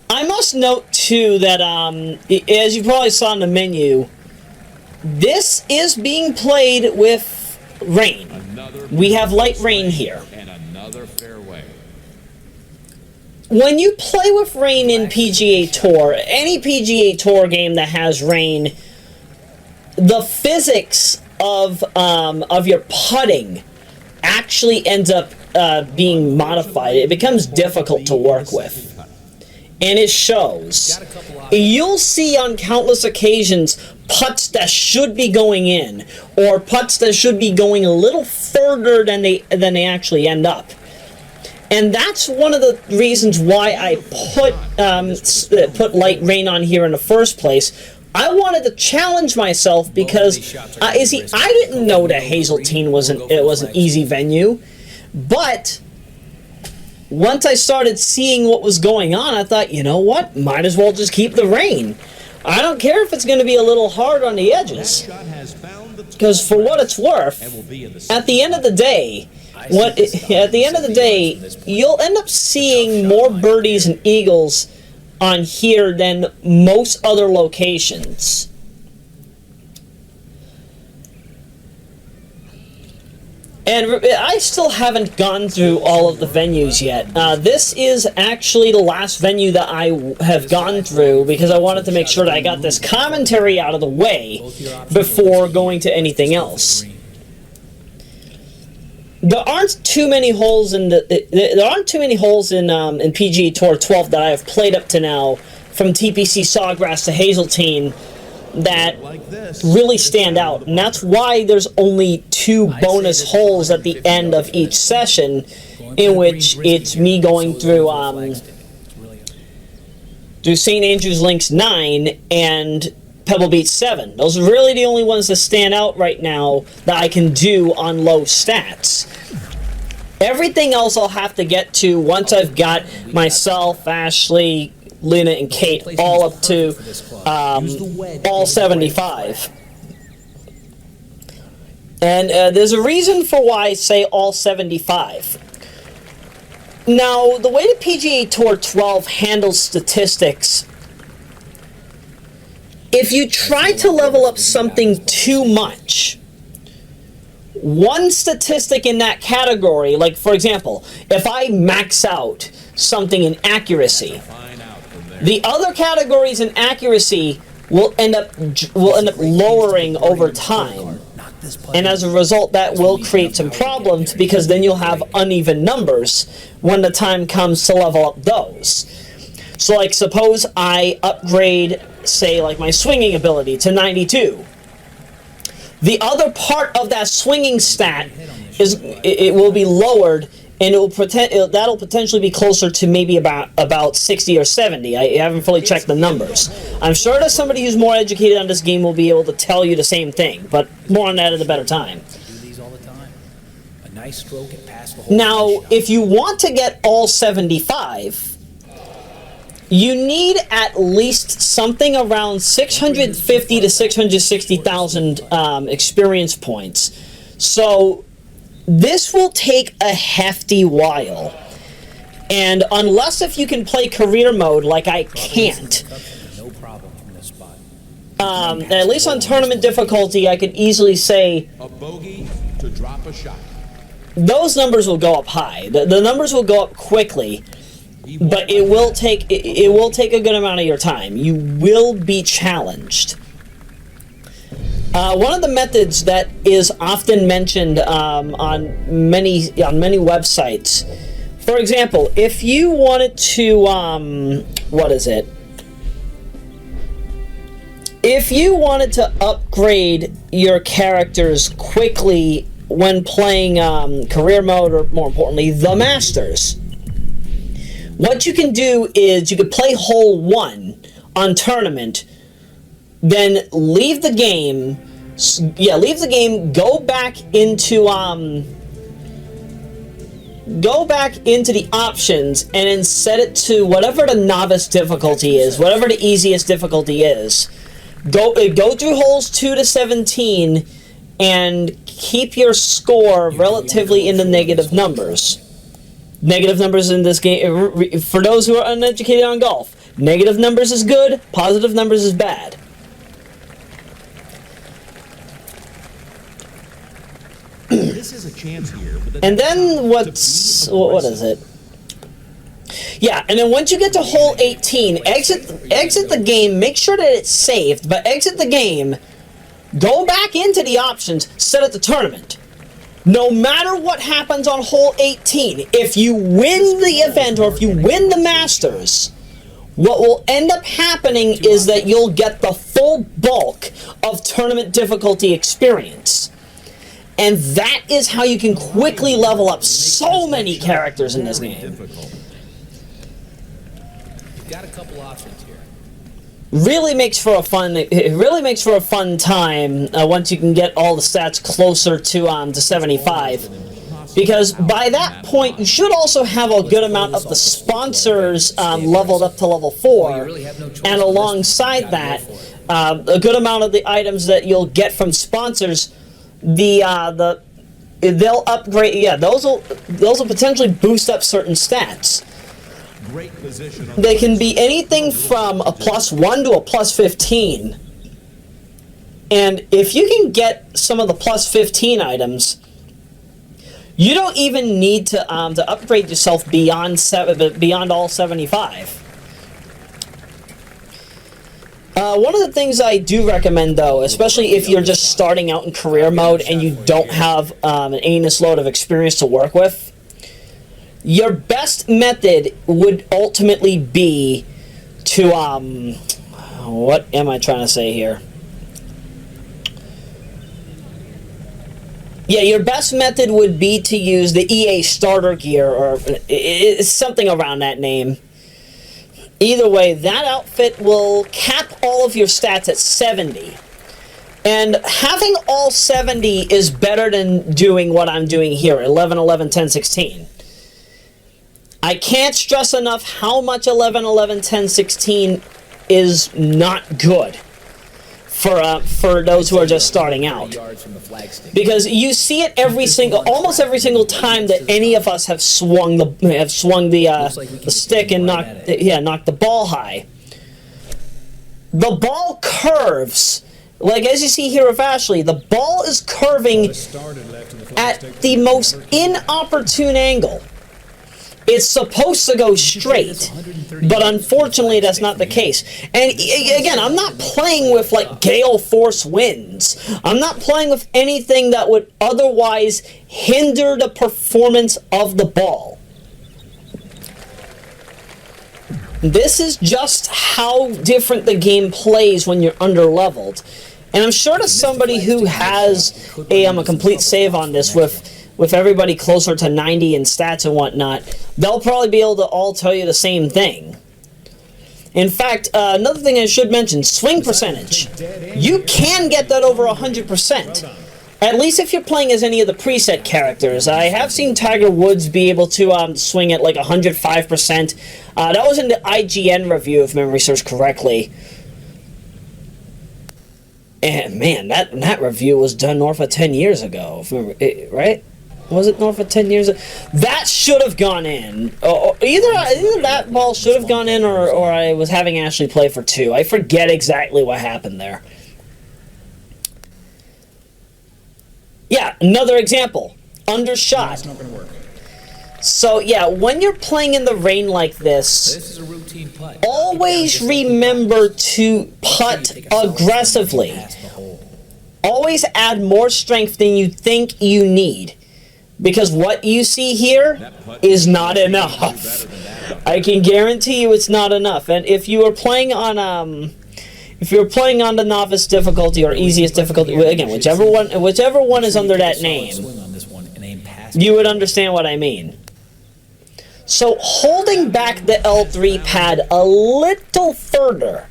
I must note too that as you probably saw in the menu, this is being played with rain. We have light rain here. When you play with rain in PGA Tour, any PGA Tour game that has rain, the physics of your putting actually ends up being modified. It becomes difficult to work with. And it shows. You'll see on countless occasions putts that should be going in, or putts that should be going a little further than they actually end up. And that's one of the reasons why I put light rain on here in the first place. I wanted to challenge myself because, I didn't know that Hazeltine was an easy venue, but once I started seeing what was going on, I thought, you know what, might as well just keep the rain. I don't care if it's going to be a little hard on the edges, because for what it's worth, at the end of the day, you'll end up seeing more birdies and eagles on here than most other locations. And I still haven't gone through all of the venues yet. This is actually the last venue that I have gone through because I wanted to make sure that I got this commentary out of the way before going to anything else. There aren't too many holes in in PGA Tour 12 that I have played up to now, from TPC Sawgrass to Hazeltine, that really stand out, and that's why there's only 2 bonus holes at the end of each session, in which it's me going through St. Andrews Links 9 and Pebble Beach 7. Those are really the only ones that stand out right now that I can do on low stats. Everything else I'll have to get to once I've got myself, Ashley, Luna, and Kate all up to all 75. And there's a reason for why I say all 75. Now, the way the PGA Tour 12 handles statistics, if you try to level up something too much, one statistic in that category, like for example, if I max out something in accuracy, the other categories in accuracy will end up lowering over time. And as a result, that will create some problems, because then you'll have uneven numbers when the time comes to level up those. So like, suppose I upgrade, say, like my swinging ability to 92. The other part of that swinging stat it will be lowered, and that'll potentially be closer to maybe about 60 or 70. I haven't fully checked the numbers. I'm sure that somebody who's more educated on this game will be able to tell you the same thing, but more on that at a better time. Now, if you want to get all 75, you need at least something around 650 to 660,000 experience points. So this will take a hefty while. And unless if you can play career mode like I can't, at least on tournament difficulty, I could easily say a bogey to drop a shot. those numbers will go up high. The numbers will go up quickly, but it will take a good amount of your time. You will be challenged. One of the methods that is often mentioned on many websites, for example, if you wanted to if you wanted to upgrade your characters quickly when playing career mode, or more importantly, the Masters, what you can do is you could play hole 1 on tournament, then leave the game, go back into the options, and then set it to whatever the novice difficulty is, whatever the easiest difficulty is. Go through holes 2 to 17 and keep your score relatively in the negative numbers. Negative numbers in this game, for those who are uneducated on golf, negative numbers is good, positive numbers is bad. This is a chance here. And then what is it? Yeah, and then once you get to hole 18, exit the game, make sure that it's saved, but exit the game, go back into the options, set it to tournament. No matter what happens on hole 18, if you win the event or if you win the Masters, what will end up happening is that you'll get the full bulk of tournament difficulty experience. And that is how you can quickly level up so many characters in this game. Got a couple options here. Really makes for a fun time once you can get all the stats closer to 75, because by that point you should also have a good amount of the sponsors leveled up to level 4, and alongside that, a good amount of the items that you'll get from sponsors, they'll upgrade. Yeah, those will potentially boost up certain stats. They can be anything from a +1 to a +15. And if you can get some of the +15 items, you don't even need to upgrade yourself beyond all 75. One of the things I do recommend, though, especially if you're just starting out in career mode and you don't have an anus load of experience to work with, your best method would ultimately be to, what am I trying to say here? Yeah, your best method would be to use the EA starter gear, or it's something around that name. Either way, that outfit will cap all of your stats at 70. And having all 70 is better than doing what I'm doing here, 11, 11, 10, 16. I can't stress enough how much 11, 11, 10, 16 is not good for those who are just starting out. Because you see it almost every single time that any of us have swung the stick and knocked the ball high. The ball curves. Like as you see here with Ashley, the ball is curving at the most inopportune angle. It's supposed to go straight, but unfortunately that's not the case. And again, I'm not playing with like gale force winds. I'm not playing with anything that would otherwise hinder the performance of the ball. This is just how different the game plays when you're underleveled. And I'm sure to somebody who has a complete save on this with everybody closer to 90 in stats and whatnot, they'll probably be able to all tell you the same thing. In fact, another thing I should mention, swing percentage. You can get that over 100%. At least if you're playing as any of the preset characters. I have seen Tiger Woods be able to swing at like 105%. That was in the IGN review, if memory serves correctly. And man, that review was done north of 10 years ago, right? Was it north of 10 years ago? That should have gone in. Either that ball should have gone in, or I was having Ashley play for 2. I forget exactly what happened there. Yeah, another example. undershot. That's not going to work. So yeah, when you're playing in the rain like this, This is a routine putt. always remember to putt aggressively. Always add more strength than you think you need. Because what you see here is not enough. I can guarantee you it's not enough. And if you are playing on the novice difficulty or easiest difficulty, again, whichever one is under that name, you would understand what I mean. So holding back the L3 pad a little further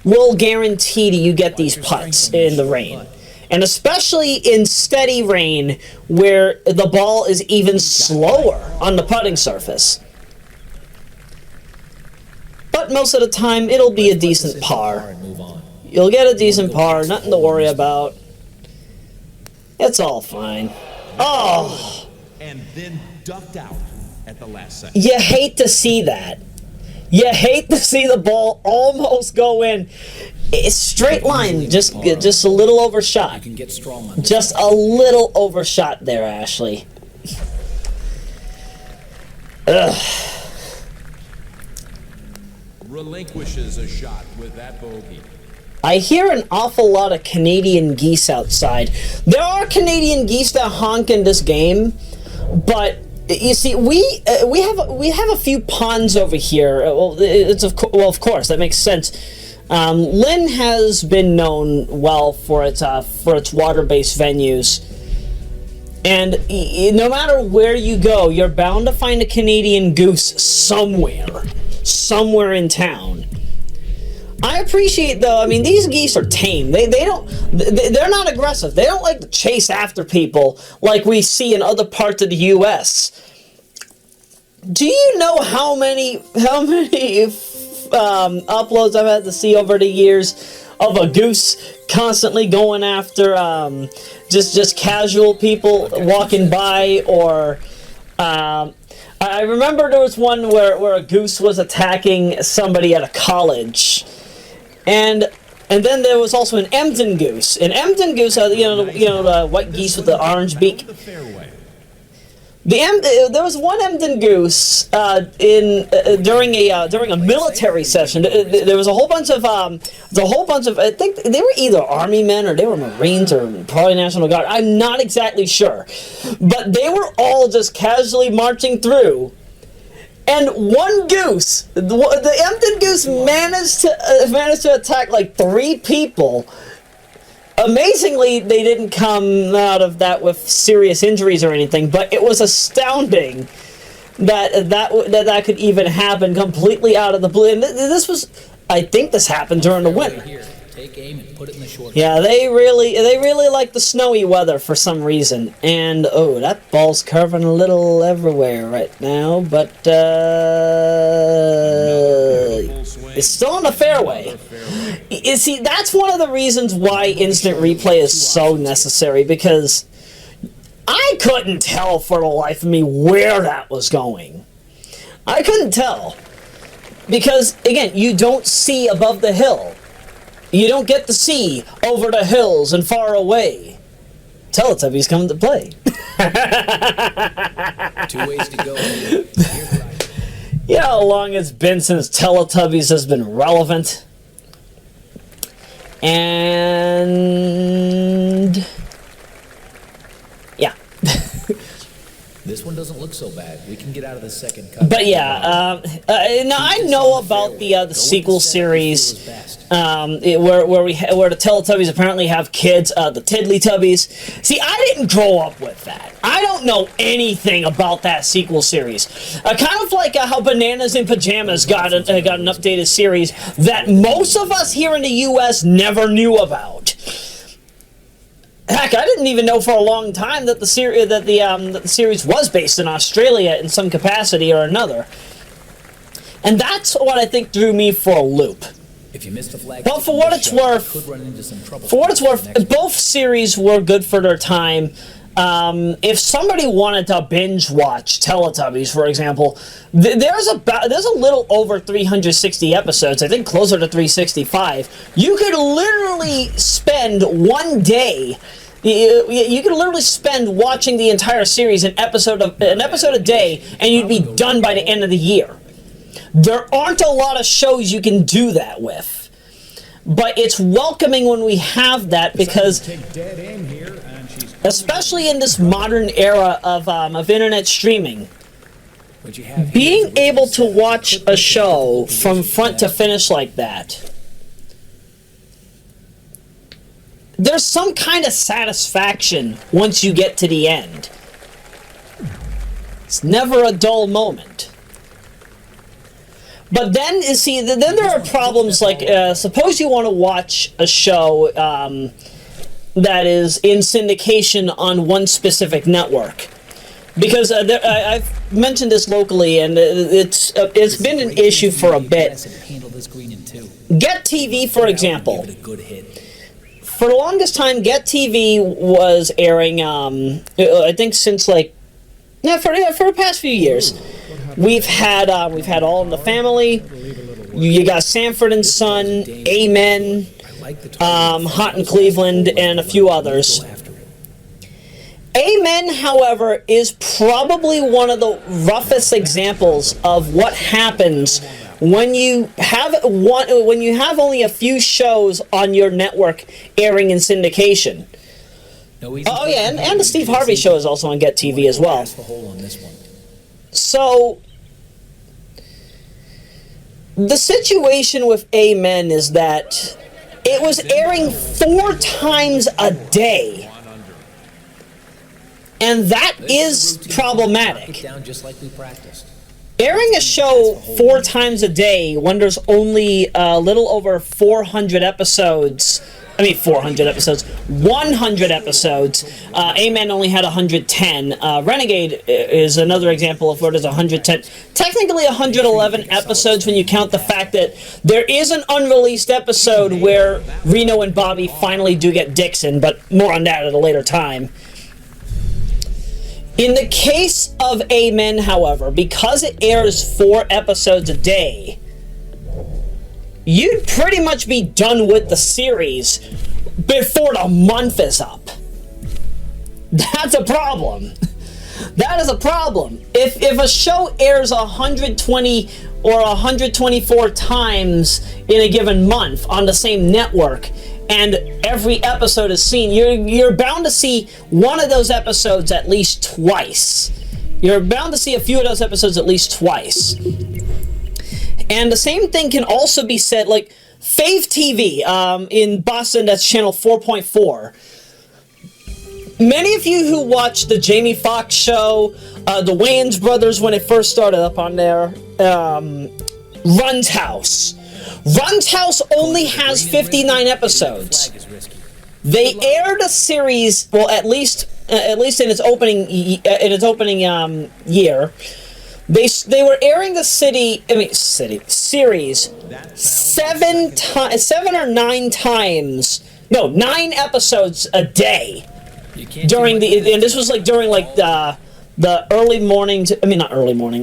will guarantee that you get these putts in the rain. And especially in steady rain where the ball is even slower on the putting surface. But most of the time, it'll be a decent par. You'll get a decent par, nothing to worry about. It's all fine. Oh! And then ducked out at the last second. You hate to see that. You hate to see the ball almost go in. It's straight line, just a little overshot. You can get strong on this. Just a little overshot there, Ashley. Ugh. Relinquishes a shot with that bogey. I hear an awful lot of Canadian geese outside. There are Canadian geese that honk in this game, but you see, we have a few ponds over here. Of course that makes sense. Lynn has been known well for its water-based venues, and no matter where you go, you're bound to find a Canadian goose somewhere in town. I appreciate, though, I mean, these geese are tame. They're not aggressive. They don't like to chase after people like we see in other parts of the U.S. Do you know how many uploads I've had to see over the years of a goose constantly going after just casual people walking by, or I remember there was one where a goose was attacking somebody at a college, and then there was also an Emden goose. An Emden goose, the white geese with the orange beak. There was one Emden goose during a military session. There was a whole bunch of I think they were either Army men or they were Marines or probably National Guard. I'm not exactly sure, but they were all just casually marching through, and one goose, the Emden goose, managed to attack like 3 people. Amazingly, they didn't come out of that with serious injuries or anything, but it was astounding that could even happen completely out of the blue. And I think this happened during the winter. Here, take aim and put it in the short. Yeah, they really like the snowy weather for some reason. And oh, that ball's curving a little everywhere right now, but it's still in the fairway. You see, that's one of the reasons why instant replay is so necessary, because I couldn't tell for the life of me where that was going. I couldn't tell. Because, again, you don't see above the hill. You don't get to see over the hills and far away. Teletubbies come to play. 2 ways to go. You know how long it's been since Teletubbies has been relevant? And yeah. This one doesn't look so bad. We can get out of the second cut. But yeah, now I know about the sequel series, where the Teletubbies apparently have kids, the Tiddlytubbies. See, I didn't grow up with that. I don't know anything about that sequel series. Kind of like how Bananas in Pajamas got an updated series that most of us here in the U.S. never knew about. Heck, I didn't even know for a long time that the series was based in Australia in some capacity or another. And that's what I think threw me for a loop. If you missed the flag, but for what it's worth, both series were good for their time. If somebody wanted to binge watch Teletubbies, for example, there's a little over 360 episodes. I think closer to 365. You could literally spend one day You could literally spend watching the entire series an episode a day, and you'd be done by the end of the year. There aren't a lot of shows you can do that with, but it's welcoming when we have that, because especially in this modern era of internet streaming, being able to watch a show from front to finish like that, there's some kind of satisfaction once you get to the end. It's never a dull moment. But then, you see, then there are problems like, suppose you want to watch a show that is in syndication on one specific network. Because I've mentioned this locally, and it's been an issue for a bit. Get TV, for example. For the longest time, Get TV was airing, I think since like, for the past few years. We've had All in the Family. You got Sanford and Son, Amen, Hot in Cleveland, and a few others. Amen, however, is probably one of the roughest examples of what happens when you have only a few shows on your network airing in syndication. Oh yeah, and the Steve Harvey Show is also on Get TV as well. So, the situation with Amen is that it was airing 4 times a day. And that is problematic. Airing a show 4 times a day when there's only a little over 400 episodes. 100 episodes. Amen only had 110. Renegade is another example of where there's 110. Technically 111 episodes when you count the fact that there is an unreleased episode where Reno and Bobby finally do get Dixon, but more on that at a later time. In the case of Amen, however, because it airs 4 episodes a day, you'd pretty much be done with the series before the month is up. That's a problem. That is a problem. If a show airs 120 or 124 times in a given month on the same network, and every episode is seen, you're bound to see one of those episodes at least twice. You're bound to see a few of those episodes at least twice. And the same thing can also be said, like, Fave TV in Boston, that's channel 4.4. Many of you who watched the Jamie Foxx show, the Wayans brothers when it first started up on there, Run's House. Run's House only has 59 episodes. They aired a series, well, at least in its opening year. They were airing the series 7 or 9 times. No, 9 episodes a day during and this was like during like the early morning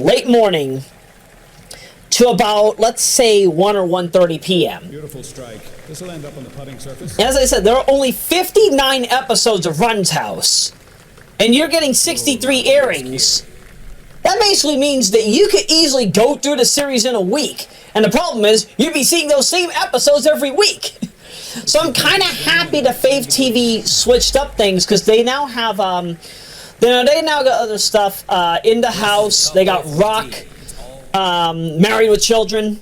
late morning to about, let's say, 1 or 1:30 p.m. Beautiful strike. This will end up on the putting surface. As I said, there are only 59 episodes of Run's House, and you're getting 63 airings. That basically means that you could easily go through the series in a week. And the problem is, you'd be seeing those same episodes every week. So I'm kind of happy that Fave TV switched up things, because they now have, they now got other stuff. In the House, they got Rock, Married with Children.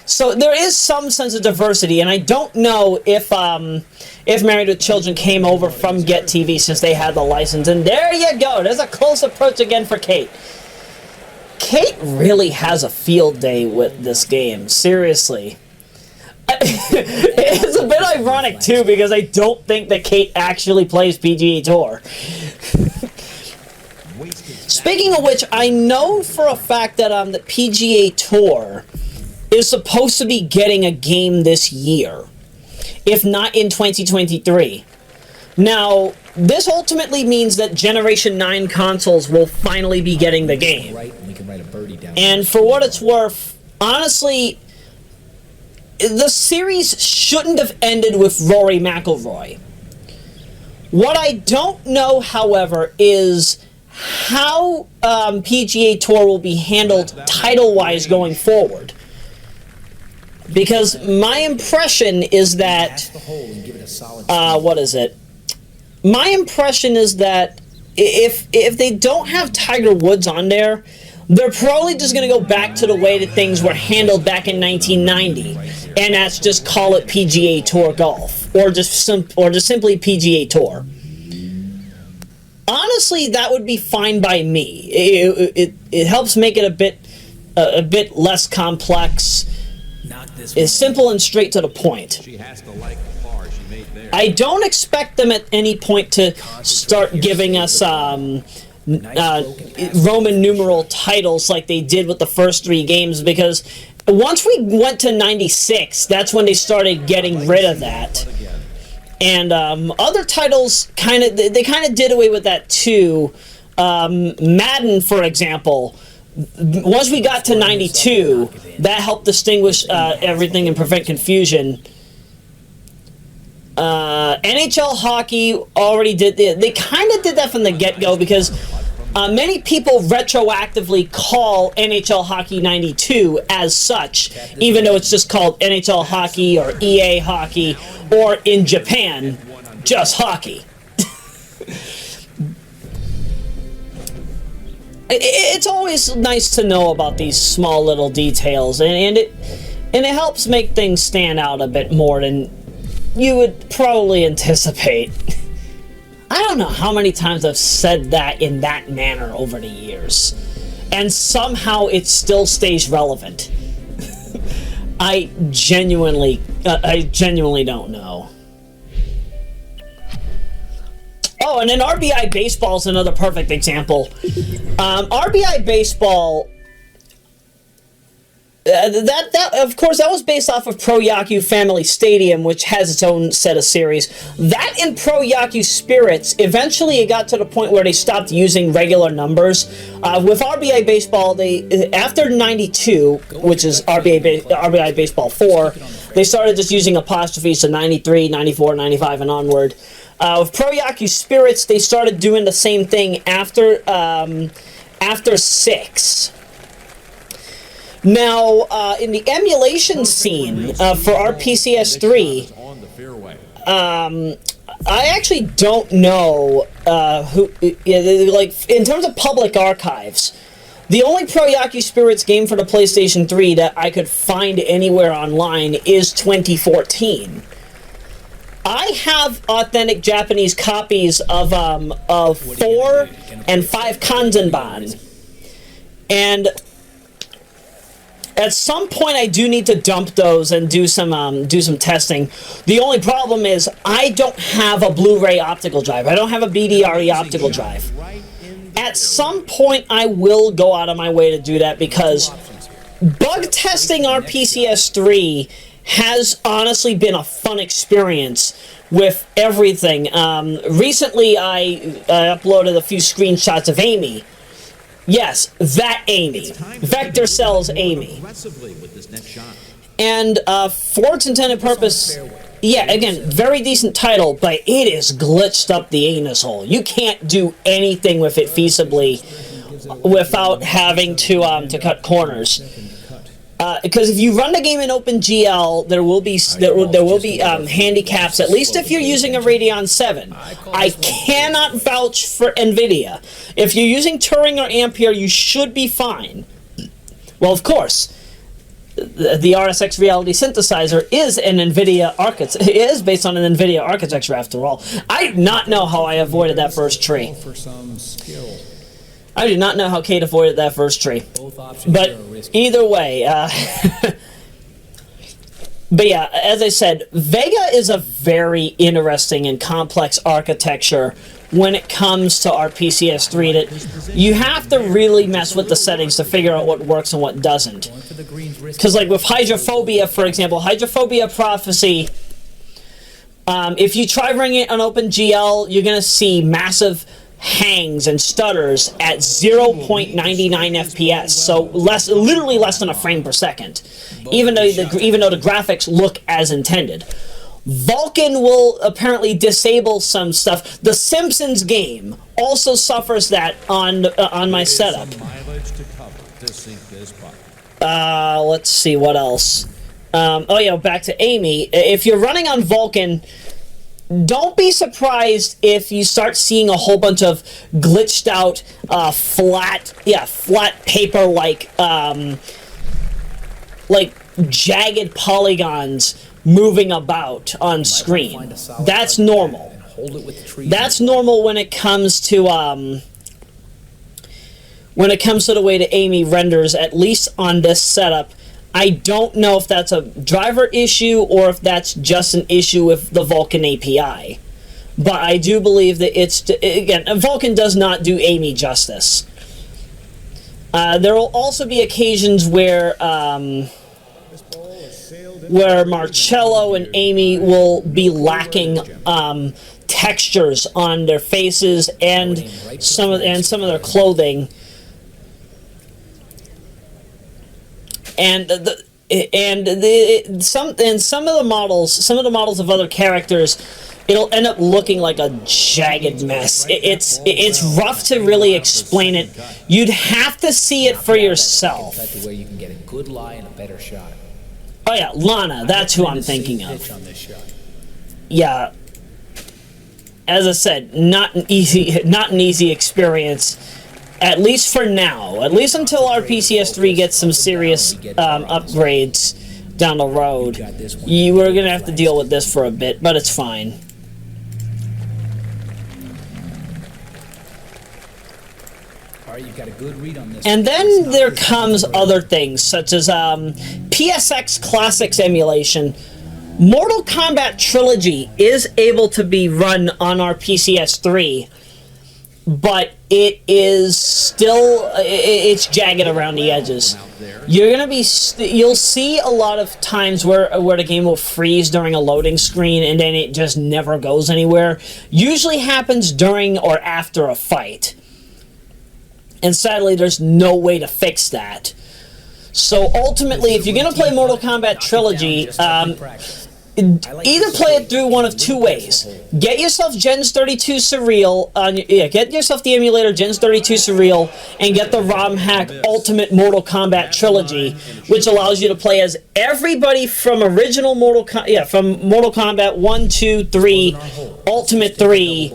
So there is some sense of diversity, and I don't know if Married with Children came over from Get TV since they had the license. And there you go. There's a close approach again for Kate. Kate really has a field day with this game. Seriously. It's a bit ironic, too, because I don't think that Kate actually plays PGA Tour. Speaking of which, I know for a fact that the PGA Tour is supposed to be getting a game this year, if not in 2023. Now, this ultimately means that Generation 9 consoles will finally be getting the game. And for what it's worth, honestly, the series shouldn't have ended with Rory McIlroy. What I don't know, however, is how PGA Tour will be handled title-wise going forward. Because my impression is that, what is it? My impression is that if they don't have Tiger Woods on there, they're probably just going to go back to the way that things were handled back in 1990, and that's just call it PGA Tour Golf, or just simply PGA Tour. Honestly, that would be fine by me. It helps make it a bit less complex. It's simple and straight to the point. I don't expect them at any point to start giving us Roman numeral titles like they did with the first 3 games, because once we went to 96, that's when they started getting rid of that. And other titles they kind of did away with that too. Madden, for example, once we got to 92, that helped distinguish everything and prevent confusion. NHL hockey already did. They kind of did that from the get-go, because many people retroactively call NHL Hockey 92 as such, even though it's just called NHL Hockey or EA Hockey, or in Japan, just hockey. It's always nice to know about these small little details, and it helps make things stand out a bit more than you would probably anticipate. I don't know how many times I've said that in that manner over the years, and somehow it still stays relevant. I genuinely don't know. Oh, and then RBI Baseball is another perfect example. RBI Baseball, that of course, that was based off of Pro Yaku Family Stadium, which has its own set of series. That and Pro Yaku Spirits, eventually it got to the point where they stopped using regular numbers. With RBI Baseball, they after 92, which is RBI Baseball 4, they started just using apostrophes to 93, 94, 95, and onward. With Pro Yaku Spirits, they started doing the same thing after 6. Now, in the emulation scene for RPCS 3, I actually don't know who, like, in terms of public archives, the only Pro Yaku Spirits game for the PlayStation 3 that I could find anywhere online is 2014. I have authentic Japanese copies of 4 and 5 Kanzenban, and at some point I do need to dump those and do some testing. The only problem is I don't have a Blu-ray optical drive. I don't have a BDRE optical drive. At some point I will go out of my way to do that, because bug testing RPCS 3 has honestly been a fun experience with everything. Recently I uploaded a few screenshots of Amy. Yes, that Amy. Vector Cells Amy. And for its intended purpose, yeah, again, very decent title, but it is glitched up the anus hole. You can't do anything with it feasibly without having to cut corners. Because if you run the game in OpenGL, there will be handicaps, at least if you're using a Radeon 7. I cannot vouch for NVIDIA. If you're using Turing or Ampere, you should be fine. Well, of course, the RSX Reality Synthesizer is an NVIDIA architecture. It is based on an NVIDIA architecture, after all. I do not know how I avoided that first tree. I do not know how Kate avoided that first tree. But either way, but yeah, as I said, Vega is a very interesting and complex architecture when it comes to RPCS 3. That you have to really mess with the settings to figure out what works and what doesn't. Because like with Hydrophobia, for example, Hydrophobia Prophecy, if you try running it on OpenGL, you're going to see massive hangs and stutters at 0.99 FPS, so literally less than a frame per second, even though the graphics look as intended. Vulkan will apparently disable some stuff. The Simpsons game also suffers that on my setup. Let's see what else. Oh yeah, back to Amy. If you're running on Vulkan, don't be surprised if you start seeing a whole bunch of glitched out, flat paper like jagged polygons moving about on screen. That's normal. That's normal when it comes to the way that Amy renders, at least on this setup. I don't know if that's a driver issue or if that's just an issue with the Vulkan API. But I do believe that again, Vulkan does not do Amy justice. There will also be occasions where Marcello and Amy will be lacking textures on their faces and some of their clothing. And some of the models of other characters, it'll end up looking like a jagged mess. It's rough to really explain it. You'd have to see it for yourself. That's the way you can get a good lie and a better shot. Oh yeah, Lana, that's who I'm thinking of. Yeah. As I said, not an easy experience. At least for now. At least until RPCS 3 gets some serious upgrades down the road. We're going to have to deal with this for a bit, but it's fine. You've got a good read on this. And then there comes other things, such as PSX Classics emulation. Mortal Kombat Trilogy is able to be run on our PCS 3, but it is still, it's jagged around the edges. You're gonna be, you'll see a lot of times where the game will freeze during a loading screen and then it just never goes anywhere. Usually happens during or after a fight. And sadly, there's no way to fix that. So ultimately, if you're gonna play Mortal Kombat Trilogy, either play it through one of two ways. Get yourself Gens 32 Surreal, get yourself the emulator Gens 32 Surreal, and get the ROM hack Ultimate Mortal Kombat Trilogy, which allows you to play as everybody from original Mortal Kombat 1, 2, 3, Ultimate 3,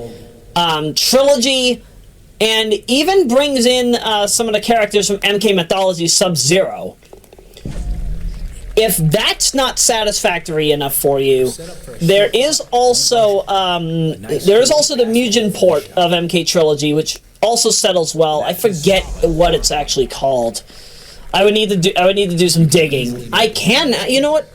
Trilogy, and even brings in some of the characters from MK Mythology Sub-Zero. If that's not satisfactory enough for you, there is also the Mugen port of MK Trilogy, which also settles well. I forget what it's actually called. I would need to do some digging. I can, you know what?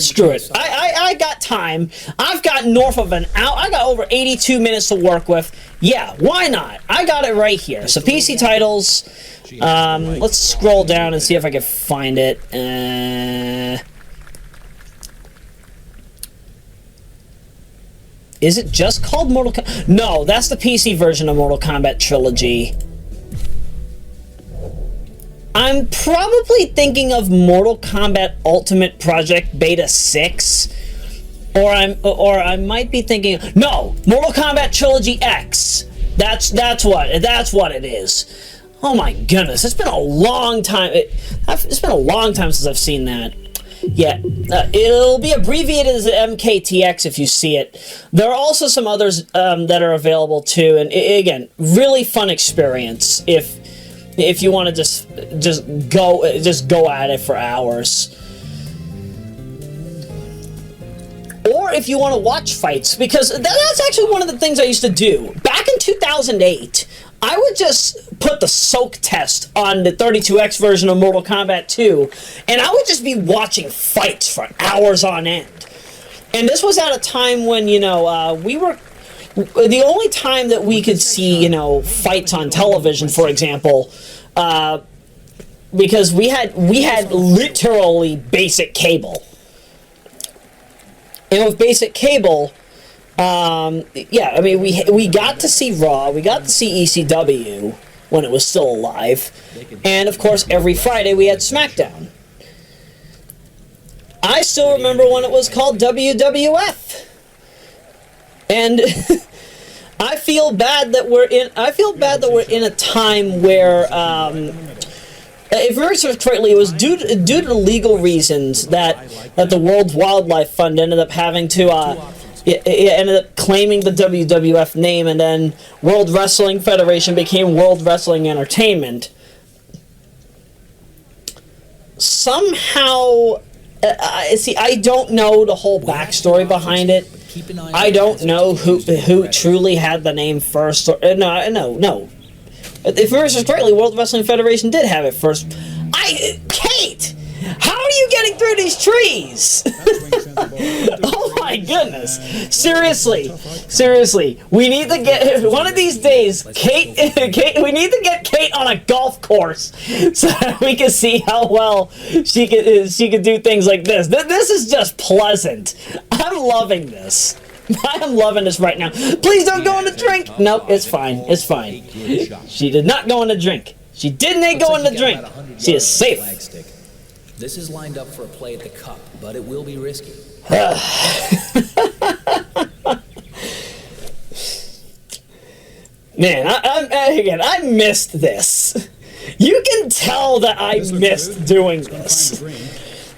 Screw it. I got time. I've got north of an hour. I got over 82 minutes to work with. Yeah, why not? I got it right here. So PC titles. Let's scroll down and see if I can find it. Is it just called Mortal Kombat? No, that's the PC version of Mortal Kombat Trilogy. I'm probably thinking of Mortal Kombat Ultimate Project Beta 6. Or I might be thinking, no, Mortal Kombat Trilogy X. That's what it is. Oh my goodness, it's been a long time. It's been a long time since I've seen that. Yeah, it'll be abbreviated as MKTX if you see it. There are also some others that are available too, and again, really fun experience if you want to just go at it for hours. Or if you want to watch fights, because that's actually one of the things I used to do. Back in 2008, I would just put the soak test on the 32X version of Mortal Kombat 2, and I would just be watching fights for hours on end. And this was at a time when, we were... The only time that we could see, fights on television, for example, because we had literally basic cable. And with basic cable, yeah, I mean, we got to see Raw, we got to see ECW when it was still alive, and of course every Friday we had SmackDown. I still remember when it was called WWF. And I feel bad that we're in a time where, if you remember correctly, it was due to legal reasons that the World Wildlife Fund ended up having to it ended up claiming the WWF name, and then World Wrestling Federation became World Wrestling Entertainment. Somehow, see, I don't know the whole backstory behind it. I don't know who truly had the name first. Or no. If I remember correctly, World Wrestling Federation did have it first. Kate, how are you getting through these trees? Oh my goodness! Seriously, we need to get one of these days. Kate, we need to get Kate on a golf course so that we can see how well she can do things like this. This is just pleasant. I'm loving this. I am loving this right now. Please don't go on the drink. Nope, it's fine. It's fine. She did not go on the drink. She didn't go on the drink. She is safe. This is lined up for a play at the cup, but it will be risky. Man, I missed this. You can tell that I missed doing this.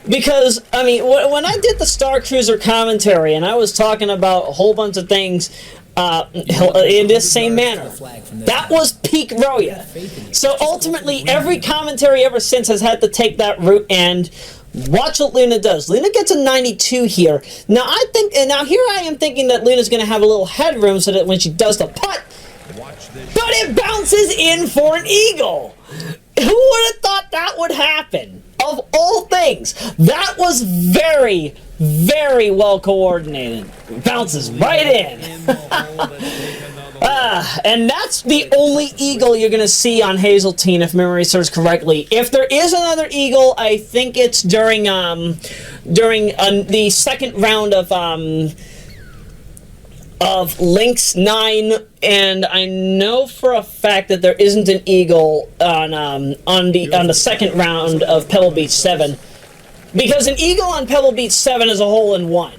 Because, I mean, when I did the Star Cruiser commentary and I was talking about a whole bunch of things in this same manner, that was peak Roya. So ultimately, every commentary ever since has had to take that route and watch what Luna does. Luna gets a 92 here. Now, here I am thinking that Luna's going to have a little headroom so that when she does the putt, but it bounces in for an eagle. Who would have thought that would happen? Of all things, that was very, very well coordinated. Bounces right in. And that's the only eagle you're going to see on Hazeltine, if memory serves correctly. If there is another eagle, I think it's during the second round of Lynx 9, and I know for a fact that there isn't an eagle on the second round of Pebble Beach 7, because an eagle on Pebble Beach 7 is a hole-in-one.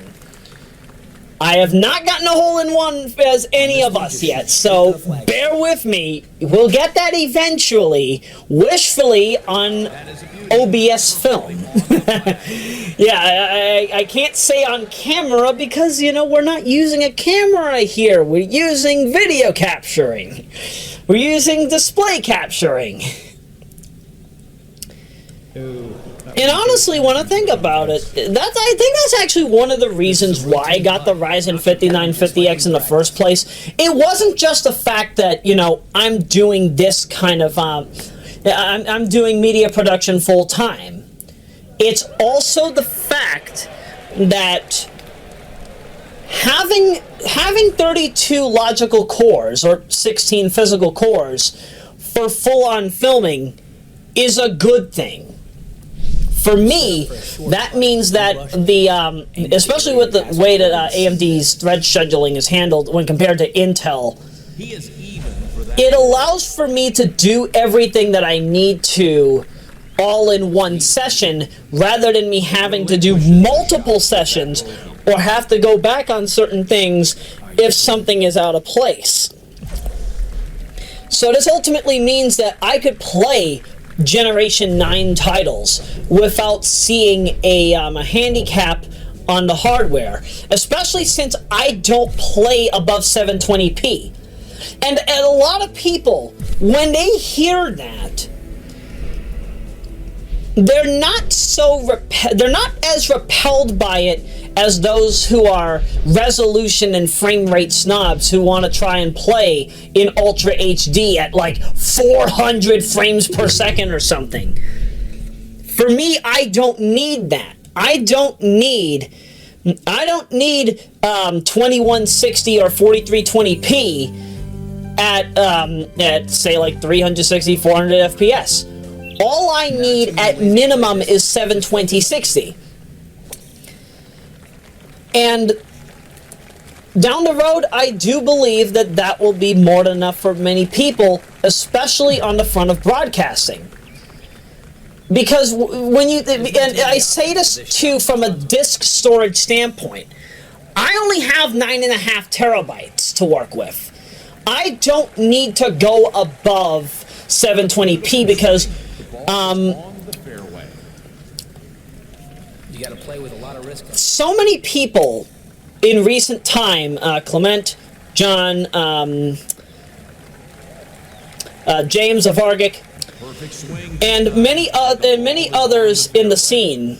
I have not gotten a hole-in-one as any of us yet, so bear with me. We'll get that eventually, wishfully, on OBS film. Yeah, I can't say on camera because, you know, we're not using a camera here. We're using video capturing. We're using display capturing. And honestly, when I think about it, I think that's actually one of the reasons why I got the Ryzen 5950X in the first place. It wasn't just the fact that, you know, I'm doing this kind of, I'm doing media production full time. It's also the fact that having 32 logical cores, or 16 physical cores, for full-on filming is a good thing. For me, that means that especially with the way that AMD's thread scheduling is handled when compared to Intel, it allows for me to do everything that I need to all in one session, rather than me having to do multiple sessions or have to go back on certain things if something is out of place. So this ultimately means that I could play Generation 9 titles without seeing a handicap on the hardware, especially since I don't play above 720p. And a lot of people, when they hear that, they're not as repelled by it as those who are resolution and frame rate snobs who want to try and play in Ultra HD at like 400 frames per second or something. For me, I don't need that. I don't need 2160 or 4320p at say like 360, 400 FPS. All I need at minimum is 720-60. And down the road, I do believe that that will be more than enough for many people, especially on the front of broadcasting. Because when you, and I say this too from a disk storage standpoint, I only have 9.5 terabytes to work with. I don't need to go above 720p because, You got to play with a lot of risk. so many people in recent time, Clement, John, James Avargic, and many others in the scene,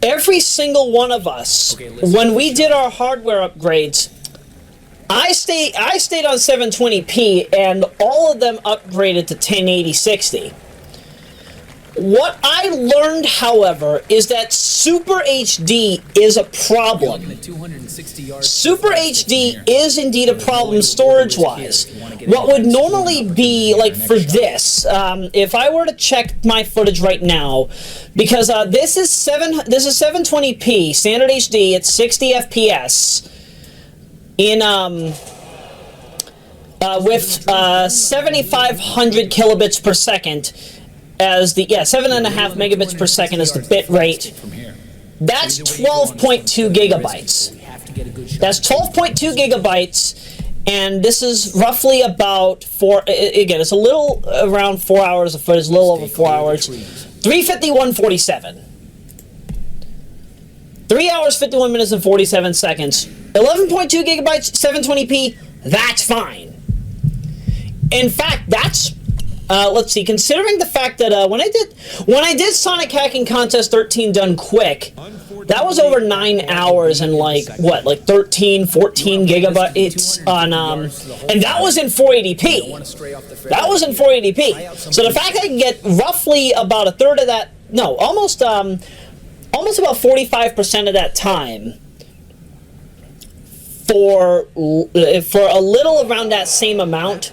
every single one of us, when we did our hardware upgrades, I stayed on 720p, and all of them upgraded to 1080-60. What I learned, however, is that Super HD is a problem. Super HD is indeed a problem storage-wise. What would normally be, like for this, if I were to check my footage right now, because this is 720p, standard HD, it's 60 FPS, in with 7,500 kilobits per second, as the 7.5 megabits per second is the bit rate. That's 12.2 gigabytes. That's 12.2 gigabytes, and this is roughly about again, it's a little around 4 hours of footage, a little over 4 hours. 351.47. 3 hours, 51 minutes, and 47 seconds. 11.2 gigabytes, 720p, that's fine. In fact, that's let's see, considering the fact that when I did Sonic Hacking Contest 13 done quick, that was over 9 hours and like 13, 14 gigabytes on and that was in 480p. That was in 480p. So the fact that I can get roughly about a third of that, no, almost about 45% of that time for a little around that same amount,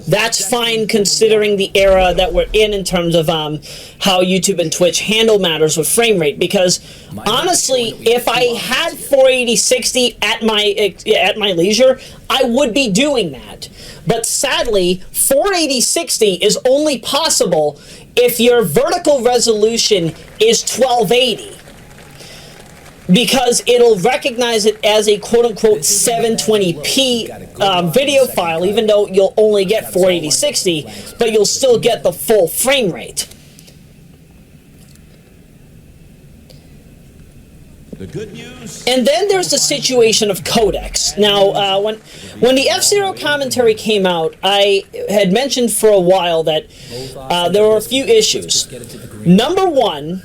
that's fine considering the era that we're in terms of how YouTube and Twitch handle matters with frame rate. Because honestly, if I had 480-60 at my leisure, I would be doing that. But sadly, 480-60 is only possible if your vertical resolution is 1280. Because it'll recognize it as a quote-unquote 720p video file, even though you'll only get 480-60, but you'll still get the full frame rate. The good news. And then there's the situation of codecs. Now, when the F-Zero commentary came out, I had mentioned for a while that there were a few issues. Number one,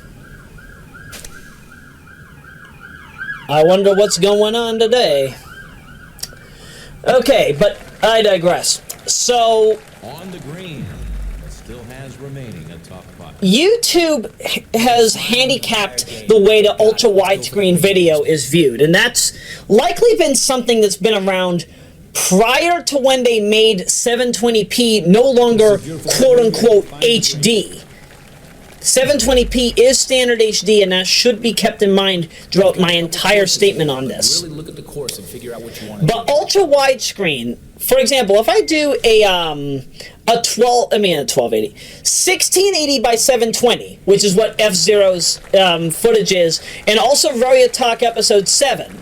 I wonder what's going on today. Okay, but I digress. So, On the green, still has remaining a top 5. YouTube has handicapped the way the ultra widescreen video is viewed, and that's likely been something that's been around prior to when they made 720p no longer quote-unquote HD. 720p is standard HD, and that should be kept in mind throughout my entire statement on this. Really look at the course and figure out what you want to But ultra widescreen, for example, if I do a 1280, 1680 by 720, which is what F-Zero's footage is, and also Royameadow Talk episode 7.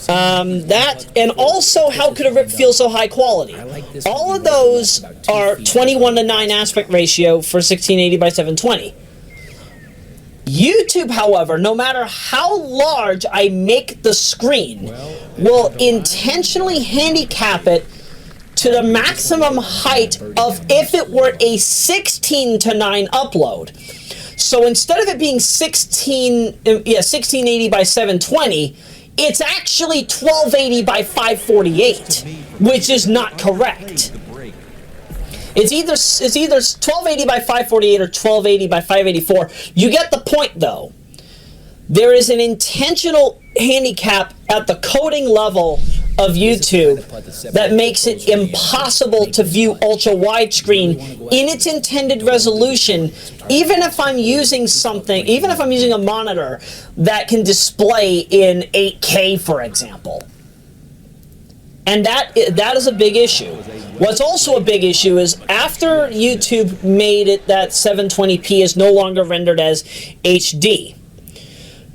That, and also How Could a Rip Feel So High Quality? All of those are 21:9 aspect ratio for 1680 by 720. YouTube, however, no matter how large I make the screen, will intentionally handicap it to the maximum height of if it were a 16:9 upload. So instead of it being 1680 by 720, it's actually 1280 by 548, which is not correct. It's either 1280 by 548 or 1280 by 584. You get the point, though. There is an intentional handicap at the coding level of YouTube that makes it impossible to view ultra widescreen in its intended resolution, even if I'm using something, even if I'm using a monitor that can display in 8K, for example. And that is a big issue. What's also a big issue is after YouTube made it that 720p is no longer rendered as HD.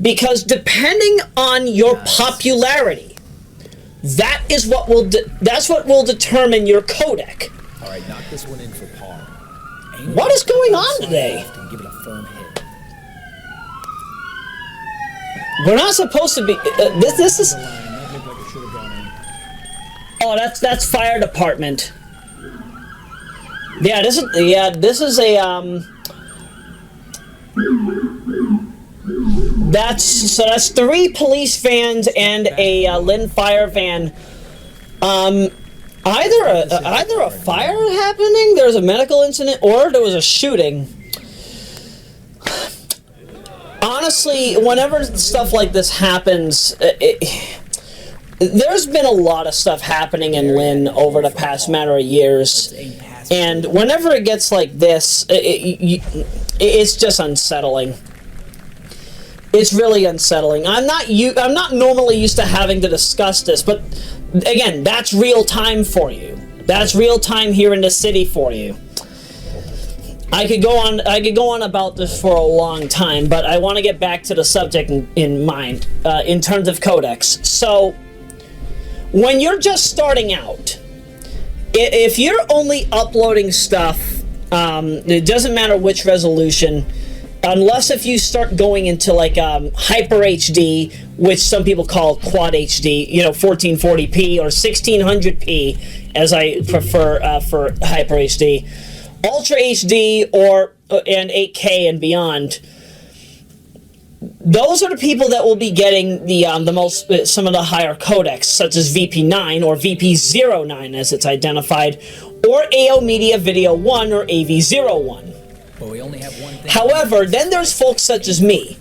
Because depending on your popularity, that's what will determine your codec. All right, knock this one in for par. What is going on today? And give it a firm hit. We're not supposed to be. This is. That looked like it should have gone in. Oh, that's fire department. Yeah, this is a That's 3 police vans and a Lynn fire van. Either a fire happening, there's a medical incident, or there was a shooting. Honestly, whenever stuff like this happens, there's been a lot of stuff happening in Lynn over the past matter of years, and whenever it gets like this, it's just unsettling. It's really unsettling. I'm not normally used to having to discuss this, but again, that's real time for you. That's real time here in the city for you. I could go on about this for a long time, but I want to get back to the subject in mind, in terms of codecs. So, when you're just starting out, if you're only uploading stuff, it doesn't matter which resolution, unless if you start going into like Hyper HD, which some people call Quad HD, 1440p or 1600p, as I prefer for Hyper HD, Ultra HD and 8K and beyond. Those are the people that will be getting the some of the higher codecs, such as VP9 or VP09 as it's identified, or AO Media Video 1 or AV01. But we only have one thing. However, then there's folks such as me.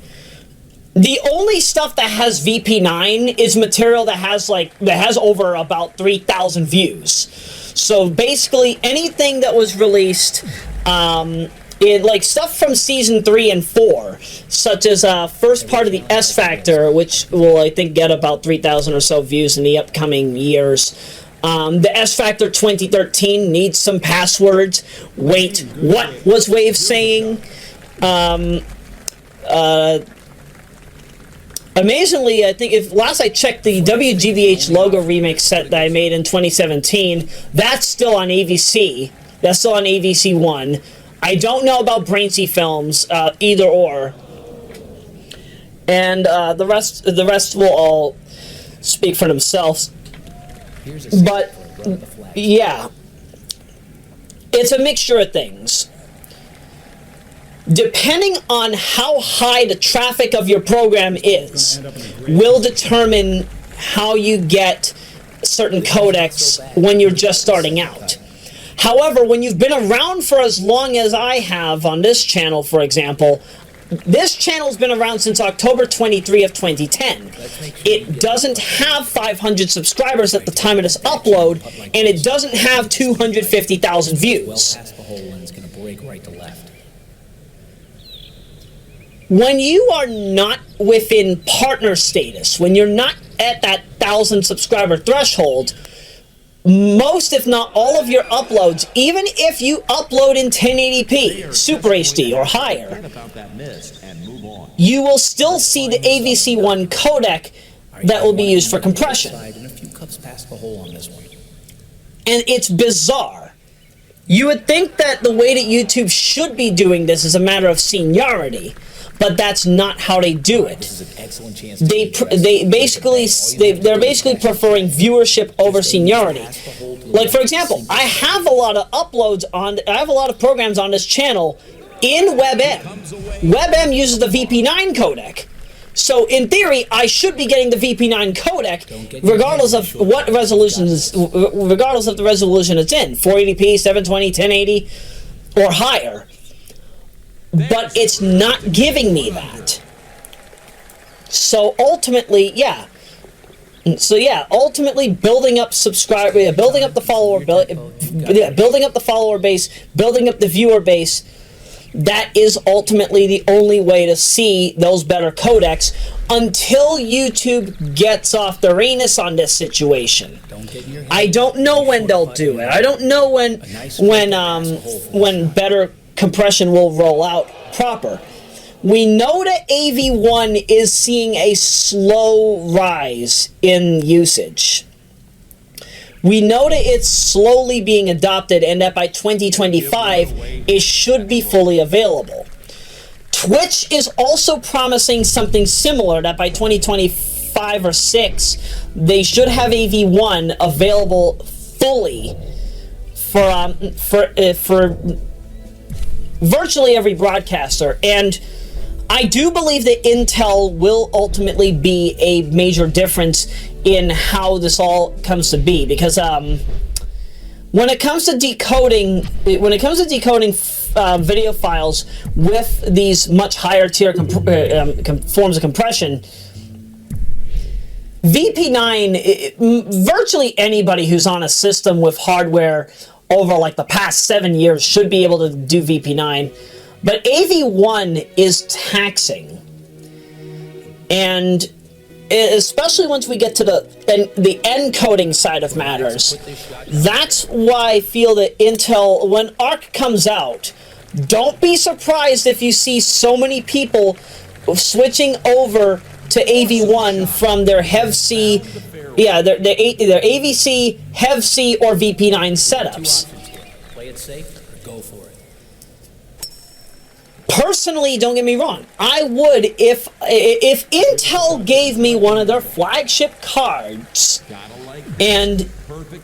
The only stuff that has VP9 is material that has over about 3,000 views. So basically, anything that was released, like stuff from season 3 and 4, such as first part of the S Factor, which will I think get about 3,000 or so views in the upcoming years. The S Factor 2013 needs some passwords. Wait, what was Wave saying? Amazingly, I think if last I checked the WGBH logo remix set that I made in 2017, that's still on AVC. That's still on AVC 1. I don't know about Brainsy Films, either or. And the rest will all speak for themselves. But yeah, it's a mixture of things. Depending on how high the traffic of your program is, will determine how you get certain codecs when you're just starting out. However, when you've been around for as long as I have on this channel, for example, this channel's been around since October 23 of 2010. It doesn't have 500 subscribers at the time of this upload, and it doesn't have 250,000 views. When you are not within partner status, when you're not at that 1,000 subscriber threshold, most, if not all of your uploads, even if you upload in 1080p, Super HD, or higher, you will still see the AVC1 codec that will be used for compression. And it's bizarre. You would think that the way that YouTube should be doing this is a matter of seniority, but that's not how they do it. They're basically preferring viewership over seniority. Like, for example, I have a lot of programs on this channel in WebM. WebM uses the VP9 codec. So in theory, I should be getting the VP9 codec regardless of what regardless of the resolution it's in, 480p, 720, 1080, or higher. But it's not giving me that. So ultimately, building up subscriber, building up the follower, building up the follower base, building up the viewer base, that is ultimately the only way to see those better codecs until YouTube gets off their anus on this situation. I don't know when they'll do it. I don't know when better compression will roll out proper. We know that AV1 is seeing a slow rise in usage. We know that it's slowly being adopted and that by 2025 it should be fully available. Twitch is also promising something similar, that by 2025 or 6 they should have AV1 available fully for virtually every broadcaster. And I do believe that Intel will ultimately be a major difference in how this all comes to be, because when it comes to decoding video files with these much higher tier forms of compression, VP9, virtually anybody who's on a system with hardware over like the past 7 years should be able to do VP9. But AV1 is taxing, and especially once we get to the encoding side of matters, that's why I feel that Intel, when ARC comes out, don't be surprised if you see so many people switching over to AV1 from their HEV-C, their AVC, HEV-C, or VP9 setups. Play it safe, go for it. Personally, don't get me wrong, I would if Intel gave me one of their flagship cards and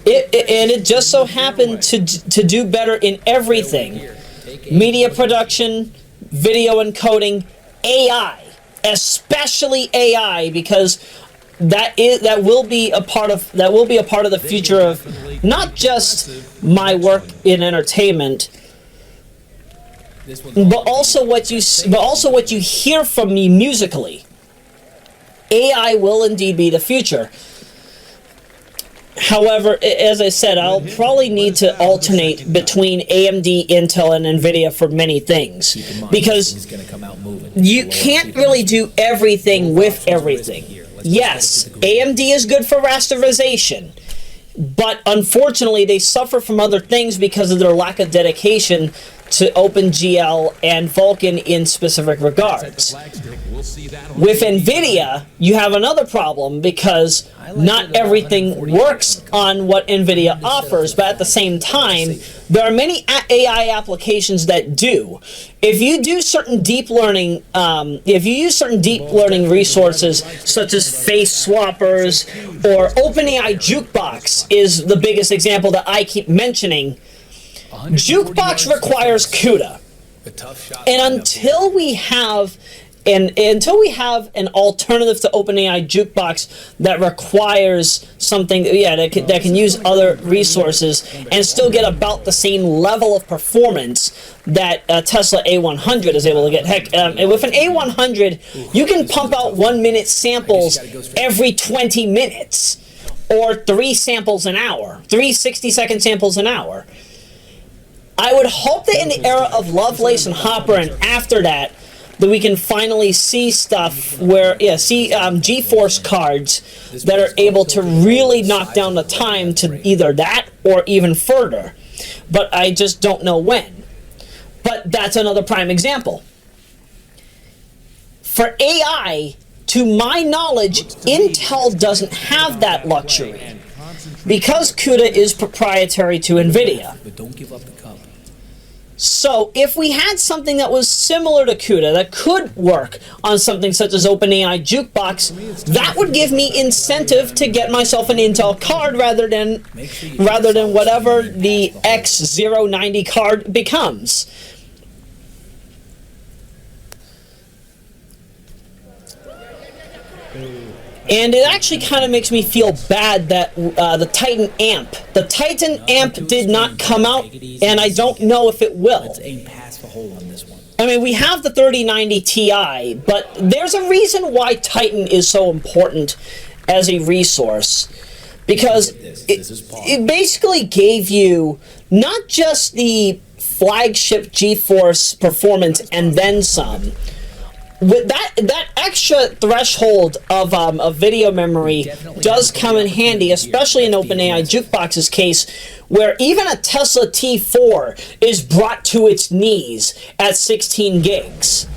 it just so happened to do better in everything: media production, video encoding, AI, especially AI, because that will be a part of the future of not just my work in entertainment, but also what you hear from me musically. AI will indeed be the future. However, as I said, I'll probably need to alternate between AMD, Intel, and NVIDIA for many things, because you can't really do everything with everything. Yes, AMD is good for rasterization, but unfortunately they suffer from other things because of their lack of dedication to OpenGL and Vulkan in specific regards. With NVIDIA, you have another problem because not everything works on what NVIDIA offers, but at the same time, there are many AI applications that do. If you do certain deep learning, if you use certain deep learning resources such as face swappers or OpenAI Jukebox is the biggest example that I keep mentioning. Jukebox requires CUDA, and until we have an alternative to OpenAI Jukebox that requires something, that can use other resources and still get about the same level of performance that Tesla A100 is able to get. Heck, with an A100, you can pump out 1 minute samples every 20 minutes, or 3 samples an hour, 3 60-second samples an hour. I would hope that in the era of Lovelace and Hopper and after that we can finally see stuff where, GeForce cards that are able to really knock down the time to either that or even further. But I just don't know when. But that's another prime example. For AI, to my knowledge, Intel doesn't have that luxury, because CUDA is proprietary to NVIDIA. But don't give up the cup. So if we had something that was similar to CUDA that could work on something such as OpenAI Jukebox, that would give me incentive to get myself an Intel card rather than whatever the X090 card becomes. And it actually kind of makes me feel bad that the Titan amp did not come out, and I don't know if it will. Let's aim past the hole on this one. I mean, we have the 3090 Ti, but there's a reason why Titan is so important as a resource, because it basically gave you not just the flagship GeForce performance and then some. With that extra threshold of video memory does come in handy, especially in OpenAI Jukebox's case, where even a Tesla T4 is brought to its knees at 16 gigs.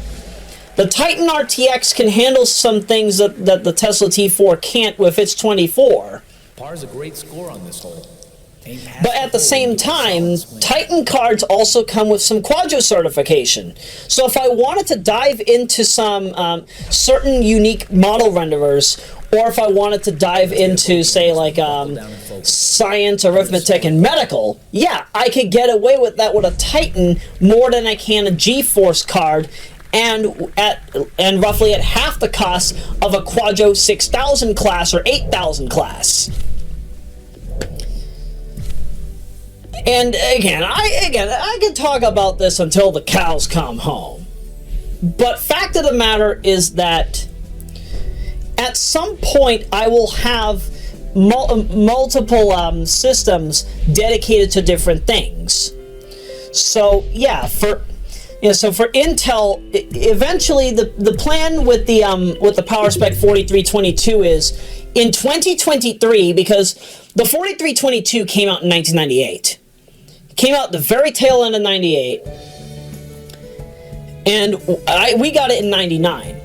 The Titan RTX can handle some things that the Tesla T4 can't with its 24. Par's a great score on this hole. But at the same time, Titan cards also come with some Quadro certification. So if I wanted to dive into some certain unique model renderers, or if I wanted to dive into, say, like science, arithmetic, and medical, yeah, I could get away with that with a Titan more than I can a GeForce card, and roughly at half the cost of a Quadro 6000 class or 8000 class. And again, I could talk about this until the cows come home. But fact of the matter is that at some point I will have multiple systems dedicated to different things. So yeah, for Intel, eventually the plan with the PowerSpec 4322 is in 2023, because the 4322 came out in 1998. It came out the very tail end of 98, and we got it in 99.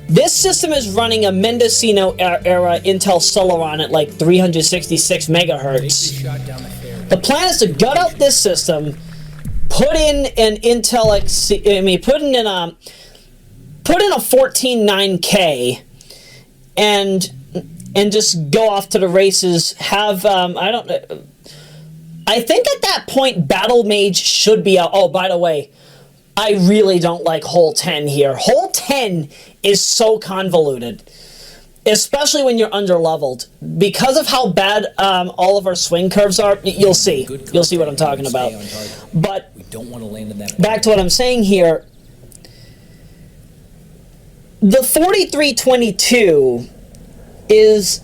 This system is running a Mendocino era Intel Celeron at like 366 megahertz. The plan is to gut out this system, put in an Intel put in a 149K, and just go off to the races. Have I think at that point Battle Mage should be out. Oh, by the way, I really don't like hole 10 here. Hole 10 is so convoluted, especially when you're underleveled. Because of how bad all of our swing curves are, you'll see. You'll see what I'm talking about. But back to what I'm saying here, the 4322 is...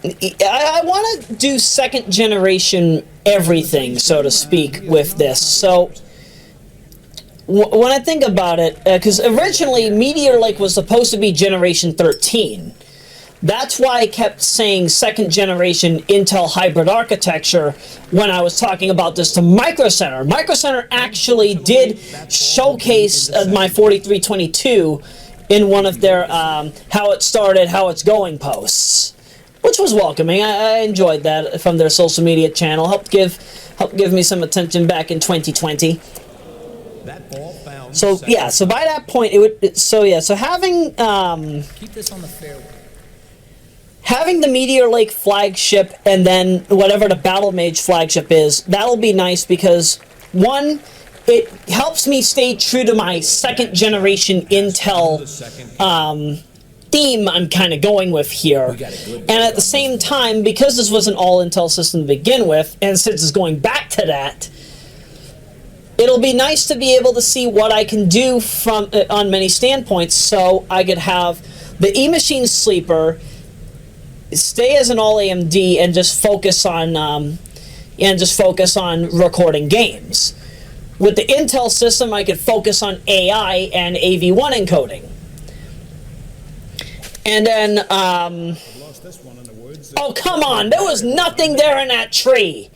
I want to do second generation everything, so to speak, with this. So when I think about it, because originally Meteor Lake was supposed to be Generation 13. That's why I kept saying second generation Intel hybrid architecture when I was talking about this to Micro Center. Micro Center actually did showcase my 4322 in one of their how it started, how it's going posts, which was welcoming. I enjoyed that from their social media channel. Helped give me some attention back in 2020. So yeah, so by that point so having keep this on the fairway. Having the Meteor Lake flagship and then whatever the Battle Mage flagship is, that'll be nice because one, it helps me stay true to my second generation Intel theme I'm kind of going with here. And at the same time, because this was an all Intel system to begin with, and since it's going back to that, it'll be nice to be able to see what I can do from on many standpoints. So I could have the eMachine Sleeper stay as an all AMD and just focus on recording games. With the Intel system, I could focus on AI and AV1 encoding. And then, oh, come on, there was nothing there in that tree.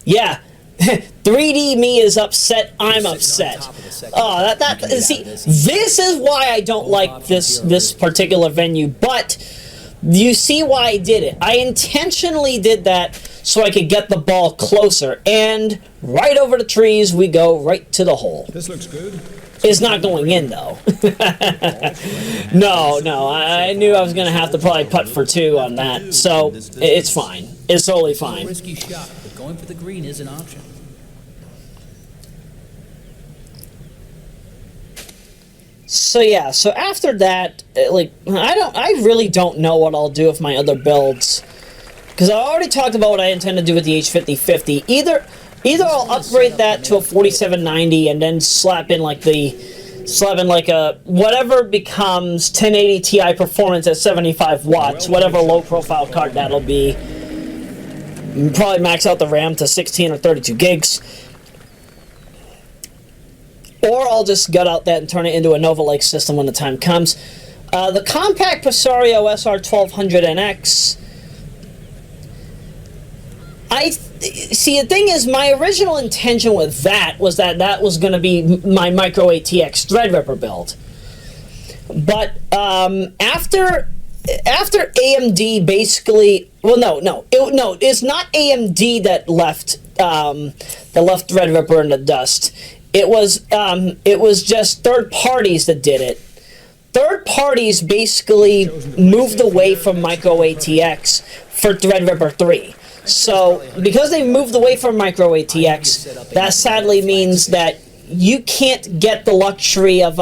Yeah, 3D me is upset, I'm upset. Oh, see, this is why I don't like this particular venue, but you see why I did it. I intentionally did that so I could get the ball closer, and right over the trees we go, right to the hole. This looks good. It's not going in, though. No, I knew I was going to have to probably putt for two on that, so it's fine. It's totally fine. Risky shot, but going for the green is an option. So yeah, so after that, like, I really don't know what I'll do with my other builds, because I already talked about what I intend to do with the H5050. Either I'll upgrade that to a 4790 and then slap in like a whatever becomes 1080 Ti performance at 75 watts, whatever low profile card that'll be. Probably max out the RAM to 16 or 32 gigs. or I'll just gut out that and turn it into a Nova-like system when the time comes. The compact Presario SR1200NX. See, the thing is, my original intention with that was that was going to be my Micro ATX Threadripper build. But after AMD basically, well, no, it's not AMD that left Threadripper in the dust. It was just third parties that did it. Third parties basically moved away from Micro ATX for Threadripper 3. So, because they moved away from Micro ATX, that sadly means that you can't get the luxury of,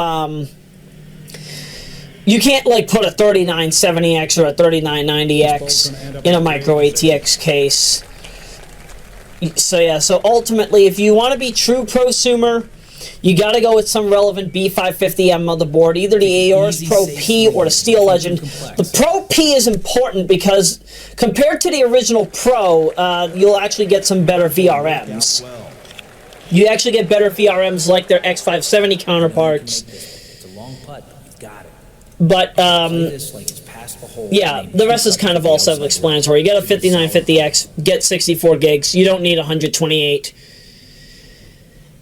you can't, like, put a 3970X or a 3990X in a Micro ATX case. So, yeah, so ultimately, if you want to be true prosumer, you got to go with some relevant B550M motherboard, either the Aorus Pro P or the Steel Legend. The Pro P is important because compared to the original Pro, you'll actually get some better VRMs. You actually get better VRMs like their X570 counterparts. It's a long putt, but you've got it. But, yeah, the rest is kind of all self-explanatory. You get a 5950X, get 64 gigs. You don't need 128.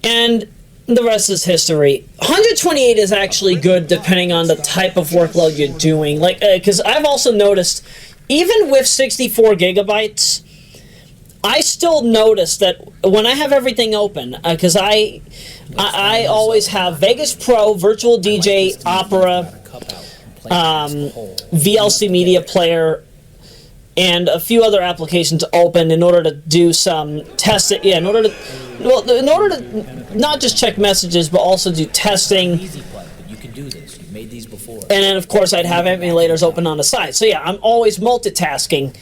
And the rest is history. 128 is actually good depending on the type of workload you're doing. Like, because I've also noticed, even with 64 gigabytes, I still notice that when I have everything open, because I always have Vegas Pro, Virtual DJ, Opera, VLC Media Player, and a few other applications open in order to do some testing. Yeah, in order to not just check messages, but also do testing. You can do this. You've made these before. And then, of course, I'd have emulators open on the side. So yeah, I'm always multitasking.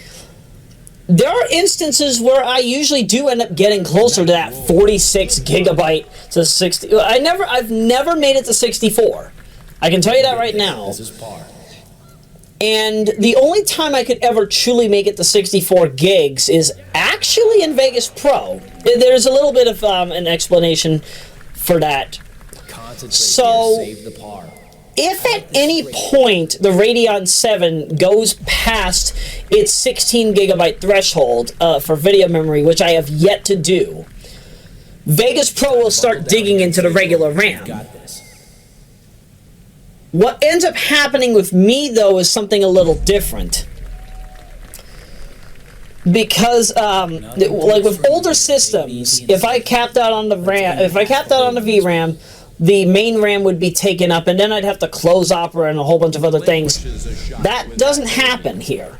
There are instances where I usually do end up getting closer to that 46 gigabyte to 60. I've never made it to 64. I can tell you that right now. This is par. And the only time I could ever truly make it to 64 gigs is actually in Vegas Pro. There's a little bit of an explanation for that. So, if at any point the Radeon 7 goes past its 16 gigabyte threshold for video memory, which I have yet to do, Vegas Pro will start digging into the regular RAM. What ends up happening with me, though, is something a little different. Because, like with older systems, if I capped out on the RAM, if I capped out on the VRAM, the main RAM would be taken up, and then I'd have to close Opera and a whole bunch of other things. That doesn't happen here.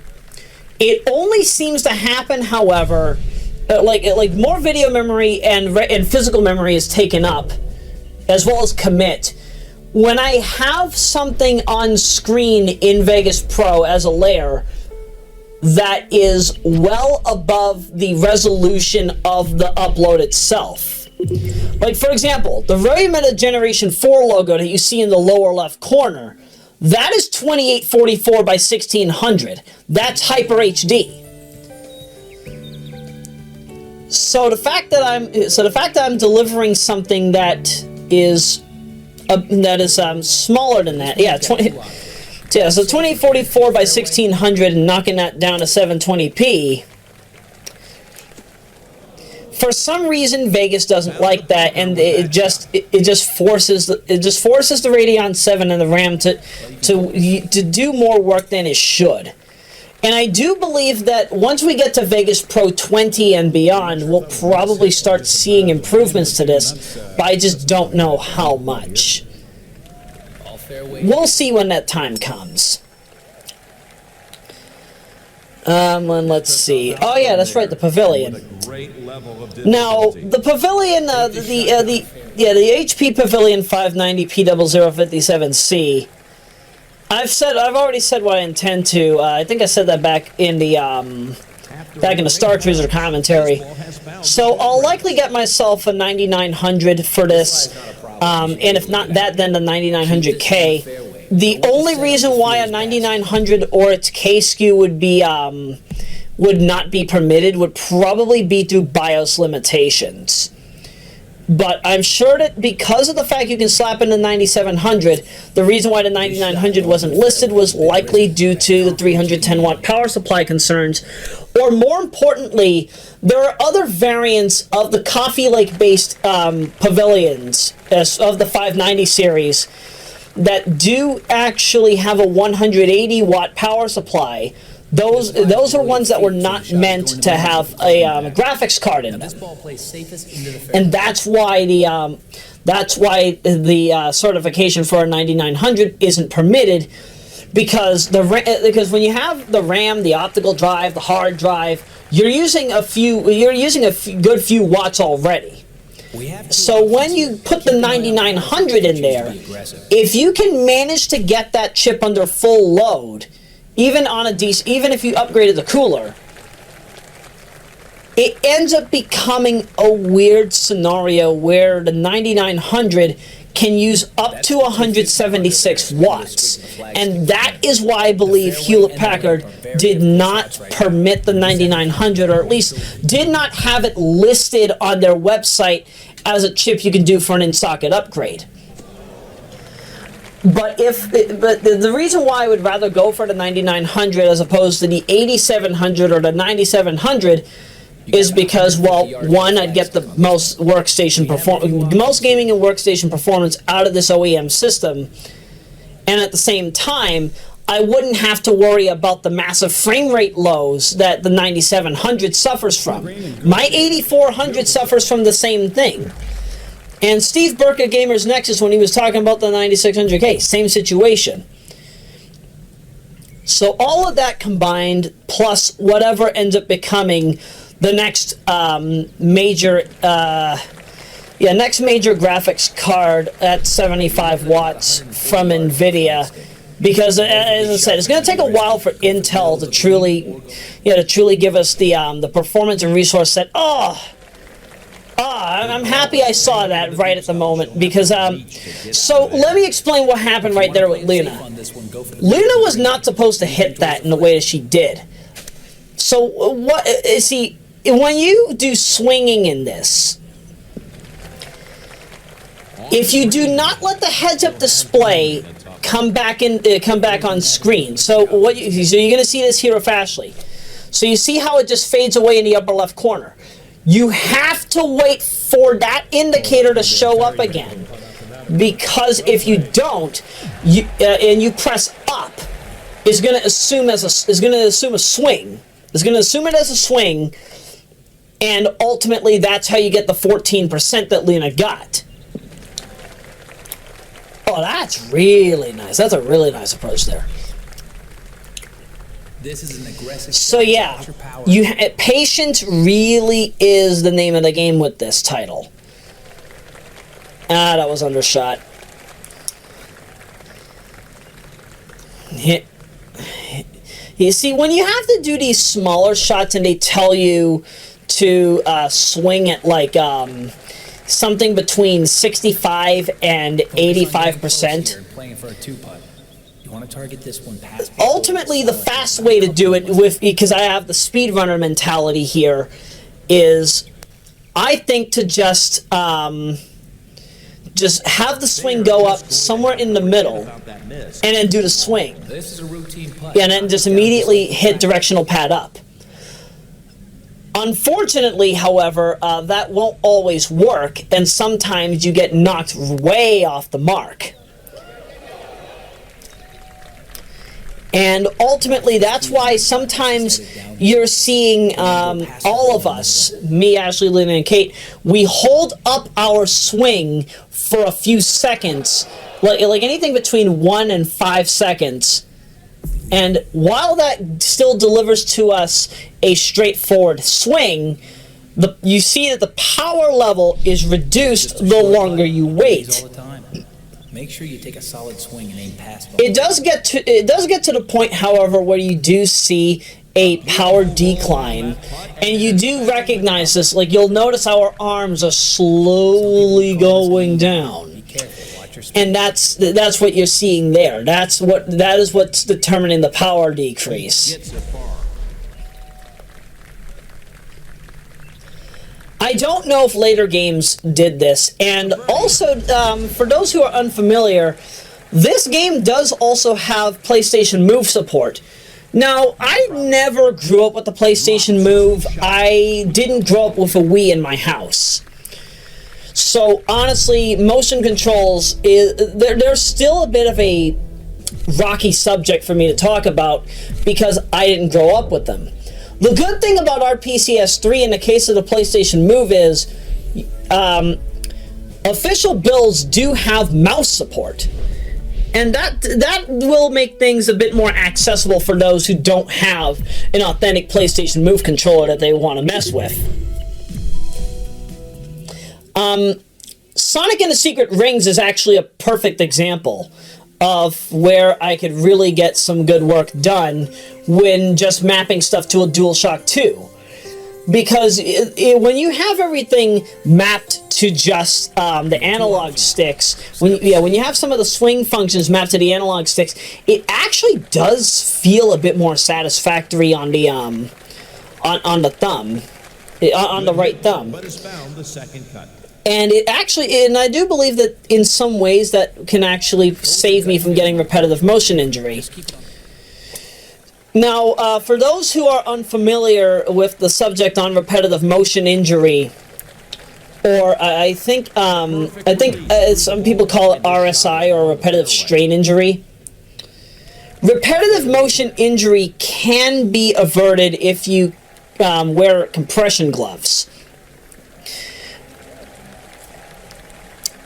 It only seems to happen, however, like more video memory and physical memory is taken up, as well as commit. When I have something on screen in Vegas Pro as a layer that is well above the resolution of the upload itself. Like, for example, the Royameadow Generation 4 logo that you see in the lower left corner, that is 2844 by 1600. That's Hyper HD. So the fact that I'm delivering something that is smaller than that. Yeah, so 2844 by 1600 and knocking that down to 720p. For some reason, Vegas doesn't like that, and it just forces the Radeon 7 and the RAM to do more work than it should. And I do believe that once we get to Vegas Pro 20 and beyond, we'll probably start seeing improvements to this, but I just don't know how much. We'll see when that time comes. And let's see. Oh yeah, that's right, the Pavilion. Now, the Pavilion, the HP Pavilion 590 P0057C. I've already said what I intend to. I think I said that back in the Star Cruiser commentary. So I'll likely get myself a 9900 for this, and if not that, then the 9900K. The only reason why a 9900 or its K SKU would not be permitted would probably be through BIOS limitations. But I'm sure that because of the fact you can slap in the 9700, the reason why the 9900 wasn't listed was likely due to the 310 watt power supply concerns. Or more importantly, there are other variants of the Coffee Lake based pavilions of the 590 series that do actually have a 180 watt power supply. Those are ones that were not meant to have a graphics card in them, and that's why the certification for a 9900 isn't permitted, because when you have the RAM, the optical drive, the hard drive, you're using a good few watts already. So when you put the 9900 in there, if you can manage to get that chip under full load, even if you upgraded the cooler, it ends up becoming a weird scenario where the 9900 can use up to 176 watts. And that is why I believe Hewlett-Packard did not permit the 9900, or at least did not have it listed on their website as a chip you can do for an in-socket upgrade. But the reason why I would rather go for the 9900 as opposed to the 8700 or the 9700 is because, well, one, I'd get the most gaming and workstation performance out of this OEM system, and at the same time, I wouldn't have to worry about the massive frame rate lows that the 9700 suffers from. My 8400 suffers from the same thing. And Steve Burke at Gamers Nexus, when he was talking about the 9600K, same situation. So all of that combined, plus whatever ends up becoming the next major graphics card at 75 watts from NVIDIA, because as I said, it's going to take a while for Intel to truly give us the performance and resource set. I'm happy I saw that right at the moment, because so let me explain what happened right there with Luna. Luna was not supposed to hit that in the way that she did. So what? See, when you do swinging in this, if you do not let the heads-up display come back on screen, so you're going to see this here fastly. So you see how it just fades away in the upper left corner. You have to wait for that indicator to show up again, because if you don't, and you press up, it's going to assume a swing. It's going to assume it as a swing, and ultimately that's how you get the 14% that Luna got. Oh, that's really nice. That's a really nice approach there. This is an aggressive. So yeah, patience really is the name of the game with this title. That was undershot. You see, when you have to do these smaller shots and they tell you to swing at like something between 65 and 85%. Playing for a two-putt. Want to target this one past. Ultimately, the fast way to do it, because I have the speedrunner mentality here, is I think to just have the swing go up somewhere in the middle, and then do the swing. This is a routine putt. And then just immediately hit directional pad up. Unfortunately, however, that won't always work, and sometimes you get knocked way off the mark. And ultimately, that's why sometimes you're seeing all of us, me, Ashley, Lynn, and Kate, we hold up our swing for a few seconds, like anything between 1 and 5 seconds. And while that still delivers to us a straightforward swing, you see that the power level is reduced the longer you wait. Make sure you take a solid swing and aim past. It does get to the point, however, where you do see a power decline, and you do recognize this. Like, you'll notice our arms are slowly going down, and that's what you're seeing there. That is what's determining the power decrease. I I don't know if later games did this, and also, for those who are unfamiliar, this game does also have PlayStation Move support. Now, I never grew up with the PlayStation Move. I didn't grow up with a Wii in my house. So, honestly, motion controls, they're still a bit of a rocky subject for me to talk about because I didn't grow up with them. The good thing about RPCS 3 in the case of the PlayStation Move is official builds do have mouse support. And that will make things a bit more accessible for those who don't have an authentic PlayStation Move controller that they want to mess with. Sonic and the Secret Rings is actually a perfect example of where I could really get some good work done when just mapping stuff to a DualShock 2. Because when you have everything mapped to just the analog sticks, when you have some of the swing functions mapped to the analog sticks, it actually does feel a bit more satisfactory on the on the thumb, on the right thumb. But has found the second cut. And it actually, and I do believe that in some ways that can actually save me from getting repetitive motion injury. Now, for those who are unfamiliar with the subject on repetitive motion injury, or I think some people call it RSI, or repetitive strain injury. Repetitive motion injury can be averted if you wear compression gloves.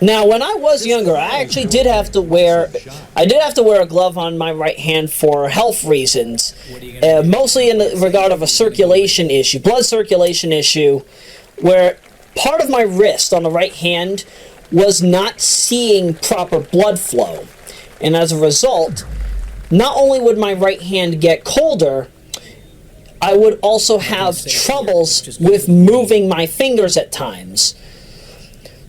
Now, when I was younger, I actually did have to wear a glove on my right hand for health reasons, mostly in the regard of a circulation issue, blood circulation issue, where part of my wrist on the right hand was not seeing proper blood flow, and as a result, not only would my right hand get colder, I would also have troubles with moving my fingers at times.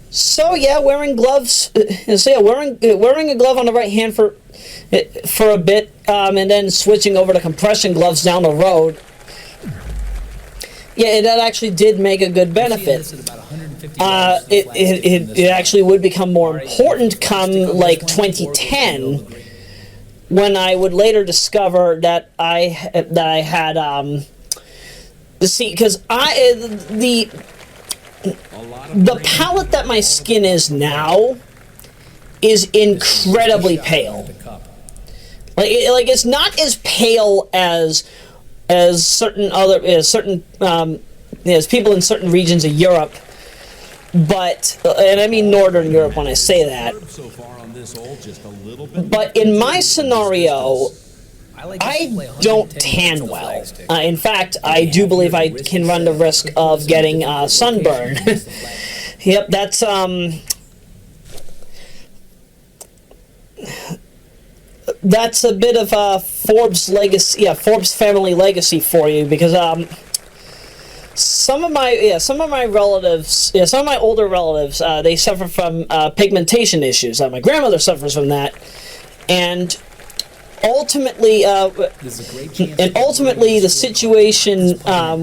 So yeah, wearing gloves. Wearing a glove on the right hand for a bit, and then switching over to compression gloves down the road. Yeah, that actually did make a good benefit. It actually would become more important come like 2010, when I would later discover that I had because the palette that my skin is now is incredibly pale. Like it's not as pale as certain as people in certain regions of Europe, but and I mean Northern Europe when I say that. But in my scenario, I don't tan well. In fact, I do believe I can run the risk of getting sunburn. Yep, that's a bit of a Forbes legacy, Forbes family legacy for you, because some of my relatives, some of my older relatives, they suffer from pigmentation issues. My grandmother suffers from that, and ultimately, the situation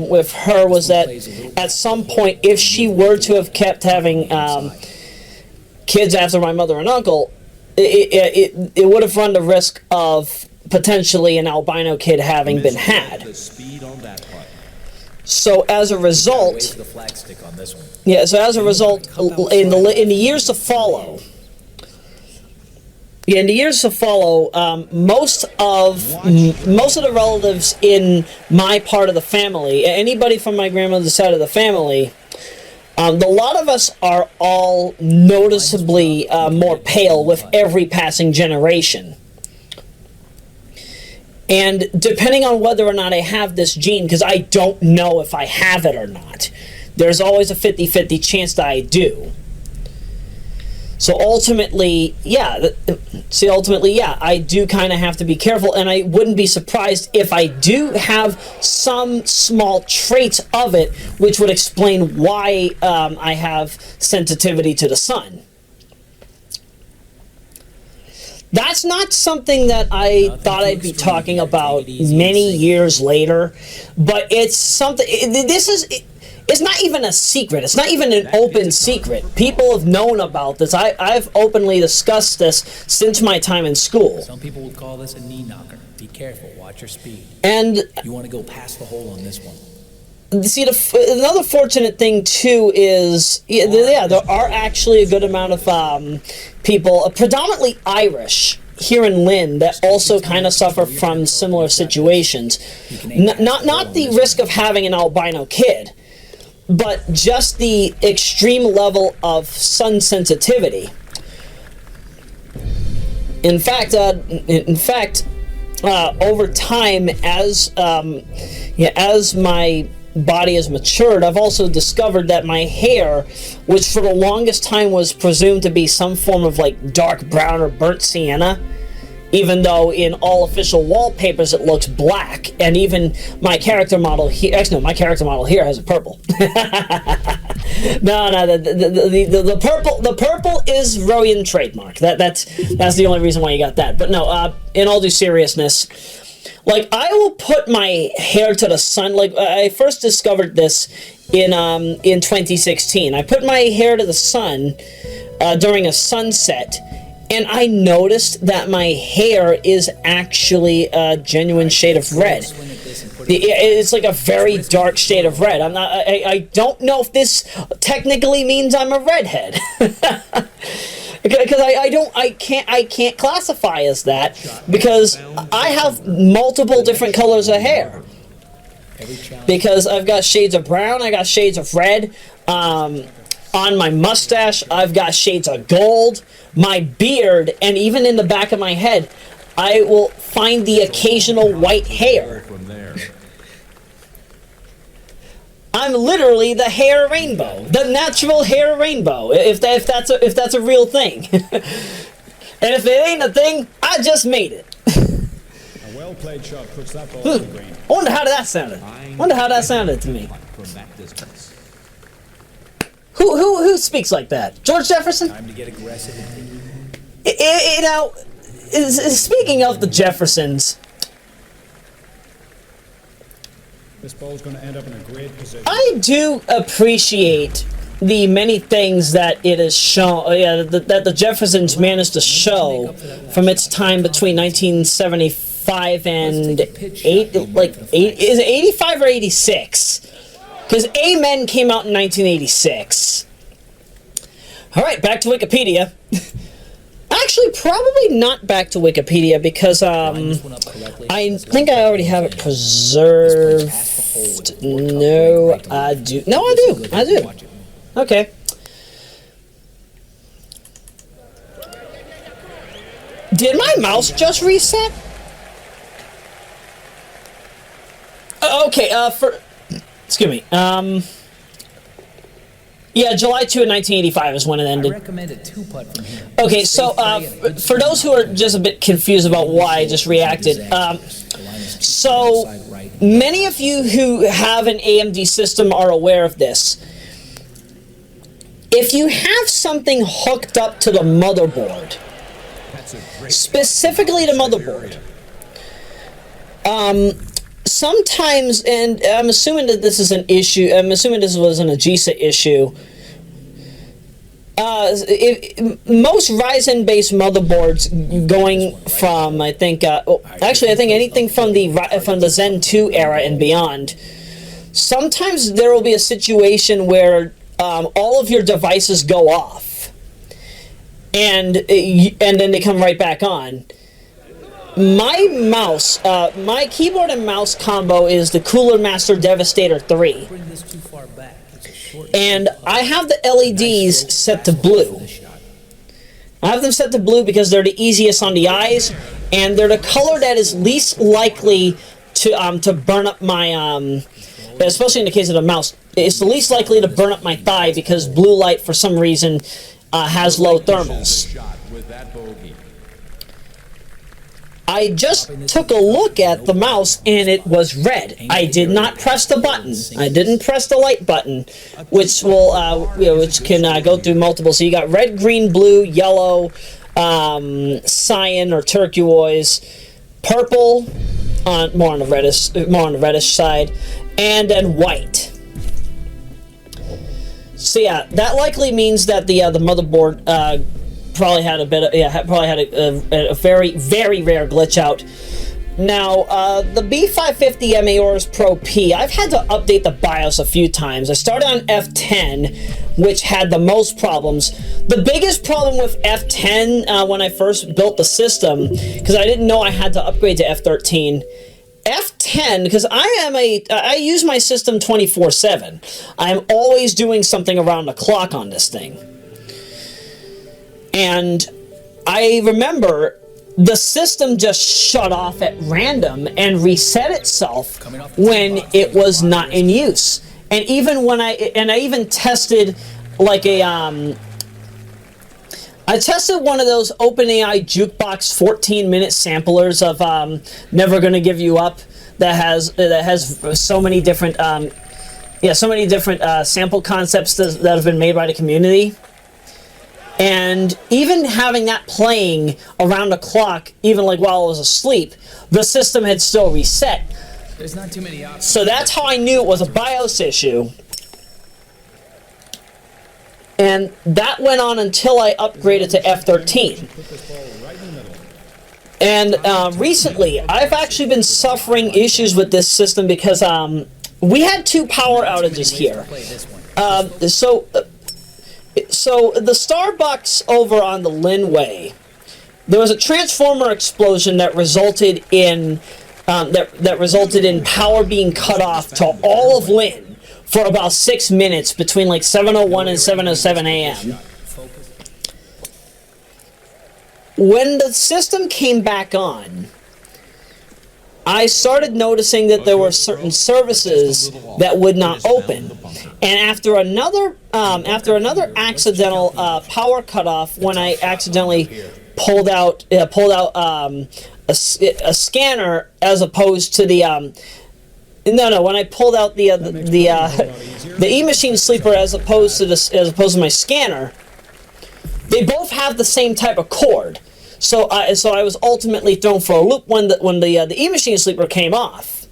with her was that at some point, if she were to have kept having kids after my mother and uncle, it would have run the risk of potentially an albino kid having been had. So as a result, in the years to follow. Yeah, in the years to follow, most of the relatives in my part of the family, anybody from my grandmother's side of the family, a lot of us are all noticeably more pale with every passing generation. And depending on whether or not I have this gene, because I don't know if I have it or not, there's always a 50-50 chance that I do. So ultimately, I do kind of have to be careful, and I wouldn't be surprised if I do have some small traits of it, which would explain why I have sensitivity to the sun. That's not something that I thought I'd be talking about many years later, but it's something. It's it's not even a secret. It's not even an open secret. People have known about this. I've openly discussed this since my time in school. Some people would call this a knee knocker. Be careful. Watch your speed. And you want to go past the hole on this one. see, another fortunate thing too is, yeah, there are actually a good amount of people, predominantly Irish, here in Lynn that also kind of suffer from similar situations. Not the risk of having an albino kid, but just the extreme level of sun sensitivity. In fact, over time, as my body has matured, I've also discovered that my hair, which for the longest time was presumed to be some form of like dark brown or burnt sienna, even though in all official wallpapers it looks black, and even my character model here, actually no, my character model here has a purple. No, the purple is Royan trademark. That's the only reason why you got that. But no, in all due seriousness, like, I will put my hair to the sun. Like, I first discovered this in 2016. I put my hair to the sun during a sunset, and I noticed that my hair is actually a genuine shade of red. It's like a very dark shade of red. I don't know if this technically means I'm a redhead. Because I can't classify as that, because I have multiple different colors of hair. Because I've got shades of brown, I got shades of red. On my mustache, I've got shades of gold. My beard, and even in the back of my head, I will find the occasional white hair. I'm literally the hair rainbow, the natural hair rainbow, if that's a real thing. And if it ain't a thing, I just made it. A well-played shot puts that ball in the green. I wonder how that sounded. Wonder how that sounded to me. Who speaks like that? George Jefferson? Time to get aggressive. You know, speaking of the Jeffersons, This ball's going to end up in a great position. I do appreciate the many things that it has shown, that the Jeffersons managed to show from its time between 1975 and is it 85 or 86? Because Amen came out in 1986. All right, back to Wikipedia. Actually, probably not back to Wikipedia, because I think I already have it preserved. No, I do. No, I do. Okay. Did my mouse just reset? Okay, excuse me. Yeah, July 2 of 1985 is when it ended. I recommend a two-putt from here. Okay, so for those who are just a bit confused about why I just reacted, so many of you who have an AMD system are aware of this. If you have something hooked up to the motherboard, specifically the motherboard, sometimes, and I'm assuming that this is an issue, I'm assuming this was an AGESA issue, most Ryzen-based motherboards going from, I think anything from the Zen 2 era and beyond, sometimes there will be a situation where all of your devices go off, and then they come right back on. My mouse, my keyboard and mouse combo is the Cooler Master Devastator 3. And I have the LEDs set to blue. I have them set to blue because they're the easiest on the eyes, and they're the color that is least likely to burn up my, especially in the case of the mouse, it's the least likely to burn up my thigh, because blue light, for some reason, has low thermals. I just took a look at the mouse, and it was red. I did not press the button. I didn't press the light button, which will, which can go through multiple. So you got red, green, blue, yellow, cyan or turquoise, purple, more on the reddish side, and then white. So yeah, that likely means that the motherboard probably had a bit of, probably had a very, very rare glitch out. Now, the B550 Emulors Pro P, I've had to update the BIOS a few times. I started on F10, which had the most problems. The biggest problem with F10 when I first built the system, because I didn't know I had to upgrade to F13. F10, because I use my system 24/7. I'm always doing something around the clock on this thing. And I remember the system just shut off at random and reset itself when it was not in use. And even when I even tested like a I tested one of those OpenAI jukebox 14-minute samplers of Never Gonna Give You Up that has so many different sample concepts that have been made by the community. And even having that playing around the clock, even like while I was asleep, the system had still reset. There's not too many options. So that's how I knew it was a BIOS issue. And that went on until I upgraded to F13. And recently, I've actually been suffering issues with this system because we had 2 power outages here. So the Starbucks over on the Linway, there was a transformer explosion that resulted in power being cut off to all of Lynn for about 6 minutes between like 7:01 and 7:07 a.m. When the system came back on, I started noticing that there were certain services that would not open, and after another accidental power cutoff, when I accidentally pulled out a scanner as opposed to the when I pulled out the eMachine sleeper as opposed to my scanner, they both have the same type of cord. So I was ultimately thrown for a loop when the eMachine sleeper came off.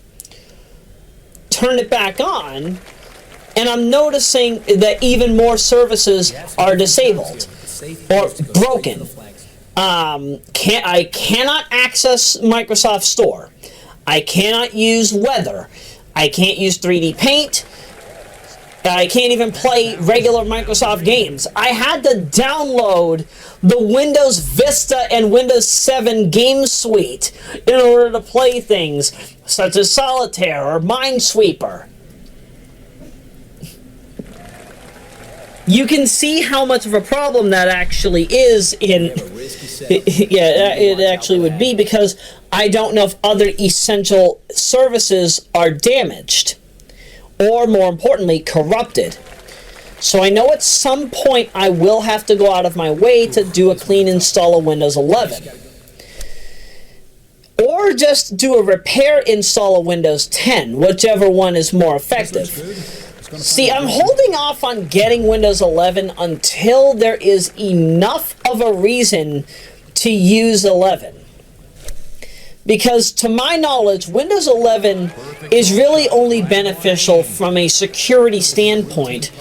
Turned it back on, and I'm noticing that even more services are disabled or broken. I cannot access Microsoft Store. I cannot use Weather. I can't use 3D Paint. I can't even play regular Microsoft games. I had to download the Windows Vista and Windows 7 game suite in order to play things such as Solitaire or Minesweeper. You can see how much of a problem that actually is it actually would be, because I don't know if other essential services are damaged, or more importantly, corrupted. So I know at some point I will have to go out of my way to do a clean install of Windows 11. Or just do a repair install of Windows 10, whichever one is more effective. See, I'm holding off on getting Windows 11 until there is enough of a reason to use 11. Because to my knowledge, Windows 11 is really only beneficial from a security standpoint.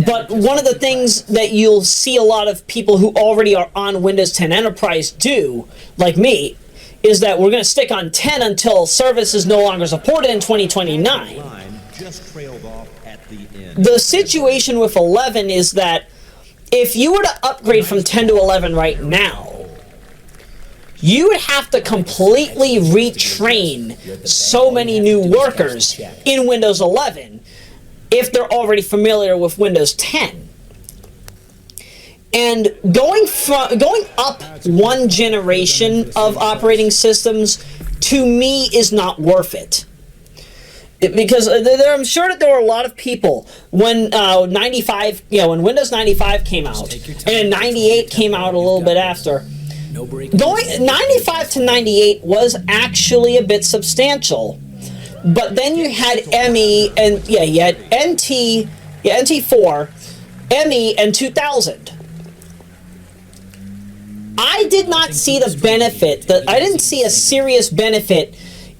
But one of the things that you'll see a lot of people who already are on Windows 10 Enterprise do, like me, is that we're going to stick on 10 until service is no longer supported in 2029. The situation with 11 is that if you were to upgrade from 10 to 11 right now, you would have to completely retrain so many new workers in Windows 11 if they're already familiar with Windows 10. And going up one generation of operating systems, to me, is not worth it. Because I'm sure that there were a lot of people when when Windows 95 came out, and then 98 came out a little bit after. Going 95 to 98 was actually a bit substantial, but then you had ME and you had NT4, ME, and 2000. I did not see the benefit. I didn't see a serious benefit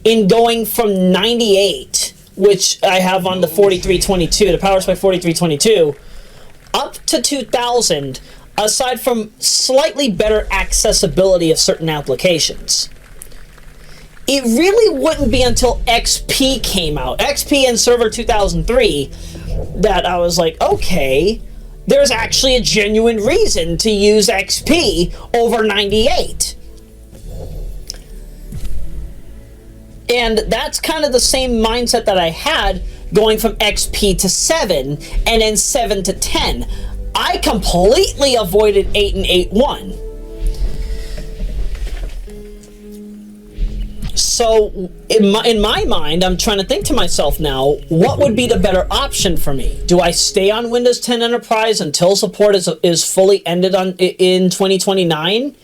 in going from 98, which I have on the 4322, the PowerSpec 4322, up to 2000, aside from slightly better accessibility of certain applications, it really wouldn't be until XP came out, XP and Server 2003, that I was like, okay, there's actually a genuine reason to use XP over 98. And that's kind of the same mindset that I had going from XP to 7 and then 7 to 10. I completely avoided 8 and 8.1. So, in my mind, I'm trying to think to myself now, what would be the better option for me? Do I stay on Windows 10 Enterprise until support is fully ended in 2029?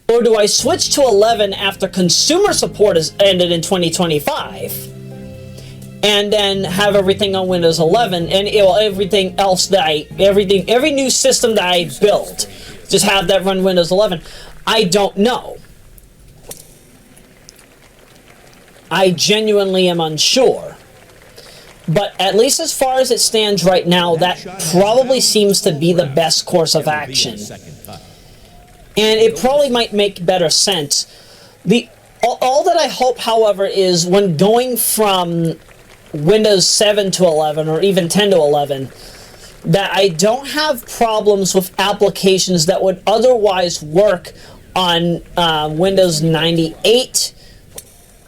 Or do I switch to 11 after consumer support is ended in 2025? And then have everything on Windows 11 and everything else that every new system that I built, just have that run Windows 11? I don't know. I genuinely am unsure. But at least as far as it stands right now, that probably seems to be the best course of action. And it probably might make better sense. All that I hope, however, is when going from Windows 7 to 11, or even 10 to 11, that I don't have problems with applications that would otherwise work on Windows 98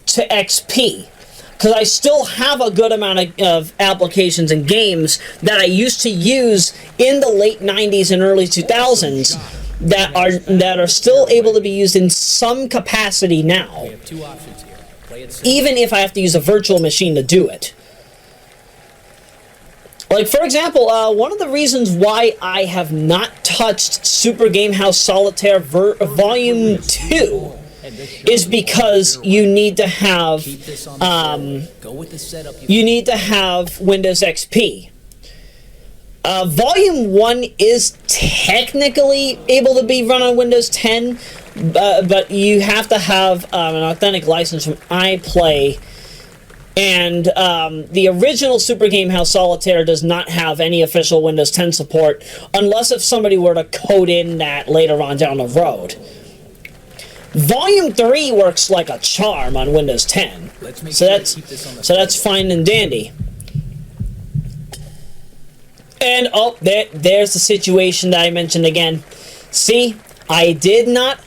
to XP, because I still have a good amount of applications and games that I used to use in the late 90s and early 2000s that are still able to be used in some capacity now, We have two options here. Play it safe. even if I have to use a virtual machine to do it. Like, for example, one of the reasons why I have not touched Super Game House Solitaire Volume 2 is because you need to have Go with the setup. you need to have Windows XP. Volume 1 is technically able to be run on Windows 10, but you have to have an authentic license from iPlay, and the original Super Game House Solitaire does not have any official Windows 10 support, unless if somebody were to code in that later on down the road. Volume 3 works like a charm on Windows 10, so that's fine and dandy. And there's the situation that I mentioned again. See, I did not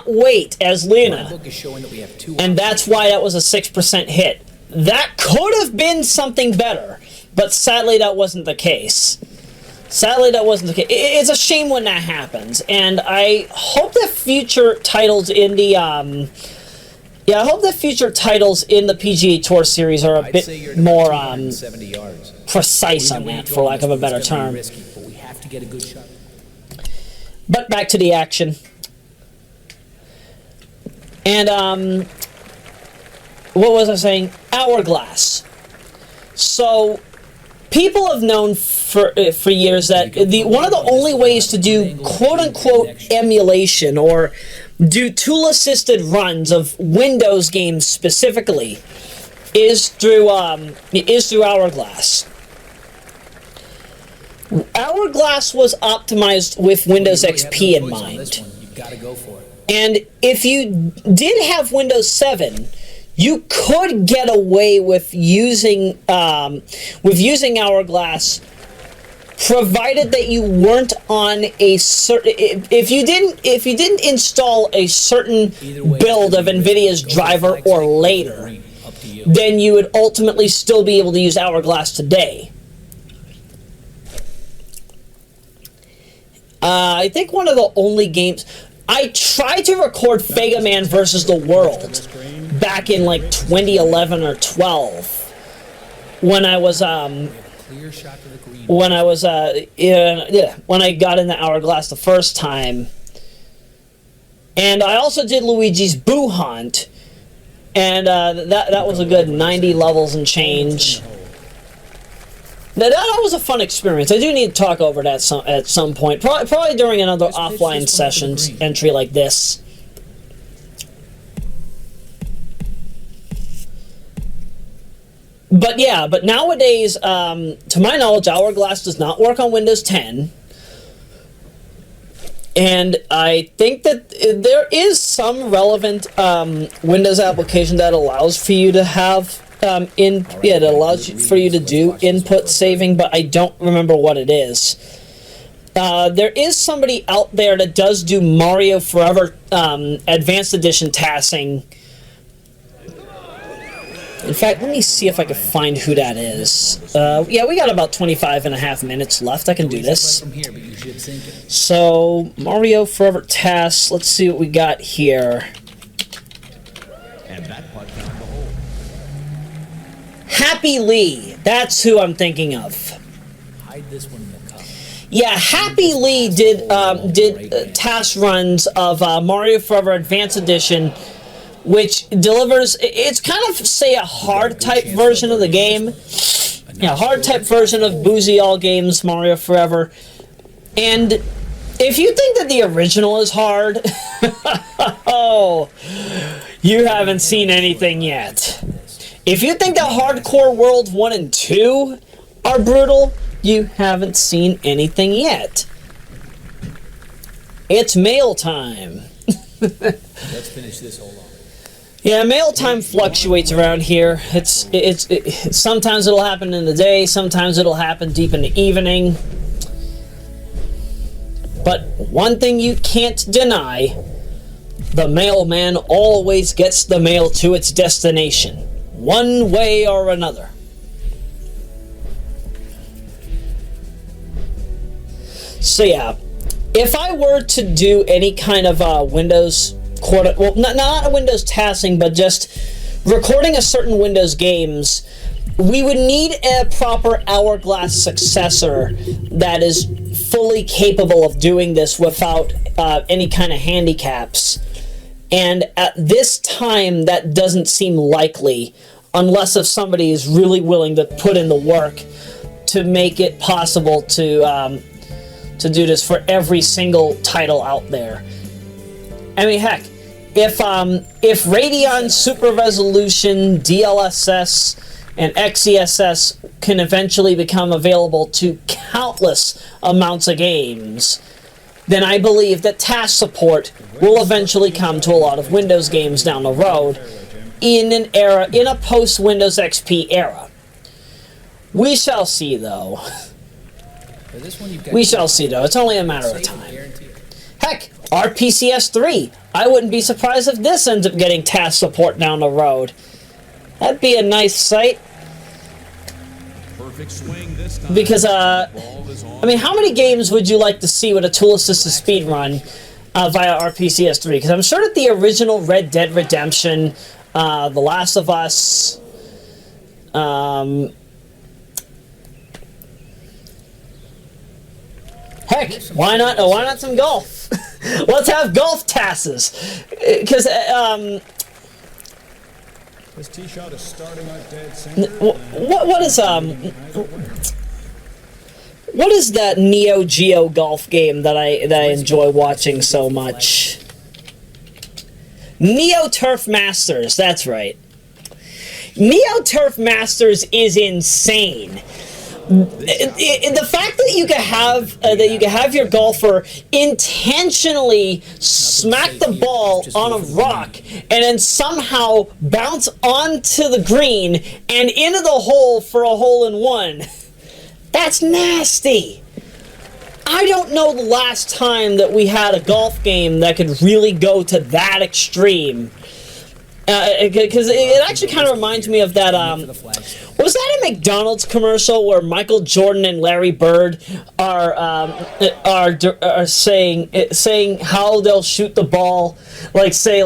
wait as Lena, book is showing that we have two and that's why that was a 6% hit. That could have been something better, but sadly that wasn't the case. Sadly, that wasn't the case. It's a shame when that happens, and I hope that future titles in the PGA Tour series are a bit more 70 yards. precise on that, for lack of a better term. Risky, but we have to get a good shot. But back to the action. And what was I saying? Hourglass. So people have known for years that one of the only ways to do quote-unquote emulation, or do tool-assisted runs of Windows games specifically, is through Hourglass. Hourglass was optimized with Windows XP in mind. You've got to go for it. And if you did have Windows 7, you could get away with using Hourglass, provided that you weren't on a certain. If you didn't install a certain build of NVIDIA's driver or later, then you would ultimately still be able to use Hourglass today. I think one of the only games I tried to record Mega Man versus the World back in like 2011 or 12 when I was when I got into Hourglass the first time, and I also did Luigi's Boo Hunt, and that was a good 90 levels and change. Now, that was a fun experience. I do need to talk over that at some point, probably during another offline sessions entry like this. But yeah, but nowadays, to my knowledge, Hourglass does not work on Windows 10. And I think that there is some relevant Windows application that allows for you to have that allows for you to do input saving, but I don't remember what it is. There is somebody out there that does do Mario Forever Advanced Edition tasking. In fact, let me see if I can find who that is. Yeah, we got about 25 and a half minutes left. I can do this. So, Mario Forever tasks. Let's see what we got here. And that putt found the hole. Happy Lee. That's who I'm thinking of. Hide this one in the cup. Yeah, Happy Lee did task runs of Mario Forever Advanced Edition, which delivers, it's kind of, say, a hard type version of the game. Yeah, hard type version of Boozy All Games Mario Forever. And if you think that the original is hard, oh, you haven't seen anything yet. If you think that Hardcore World 1 and 2 are brutal, you haven't seen anything yet. It's mail time. Let's finish this hole off. Yeah, mail time fluctuates around here. It's sometimes it'll happen in the day, sometimes it'll happen deep in the evening. But one thing you can't deny, the mailman always gets the mail to its destination, one way or another. So yeah, if I were to do any kind of Windows well, not a Windows tasking, but just recording a certain Windows games, we would need a proper Hourglass successor that is fully capable of doing this without any kind of handicaps. And at this time, that doesn't seem likely, unless if somebody is really willing to put in the work to make it possible to do this for every single title out there. I mean, heck, if Radeon Super Resolution, DLSS, and XeSS can eventually become available to countless amounts of games, then I believe that task support will eventually come to a lot of Windows games down the road in a post-Windows XP era. We shall see, though. We shall see, though. It's only a matter of time. Heck, RPCS 3. I wouldn't be surprised if this ends up getting task support down the road. That'd be a nice sight. Perfect swing this time. Because, I mean, how many games would you like to see with a tool-assisted speedrun via RPCS 3? Because I'm sure that the original Red Dead Redemption, The Last of Us, heck, why not some golf? Let's have golf tasks. Because, This tee shot is starting out dead center. what is that Neo Geo golf game that I enjoy watching so much? Neo Turf Masters, that's right. Neo Turf Masters is insane. The fact that you can have your golfer intentionally smack the ball on a rock and then somehow bounce onto the green and into the hole for a hole-in-one, that's nasty. I don't know the last time that we had a golf game that could really go to that extreme. Because it actually kind of reminds me of that, was that a McDonald's commercial where Michael Jordan and Larry Bird are saying how they'll shoot the ball, let's see,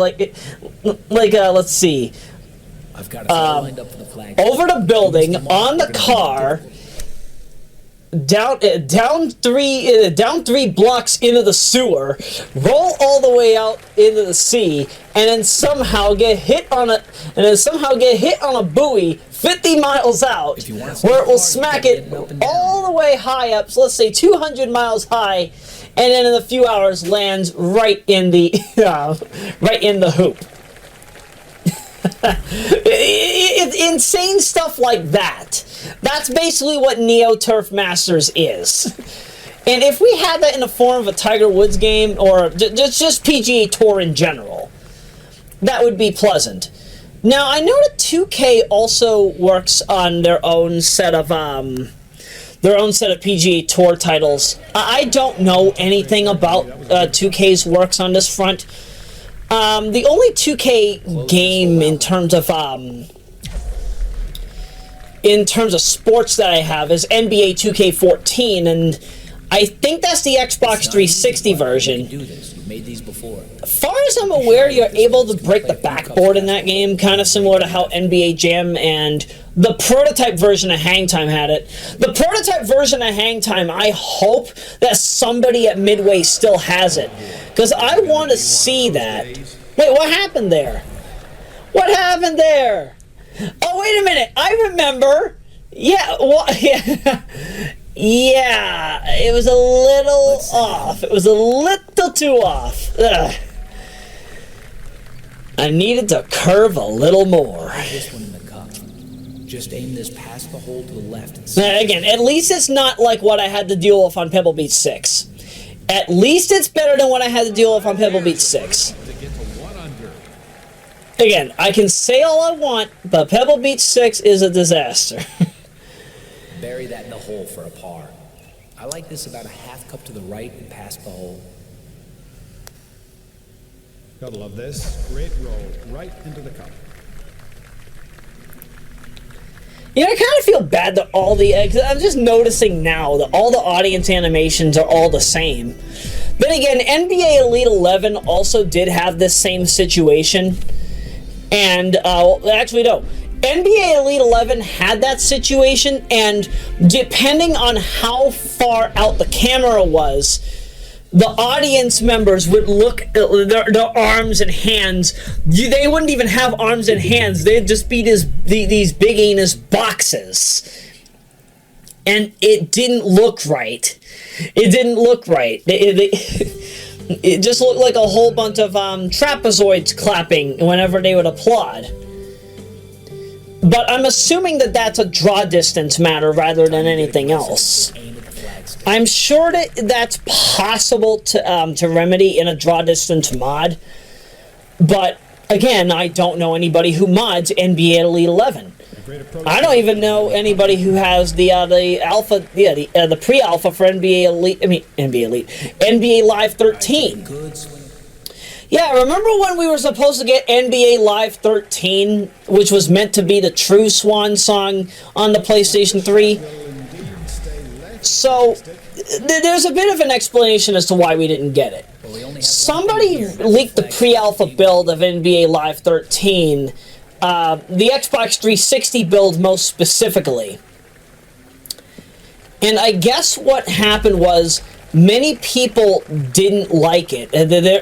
I've got it lined up for the flag. over the building, on the car, down three blocks into the sewer, roll all the way out into the sea, and then somehow get hit on a buoy 50 miles out, where it will smack it all the way high up, so let's say 200 miles high, and then in a few hours lands right in the hoop. Insane stuff like that. That's basically what Neo Turf Masters is. And if we had that in the form of a Tiger Woods game, or just PGA Tour in general, that would be pleasant. Now, I know that 2K also works on their own set of PGA Tour titles. I don't know anything about 2K's works on this front. The only 2K game in terms of sports that I have is NBA 2K14, and I think that's the Xbox 360 version. As far as I'm aware, you're able to break the backboard in that game, kind of similar to how NBA Jam and the prototype version of Hang Time had it. The prototype version of Hang Time, I hope that somebody at Midway still has it, because I want to see that. Wait, what happened there? What happened there? Oh, wait a minute. I remember. Yeah, yeah. Yeah, it was a little off. It was a little too off. Ugh. I needed to curve a little more. This one in the cup. Just aim this past the hole to the left. Again, at least it's not like what I had to deal with on Pebble Beach 6. At least it's better than what I had to deal with on Pebble Beach 6. Again, I can say all I want, but Pebble Beach 6 is a disaster. Bury that in the hole for a par. I like this about a half cup to the right and past the hole. Gotta love this. Great roll right into the cup. You know, I kind of feel bad that all the... I'm just noticing now that all the audience animations are all the same. Then again, NBA Elite 11 also did have this same situation. And, actually, no. NBA Elite 11 had that situation, and depending on how far out the camera was, the audience members would look at their arms and hands. They wouldn't even have arms and hands. They'd just be these big anus boxes. And it didn't look right. It didn't look right. It just looked like a whole bunch of trapezoids clapping whenever they would applaud. But I'm assuming that that's a draw distance matter rather than anything else. I'm sure that that's possible to remedy in a draw distance mod. But again, I don't know anybody who mods NBA Elite 11. I don't even know anybody who has the alpha, the pre-alpha for NBA Live 13. Yeah, remember when we were supposed to get NBA Live 13, which was meant to be the true swan song on the PlayStation 3? So, there's a bit of an explanation as to why we didn't get it. Somebody leaked the pre-alpha build of NBA Live 13, the Xbox 360 build most specifically. And I guess what happened was, many people didn't like it.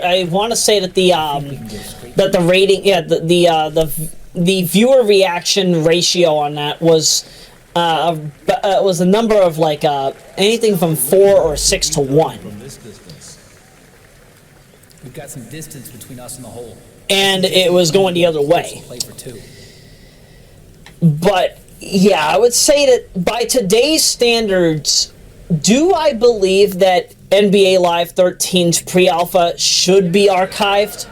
I want to say that the rating, the viewer reaction ratio on that was a number of like anything from 4 or 6 to 1. We've got some distance between us and the hole. And it was going the other way. Play for 2. But yeah, I would say that by today's standards, do I believe that NBA Live 13's pre-alpha should be archived?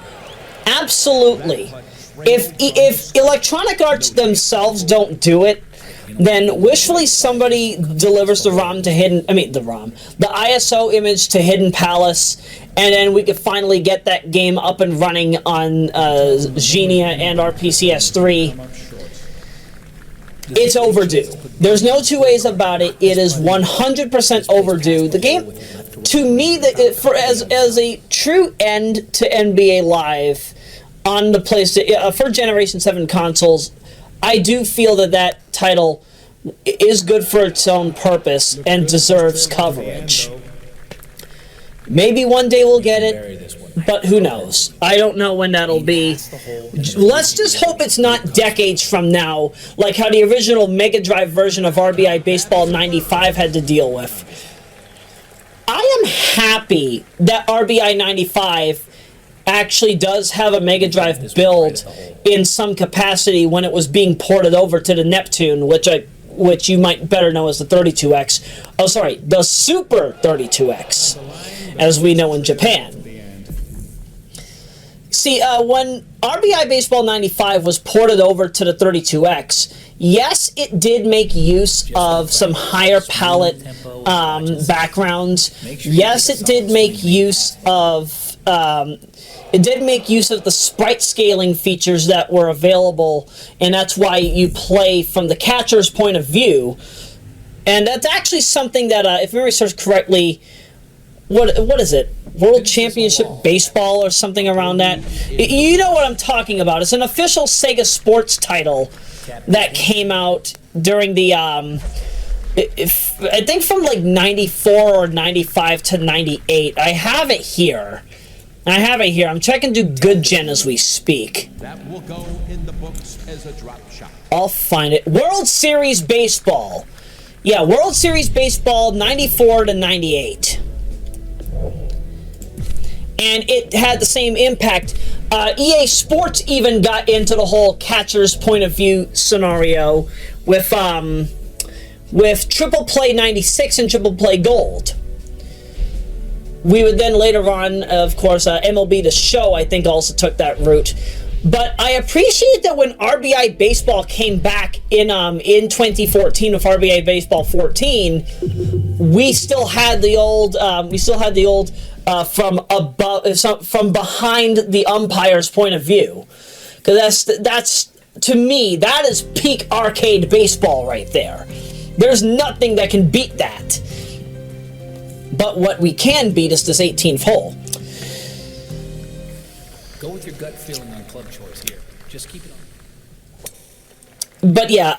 Absolutely. If Electronic Arts themselves don't do it, then wishfully somebody delivers the the ISO image to Hidden Palace, and then we could finally get that game up and running on Genia and RPCS 3. It's overdue. There's no two ways about it. It is 100% overdue. The game, to me, as a true end to NBA Live on the PlayStation for Generation 7 consoles, I do feel that title is good for its own purpose and deserves coverage. Maybe one day we'll get it, but who knows? I don't know when that'll be. Let's just hope it's not decades from now, like how the original Mega Drive version of RBI Baseball 95 had to deal with. I am happy that RBI 95 actually does have a Mega Drive build in some capacity when it was being ported over to the Neptune, which you might better know as the 32X. Oh, sorry, the Super 32X, as we know in Japan. See, when RBI Baseball 95 was ported over to the 32X, yes, it did make use of some higher palette backgrounds. Yes, it did make use of the sprite scaling features that were available, and that's why you play from the catcher's point of view. And that's actually something that, if memory serves correctly, what is it? World Championship Baseball or something around that. You know what I'm talking about. It's an official Sega Sports title that came out during the, I think from like 94 or 95 to 98. I have it here. I'm checking to Good Gen as we speak. That will go in the books as a drop shot. I'll find it. World Series Baseball. Yeah, World Series Baseball 94 to 98. And it had the same impact. EA Sports even got into the whole catcher's point of view scenario with Triple Play 96 and Triple Play Gold. We would then later on, of course, MLB The Show, I think, also took that route. But I appreciate that when RBI Baseball came back in 2014 with RBI Baseball 14, we still had the old from behind the umpire's point of view, because that's to me, that is peak arcade baseball right there. There's nothing that can beat that. But what we can beat is this 18th hole. Go with your gut feeling on club choice here. Just keep it on. But yeah,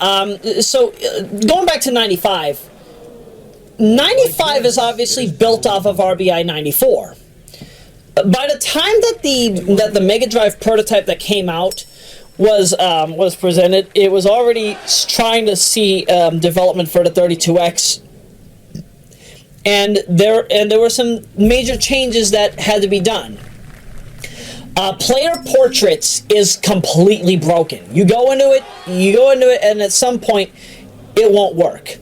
so going back to 95. 95 is obviously built off of RBI 94. By the time that the Mega Drive prototype that came out was presented, it was already trying to see development for the 32X. And there were some major changes that had to be done. Player portraits is completely broken. You go into it, and at some point, it won't work.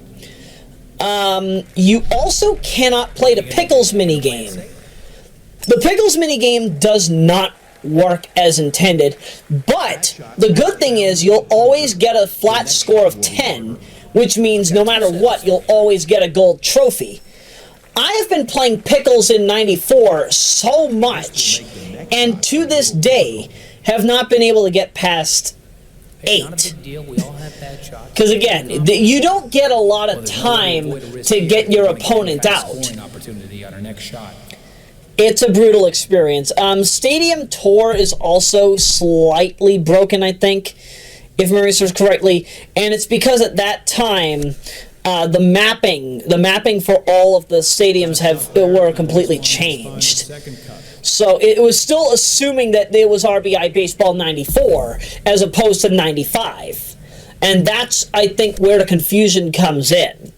You also cannot play the Pickles minigame. The Pickles minigame does not work as intended, but the good thing is you'll always get a flat score of 10, which means no matter what, you'll always get a gold trophy. I have been playing Pickles in 94 so much, and to this day, have not been able to get past 8. Because again, you don't get a lot of time to get your opponent out. It's a brutal experience. Stadium Tour is also slightly broken, I think, if memory serves correctly, and it's because at that time, the mapping for all of the stadiums were completely changed. So it was still assuming that it was RBI Baseball 94 as opposed to 95. And that's, I think, where the confusion comes in.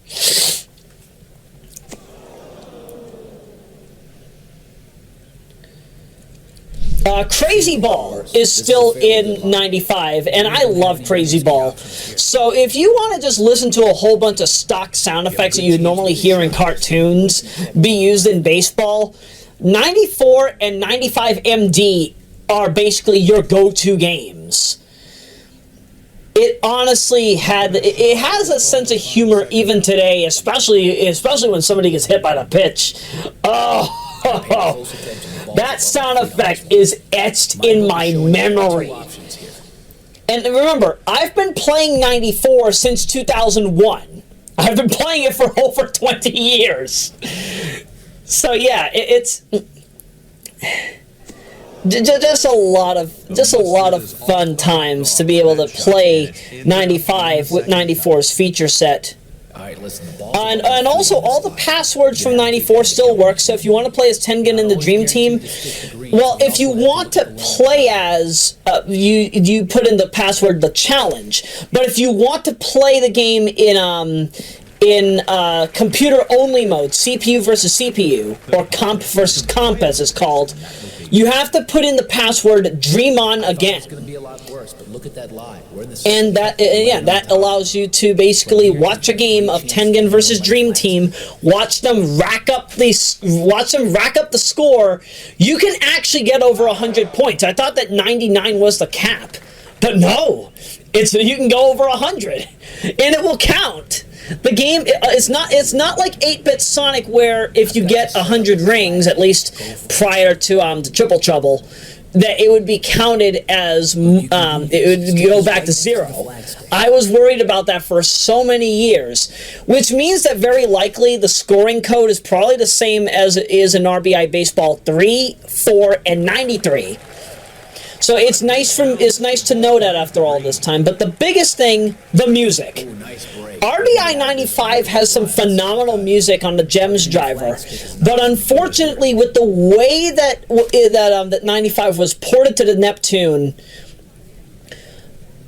Crazy Ball is still in 95, and I love Crazy Ball. So if you want to just listen to a whole bunch of stock sound effects that you normally hear in cartoons be used in baseball, 94 and 95 MD are basically your go-to games. It honestly has a sense of humor even today, especially when somebody gets hit by the pitch. Oh. That sound effect is etched in my memory. And remember, I've been playing 94 since 2001. I've been playing it for over 20 years. So yeah, it's just a lot of fun times to be able to play 95 with 94's feature set. And also, all the passwords from 94 still work, so if you want to play as Tengen in the Dream Team, well, if you want to play as, you put in the password, the challenge. But if you want to play the game in computer-only mode, CPU versus CPU, or comp versus comp as it's called, you have to put in the password Dream On Again. It's going to be a lot worse, but look at that lie. We're in the And that allows you to basically watch a game of Tengen versus Dream Team, watch them rack up the score. You can actually get over 100 points. I thought that 99 was the cap, but no, you can go over 100, and it will count. The game, it's not like 8-bit Sonic where if you get 100 rings, at least prior to Triple Trouble, that it would be counted as, it would go back to 0. I was worried about that for so many years, which means that very likely the scoring code is probably the same as it is in RBI Baseball 3, 4, and 93. So it's nice to know that after all this time. But the biggest thing, the music. RBI 95 has some phenomenal music on the GEMS driver, but unfortunately, with the way that 95 was ported to the Neptune,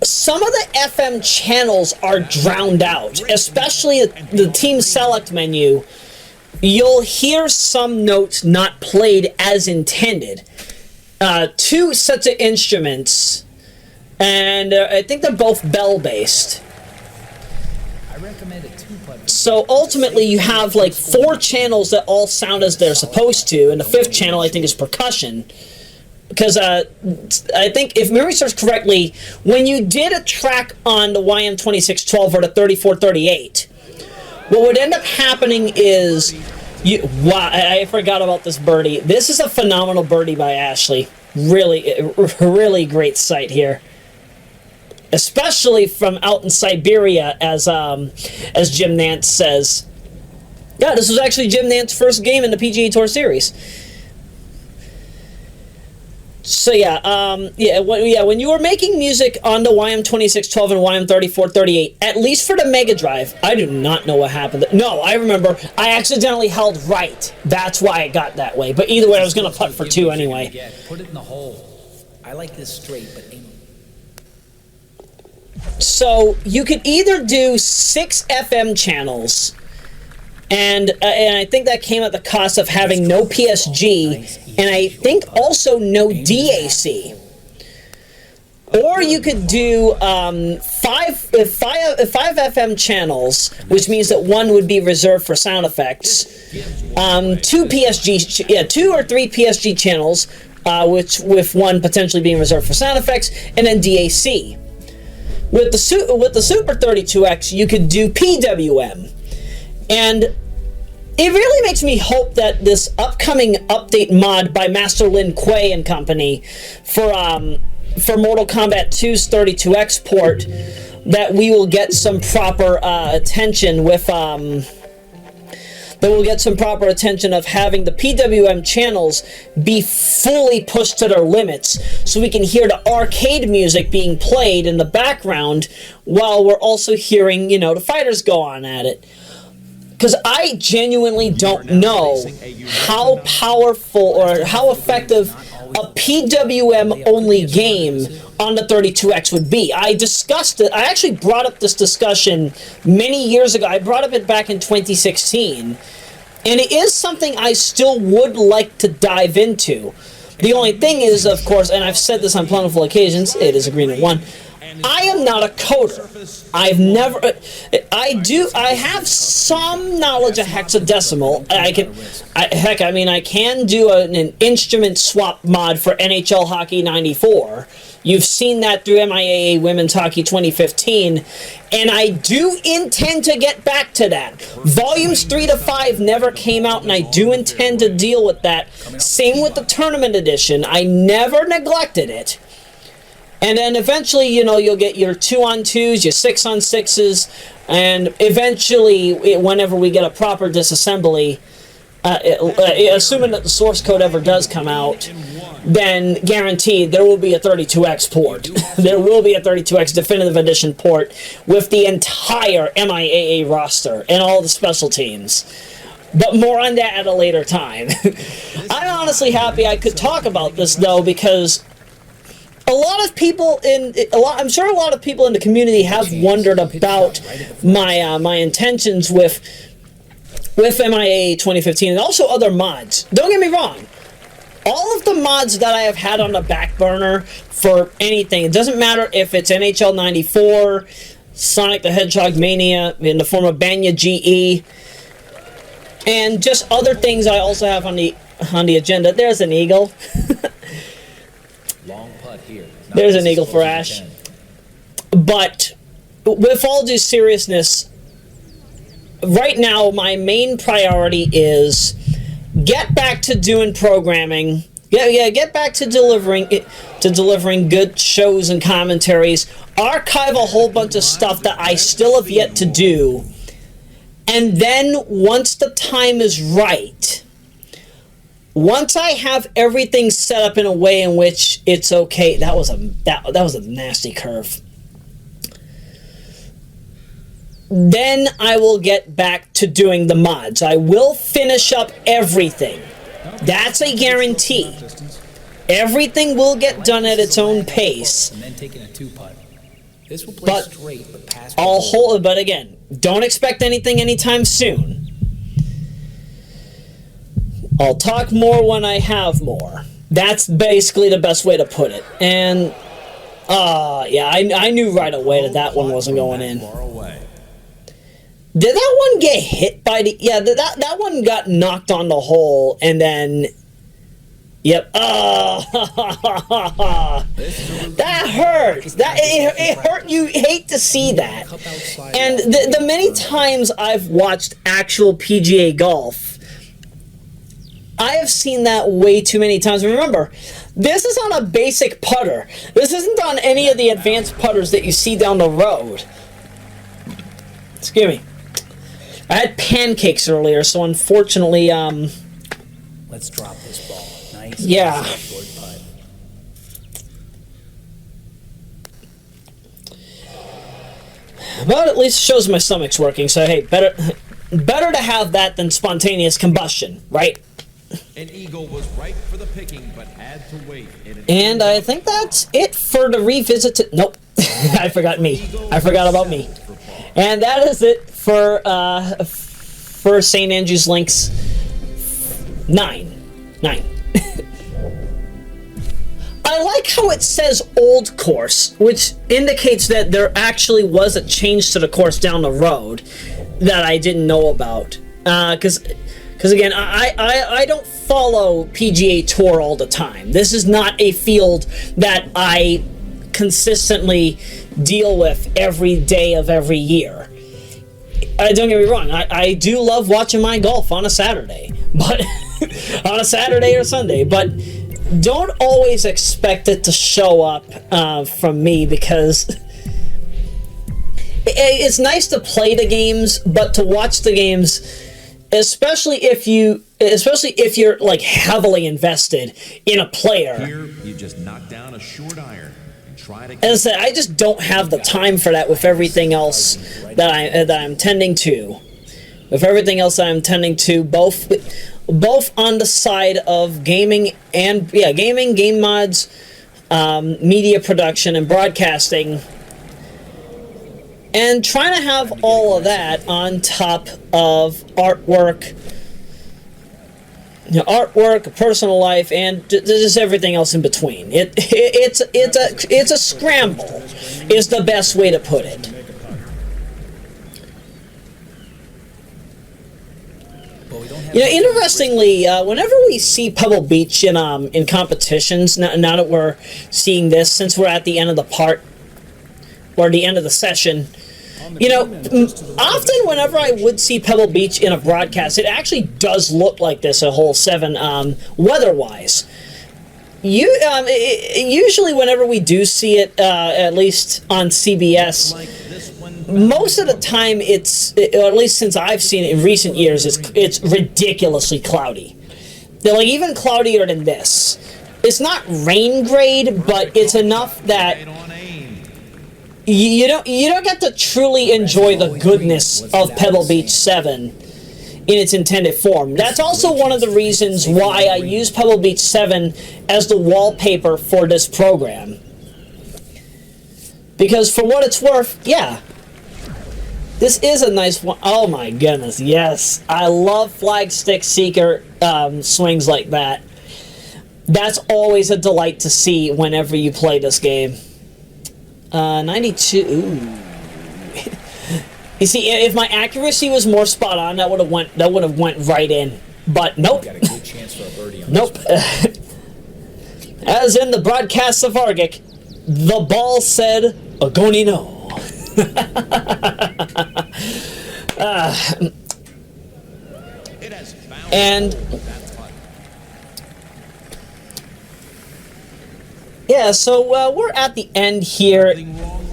some of the FM channels are drowned out, especially the Team Select menu. You'll hear some notes not played as intended. 2 sets of instruments, and I think they're both bell-based. So ultimately you have like 4 channels that all sound as they're supposed to, and the 5th channel I think is percussion. Because I think, if memory serves correctly, when you did a track on the YM2612 or the 3438, what would end up happening is, wow, I forgot about this birdie. This is a phenomenal birdie by Ashley. Really great sight here. Especially from out in Siberia, as Jim Nance says. Yeah, this was actually Jim Nance's first game in the PGA Tour Series. So when you were making music on the YM2612 and YM3438, at least for the Mega Drive, I do not know what happened. No, I remember, I accidentally held right. That's why it got that way. But either way, I was going to putt for 2 anyway. Put it in the hole. I like this straight, but so you could either do 6 FM channels, and I think that came at the cost of having no PSG, and I think also no DAC. Or you could do 5 FM channels, which means that 1 would be reserved for sound effects. 2 or 3 PSG channels, with 1 potentially being reserved for sound effects, and then DAC. With the Super 32X, you could do PWM. And it really makes me hope that this upcoming update mod by Master Lin Kuei and company for Mortal Kombat 2's 32X port, that we will get some proper attention with that we'll get some proper attention of having the PWM channels be fully pushed to their limits, so we can hear the arcade music being played in the background while we're also hearing, the fighters go on at it. Because I genuinely don't know how powerful or how effective a PWM-only game on the 32X would be. I discussed it. I actually brought up this discussion many years ago. I brought up it back in 2016. And it is something I still would like to dive into. The only thing is, of course, and I've said this on plentiful occasions, it is Agreement 1, I am not a coder. I have some knowledge of hexadecimal. I can do an instrument swap mod for NHL Hockey 94. You've seen that through MIAA Women's Hockey 2015, and I do intend to get back to that. Volumes 3 to 5 never came out, and I do intend to deal with that. Same with the Tournament Edition. I never neglected it. And then eventually, you'll get your 2-on-2s, your 6-on-6s, and eventually, whenever we get a proper disassembly, assuming that the source code ever does come out, then guaranteed there will be a 32X port. There will be a 32X Definitive Edition port with the entire MIAA roster and all the special teams. But more on that at a later time. I'm honestly happy I could talk about this, though, because I'm sure a lot of people in the community have wondered about my intentions with MIA 2015 and also other mods. Don't get me wrong. all of the mods that I have had on the back burner for anything, it doesn't matter if it's NHL 94, Sonic the Hedgehog Mania in the form of Banya GE, and just other things I also have on the agenda. There's an eagle. Long putt here. There's an eagle for Ash. But with all due seriousness, right now my main priority is get back to doing programming. Get back to delivering good shows and commentaries. Archive a whole bunch of stuff that I still have yet to do. And then once the time is right, once I have everything set up in a way in which it's okay, that was a nasty curve. Then I will get back to doing the mods. I will finish up everything. That's a guarantee. Everything will get done at its own pace. And then taking a 2-putt. This will play straight, but pass. But again, don't expect anything anytime soon. I'll talk more when I have more. That's basically the best way to put it. And, yeah, I knew right away that one wasn't going in. Did that one get hit by the... Yeah, that one got knocked on the hole, and then... Yep. That hurts. It hurt. You hate to see that. And the many times I've watched actual PGA golf, I have seen that way too many times. Remember, this is on a basic putter. This isn't on any of the advanced putters that you see down the road. Excuse me. I had pancakes earlier, so unfortunately, Let's drop this ball. Nice. Yeah. Short putt. But at least it shows my stomach's working, so hey, better to have that than spontaneous combustion, right? An eagle was ripe for the picking, but had to wait. And I think that's it for the revisit. Nope. I forgot me. I forgot about me. And that is it for St. Andrews Links 9. I like how it says old course, which indicates that there actually was a change to the course down the road that I didn't know about. Because again, I don't follow PGA Tour all the time. This is not a field that I consistently deal with every day of every year. Don't get me wrong, I do love watching my golf on a Saturday, but on a Saturday or Sunday, but don't always expect it to show up from me, because it's nice to play the games, but to watch the games, especially if you're like heavily invested in a player. Here, you just knock down a short iron. As I said, I just don't have the time for that with everything else that I'm tending to. With everything else I'm tending to, both on the side of gaming and gaming, game mods, media production, and broadcasting, and trying to have all of that on top of artwork, personal life, and just everything else in between. It's a scramble, is the best way to put it. Interestingly, whenever we see Pebble Beach in competitions, now that we're seeing this, since we're at the end of the part, or the end of the session, often whenever I would see Pebble Beach in a broadcast, it actually does look like this at Hole 7, weather-wise. Usually whenever we do see it, at least on CBS, most of the time or at least since I've seen it in recent years, it's ridiculously cloudy. They're like even cloudier than this. It's not rain grade, but it's enough that you don't get to truly enjoy the goodness of Pebble Beach 7 in its intended form. That's also one of the reasons why I use Pebble Beach 7 as the wallpaper for this program. Because for what it's worth, yeah, this is a nice one. Oh my goodness, yes. I love Flagstick Seeker swings like that. That's always a delight to see whenever you play this game. 92. Ooh. You see, if my accuracy was more spot on, that would have went right in. But nope. Got a good chance for a birdie on Nope. As in the broadcast of Argic, the ball said, "Agoni no." And yeah, so we're at the end here,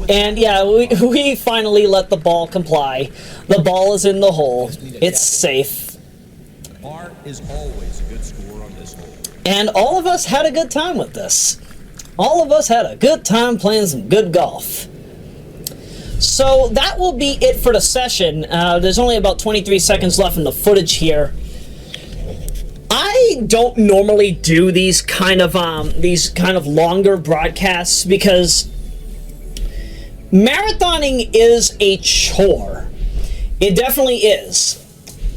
and yeah, we finally let the ball comply. The ball is in the hole. It's safe. Art is always a good score on this hole. And all of us had a good time with this. All of us had a good time playing some good golf. So that will be it for the session. There's only about 23 seconds left in the footage here. I don't normally do these kind of longer broadcasts because marathoning is a chore. It definitely is.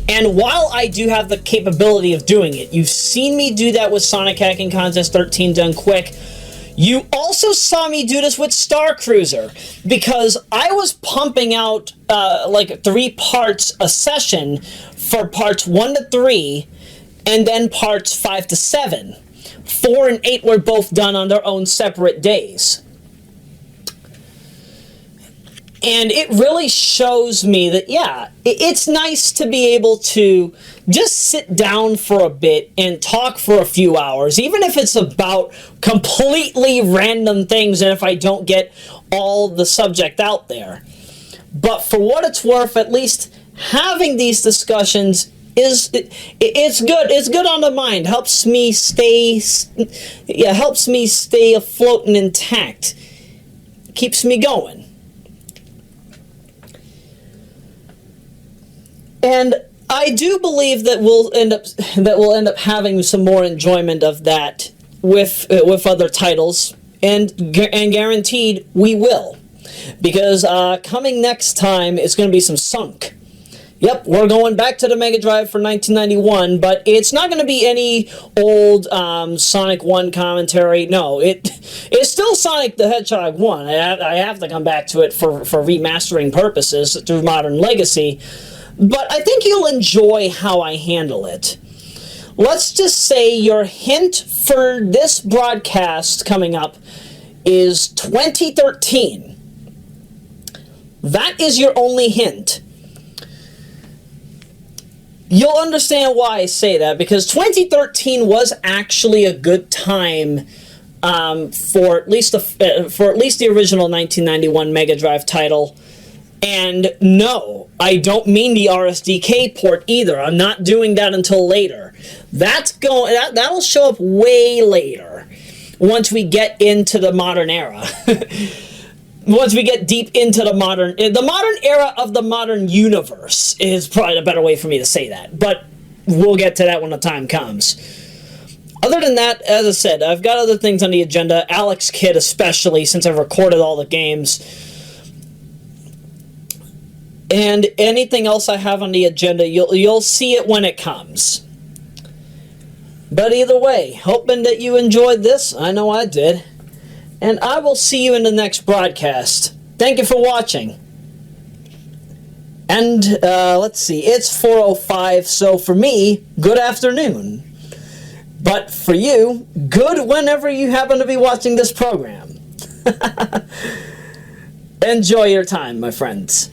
And while I do have the capability of doing it, you've seen me do that with Sonic Hacking Contest 13 done quick. You also saw me do this with Star Cruiser, because I was pumping out like 3 parts a session for parts 1 to 3, and then parts 5 to 7. 4 and 8 were both done on their own separate days. And it really shows me that, yeah, it's nice to be able to just sit down for a bit and talk for a few hours, even if it's about completely random things and if I don't get all the subject out there. But for what it's worth, at least having these discussions it's good. It's good on the mind. Helps me stay afloat and intact. Keeps me going. And I do believe that we'll end up having some more enjoyment of that with other titles, and guaranteed we will, because coming next time is going to be some Sunk. Yep, we're going back to the Mega Drive for 1991, but it's not going to be any old Sonic 1 commentary. No, it's still Sonic the Hedgehog 1. I have to come back to it for remastering purposes through Modern Legacy. But I think you'll enjoy how I handle it. Let's just say your hint for this broadcast coming up is 2013. That is your only hint. You'll understand why I say that, because 2013 was actually a good time for at least the original 1991 Mega Drive title. And no, I don't mean the RSDK port either. I'm not doing that until later. That'll show up way later, once we get into the modern era. Once we get deep into the modern era of the modern universe is probably a better way for me to say that. But we'll get to that when the time comes. Other than that, as I said, I've got other things on the agenda. Alex Kidd especially, since I've recorded all the games. And anything else I have on the agenda, you'll see it when it comes. But either way, hoping that you enjoyed this. I know I did. And I will see you in the next broadcast. Thank you for watching. And, let's see, it's 4:05, so for me, good afternoon. But for you, good whenever you happen to be watching this program. Enjoy your time, my friends.